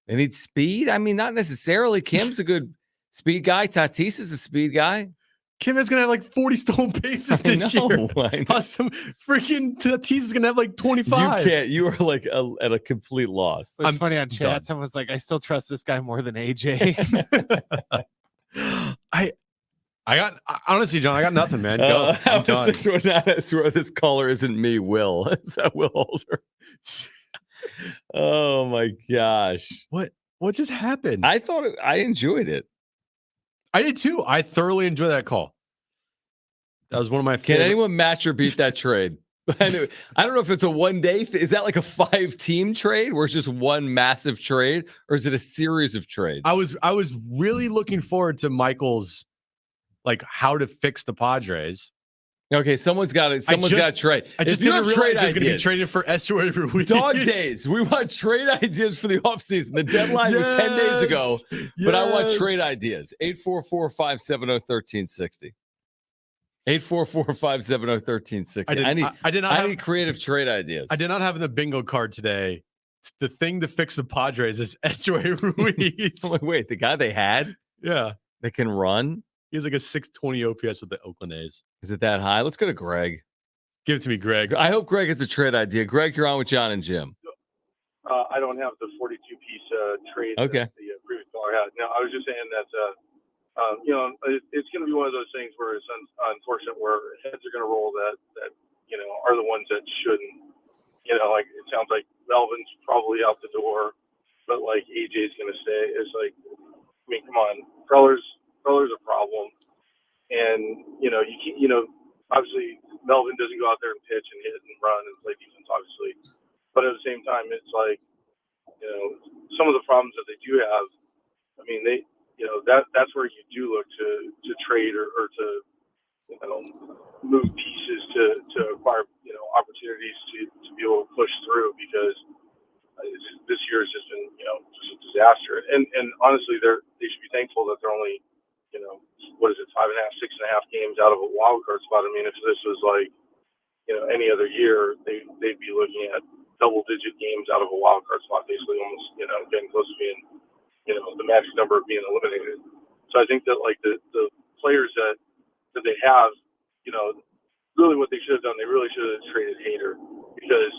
They need speed. I mean, not necessarily. Kim's a good speed guy. Tatis is a speed guy. Kim is gonna have like 40 stolen bases this year. Awesome. Freaking Tatis is gonna have like 25. You can't. You are like at a complete loss. It's funny on chat. done. Someone's like, I still trust this guy more than AJ. Honestly, John, I got nothing, man. Go. I'm done. 619, I swear this caller isn't me, Will. Is that Will Holder? Oh my gosh. What just happened? I enjoyed it. I did too. I thoroughly enjoyed that call. That was one of my Can favorite. anyone match or beat that trade? I don't know if it's a one-day is that like a 5-team trade where it's just one massive trade, or is it a series of trades? I was really looking forward to Michael's like how to fix the Padres. Okay, someone's got to trade. I just didn't realize he was going to be traded for Estuary Ruiz. Dog days. We want trade ideas for the offseason. The deadline was 10 days ago, but I want trade ideas. 844-570-1360. 844-570-1360. I need creative trade ideas. I did not have in the bingo card today. The thing to fix the Padres is Estuary Ruiz. Wait, the guy they had? Yeah. They can run? He has like a 620 OPS with the Oakland A's. Is it that high? Let's go to Greg. Give it to me, Greg. I hope Greg has a trade idea. Greg, you're on with John and Jim. I don't have the 42-piece trade okay. that the previous caller had. No, I was just saying that, it's going to be one of those things where it's unfortunate where heads are going to roll that, are the ones that shouldn't. Like it sounds like Melvin's probably out the door, but like AJ's going to stay. It's like, I mean, come on. Preller's a problem. And, obviously Melvin doesn't go out there and pitch and hit and run and play defense, obviously. But at the same time, it's like, some of the problems that they do have, I mean, that's where you do look to trade or to, move pieces to acquire, opportunities to be able to push through, because this year has just been, just a disaster. And honestly, they should be thankful that they're only, 5.5, 6.5 games out of a wild card spot. I mean, if this was like, any other year, they'd be looking at double-digit games out of a wild card spot, basically almost, getting close to being, the magic number of being eliminated. So I think that like the players that they have, really what they should have done, they really should have traded Hader, because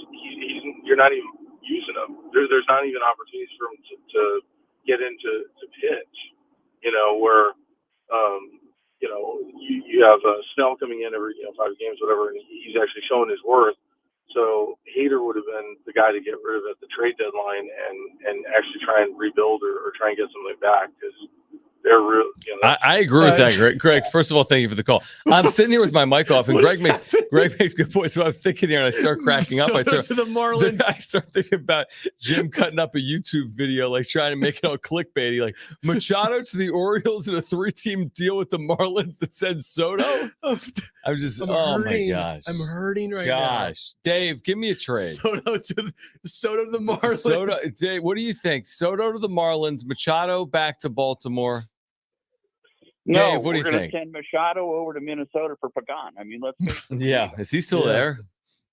you're not even using him. There's not even opportunities for him to get into pitch, where you have Snell coming in every 5 games, whatever, and he's actually showing his worth. So Hader would have been the guy to get rid of at the trade deadline and actually try and rebuild or try and get something back, because they're real. I agree with that, Greg. Greg, first of all, thank you for the call. I'm sitting here with my mic off, and Greg makes good points. So I'm thinking here, and I start cracking up. I start to the Marlins. I start thinking about Jim cutting up a YouTube video, like trying to make it all clickbaity, like Machado to the Orioles in a 3-team deal with the Marlins that said Soto. I'm hurting. My gosh, I'm hurting right now. Gosh, Dave, give me a trade. Soto to the Marlins. Soto, Dave, what do you think? Soto to the Marlins, Machado back to Baltimore. No, Dave, what do you think? We're going to send Machado over to Minnesota for Pagan. I mean, let's. Yeah, is he still there?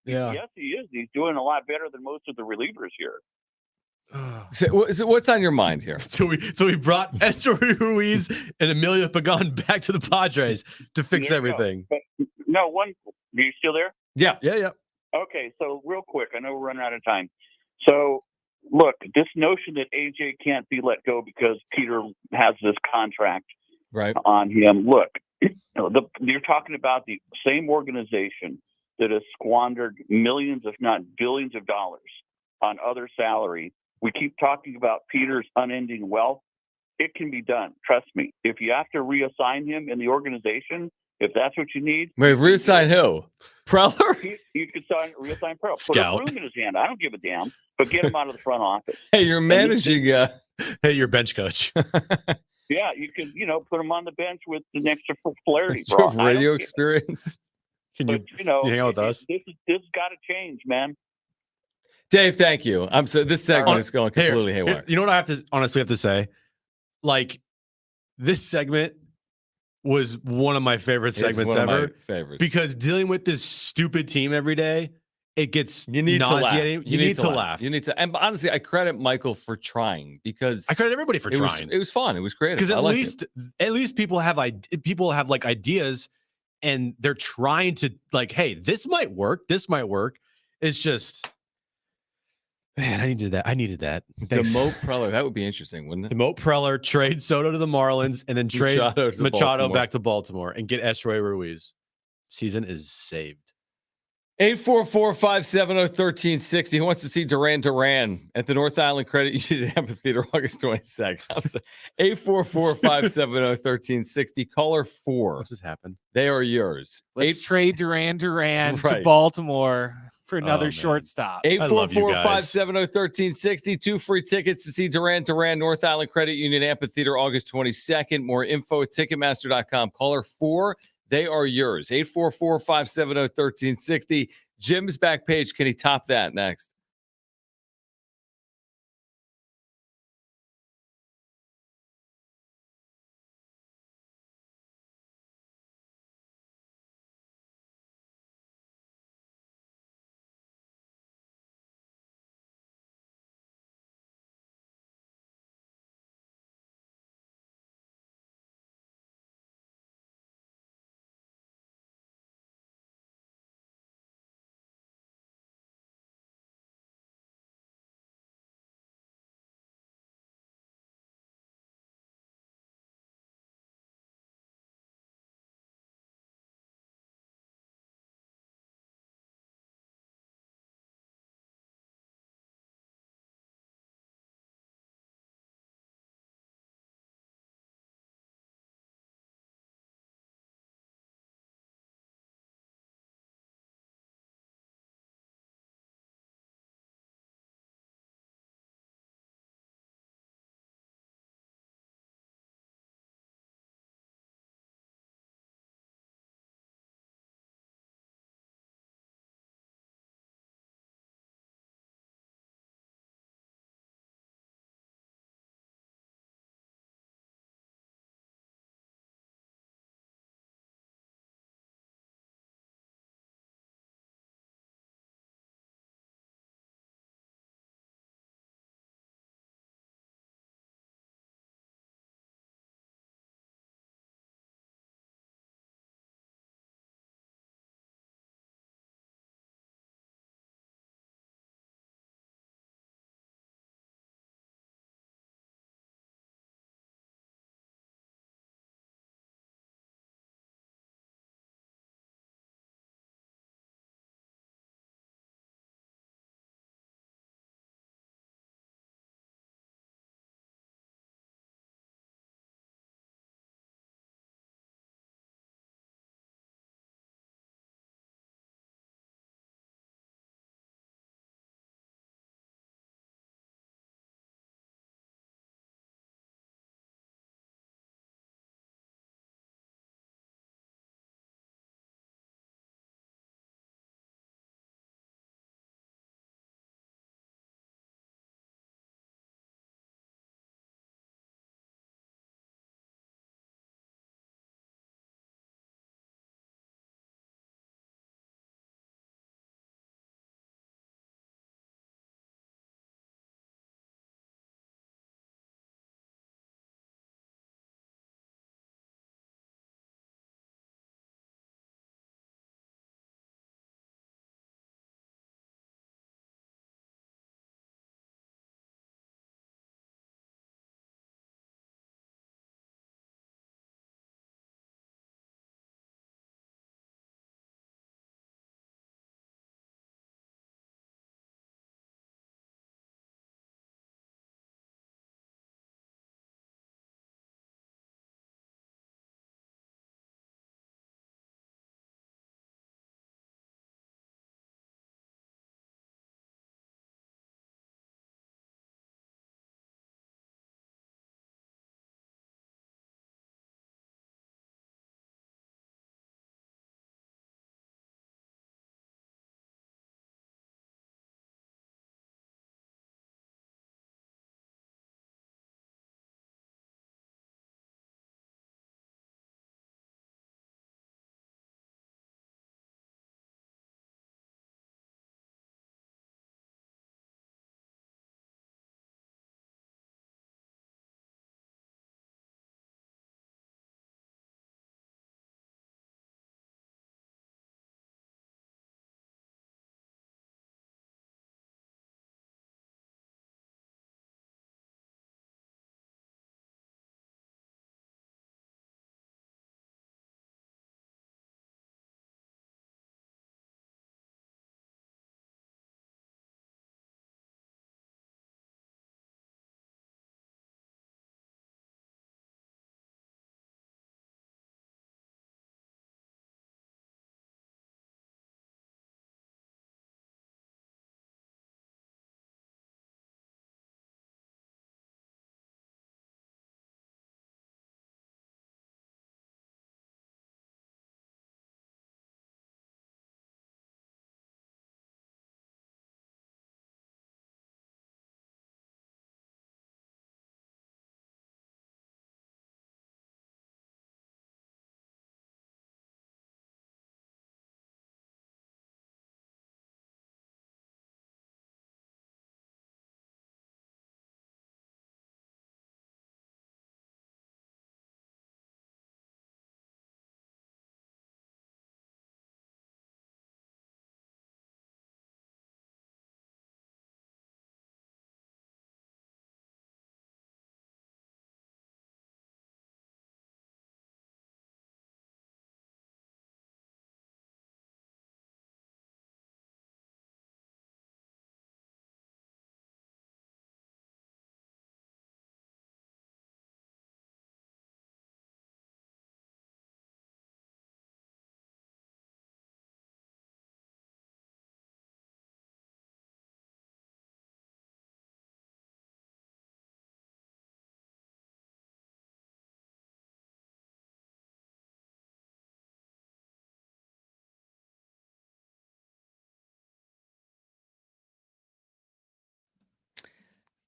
Yeah. Yes, he is. He's doing a lot better than most of the relievers here. So what's on your mind here? So we brought Estuary Ruiz and Emilio Pagan back to the Padres to fix everything. But, are you still there? Yeah. Okay, so real quick, I know we're running out of time. So, look, this notion that AJ can't be let go because Peter has this contract right on him. Look, You're talking about the same organization that has squandered millions, if not billions of dollars on other salary. We keep talking about Peter's unending wealth. It can be done. Trust me. If you have to reassign him in the organization, if that's what you need. Wait, reassign who? Preller? You could reassign Preller. Put a Scout. broom in his hand. I don't give a damn. But get him out of the front office. Hey, you're managing. Hey, your bench coach. Yeah, you can, put him on the bench with an extra flair. Do you have radio experience? Can But, you hang out with us? This got to change, man. Dave, thank you. I'm so this segment is going completely haywire. You know what I honestly have to say? Like, this segment was one of my favorite segments ever. Favorites. Because dealing with this stupid team every day, it gets you need to laugh. You need to laugh. You need to. And honestly, I credit Michael for trying because I credit everybody for trying. It was fun. It was creative. Because at least people have like ideas, and they're trying to like, hey, this might work. This might work. It's just. Man, I needed that. Thanks. Demote Preller. That would be interesting, wouldn't it? Demote Preller, trade Soto to the Marlins, and then trade Machado back to Baltimore and get Estrella Ruiz. Season is saved. 844-570-1360. Who wants to see Duran at the North Island Credit Union Amphitheater August 22nd? 844-570-1360. Caller 4. What just happened? They are yours. Let's trade Duran Right. to Baltimore for another shortstop. 844-570-1360. 2 free tickets to see Duran North Island Credit Union Amphitheater August 22nd. More info at Ticketmaster.com. Caller 4. They are yours. 844-570-1360. Jim's back page. Can he top that next?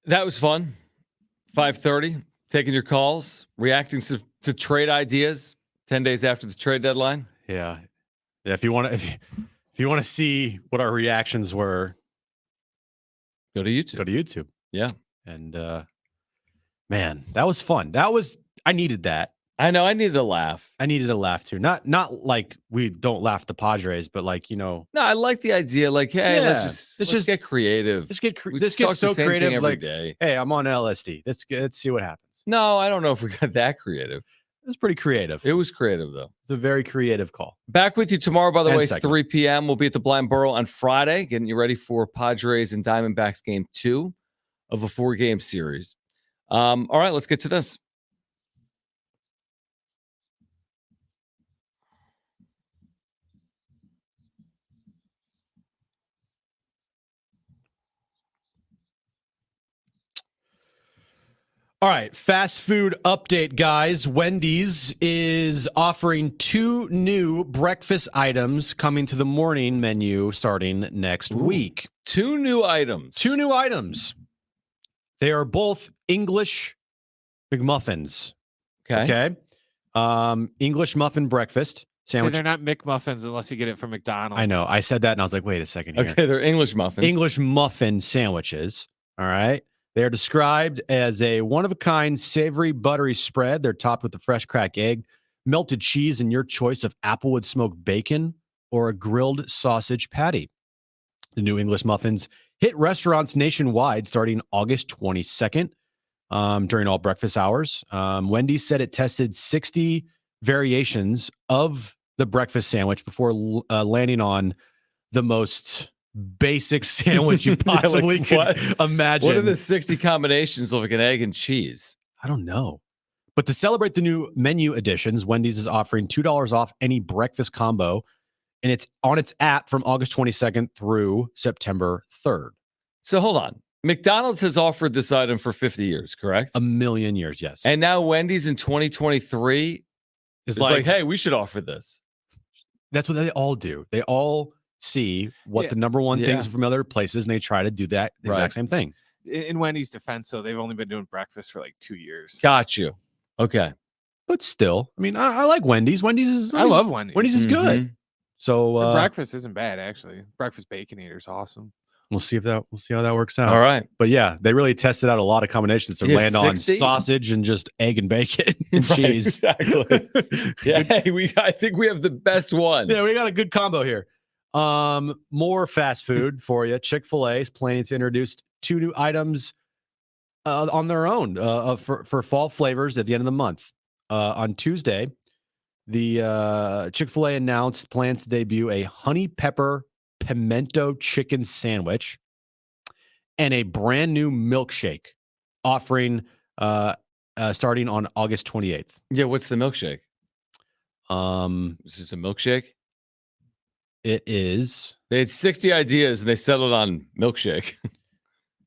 That was fun. 5:30, taking your calls, reacting to trade ideas 10 days after the trade deadline. Yeah. If you want to see what our reactions were, go to YouTube. Yeah. And man, that was fun. I needed that. I know. I needed a laugh. I needed a laugh too. Not like we don't laugh the Padres, but like, No, I like the idea. Like, hey, let's just get creative. Let's get We this talk gets the so same creative. thing every Like, day. hey, I'm on LSD. Let's see what happens. No, I don't know if we got that creative. It was pretty creative. It was creative though. It's a very creative call. Back with you tomorrow, by the And way, segment. 3 p.m. We'll be at the Blind Burrow on Friday, getting you ready for Padres and Diamondbacks game 2 of a 4-game series. All right, let's get to this. All right, fast food update, guys. Wendy's is offering 2 new breakfast items coming to the morning menu starting next week. 2 new items. 2 new items. They are both English McMuffins. Okay. English muffin breakfast sandwich. They're not McMuffins unless you get it from McDonald's. I know. I said that and I was like, wait a second here. Okay, they're English muffins. English muffin sandwiches. All right. They are described as a one-of-a-kind savory, buttery spread. They're topped with a fresh cracked egg, melted cheese, and your choice of applewood smoked bacon or a grilled sausage patty. The new English muffins hit restaurants nationwide starting August 22nd during all breakfast hours. Wendy's said it tested 60 variations of the breakfast sandwich before landing on the most basic sandwich you possibly could imagine. What are the 60 combinations of like an egg and cheese? I don't know. But to celebrate the new menu additions, Wendy's is offering $2 off any breakfast combo, and it's on its app from August 22nd through September 3rd. So hold on. McDonald's has offered this item for 50 years, correct? A million years, yes. And now Wendy's in 2023 is like, hey, we should offer this. That's what they all do. They all see what the number one things from other places, and they try to do that exact same thing. In Wendy's defense, though, they've only been doing breakfast for like 2 years. Got you. Okay. But still, I mean, I like Wendy's. I love Wendy's. Wendy's is good. So Their breakfast isn't bad, actually. Breakfast Baconator is awesome. We'll see how that works out. All right. But yeah, they really tested out a lot of combinations to land 60? on sausage and just egg and bacon and Right, cheese. Exactly. Yeah, hey, I think we have the best one. Yeah, we got a good combo here. More fast food for you. Chick-fil-A is planning to introduce 2 new items on their own for fall flavors at the end of the month. On Tuesday, the Chick-fil-A announced plans to debut a honey pepper pimento chicken sandwich and a brand new milkshake offering starting on August 28th. Yeah, what's the milkshake? Is this a milkshake? It is. They had 60 ideas and they settled on milkshake.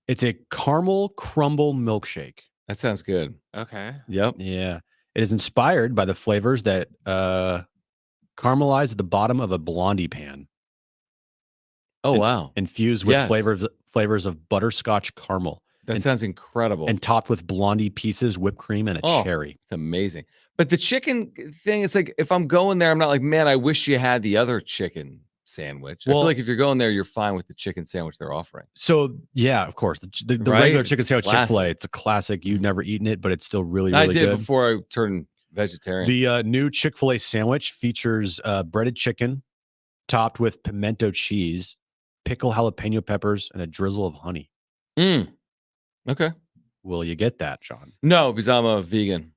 It's a caramel crumble milkshake. That sounds good. Okay. Yep. Yeah. It is inspired by the flavors that caramelize at the bottom of a blondie pan. Oh, wow. Infused with flavors of butterscotch caramel. That sounds incredible. And topped with blondie pieces, whipped cream, and a cherry. It's amazing. But the chicken thing, it's like, if I'm going there, I'm not like, man, I wish you had the other chicken sandwich. I feel like if you're going there, you're fine with the chicken sandwich they're offering. So, yeah, of course. The regular chicken sandwich Chick-fil-A, it's a classic. You've never eaten it, but it's still really, really good. I did before I turned vegetarian. The new Chick-fil-A sandwich features breaded chicken topped with pimento cheese, pickle jalapeno peppers, and a drizzle of honey. Okay. Will you get that, Sean? No, because I'm a vegan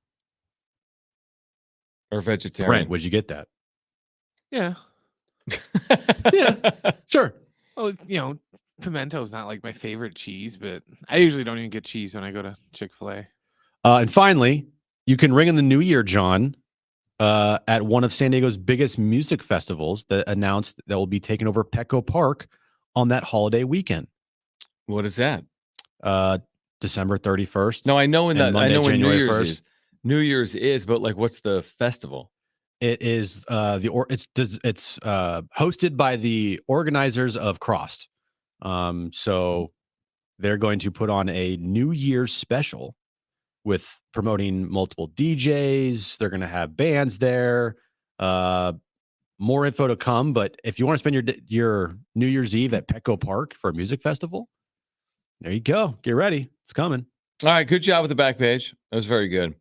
or vegetarian. Brent, would you get that? Yeah. Yeah, sure. Well, pimento is not like my favorite cheese, but I usually don't even get cheese when I go to Chick-fil-A. And finally, you can ring in the new year, John, at one of San Diego's biggest music festivals that announced that will be taking over Petco Park on that holiday weekend. What is that? December 31st. No, I know when January New Year's 1st. is. New Year's is, but like, what's the festival? It is it's hosted by the organizers of Crossed. So they're going to put on a New Year's special with promoting multiple DJs. They're going to have bands there. More info to come. But if you want to spend your New Year's Eve at Petco Park for a music festival, there you go. Get ready. It's coming. All right. Good job with the back page. That was very good.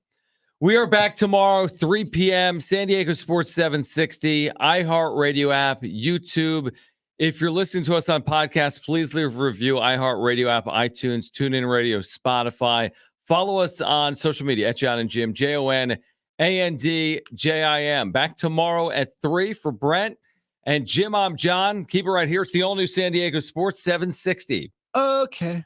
We are back tomorrow, 3 p.m., San Diego Sports 760, iHeartRadio app, YouTube. If you're listening to us on podcasts, please leave a review, iHeartRadio app, iTunes, TuneIn Radio, Spotify. Follow us on social media at John and Jim, JONANDJIM. Back tomorrow at 3 for Brent and Jim. I'm John. Keep it right here. It's the all-new San Diego Sports 760. Okay.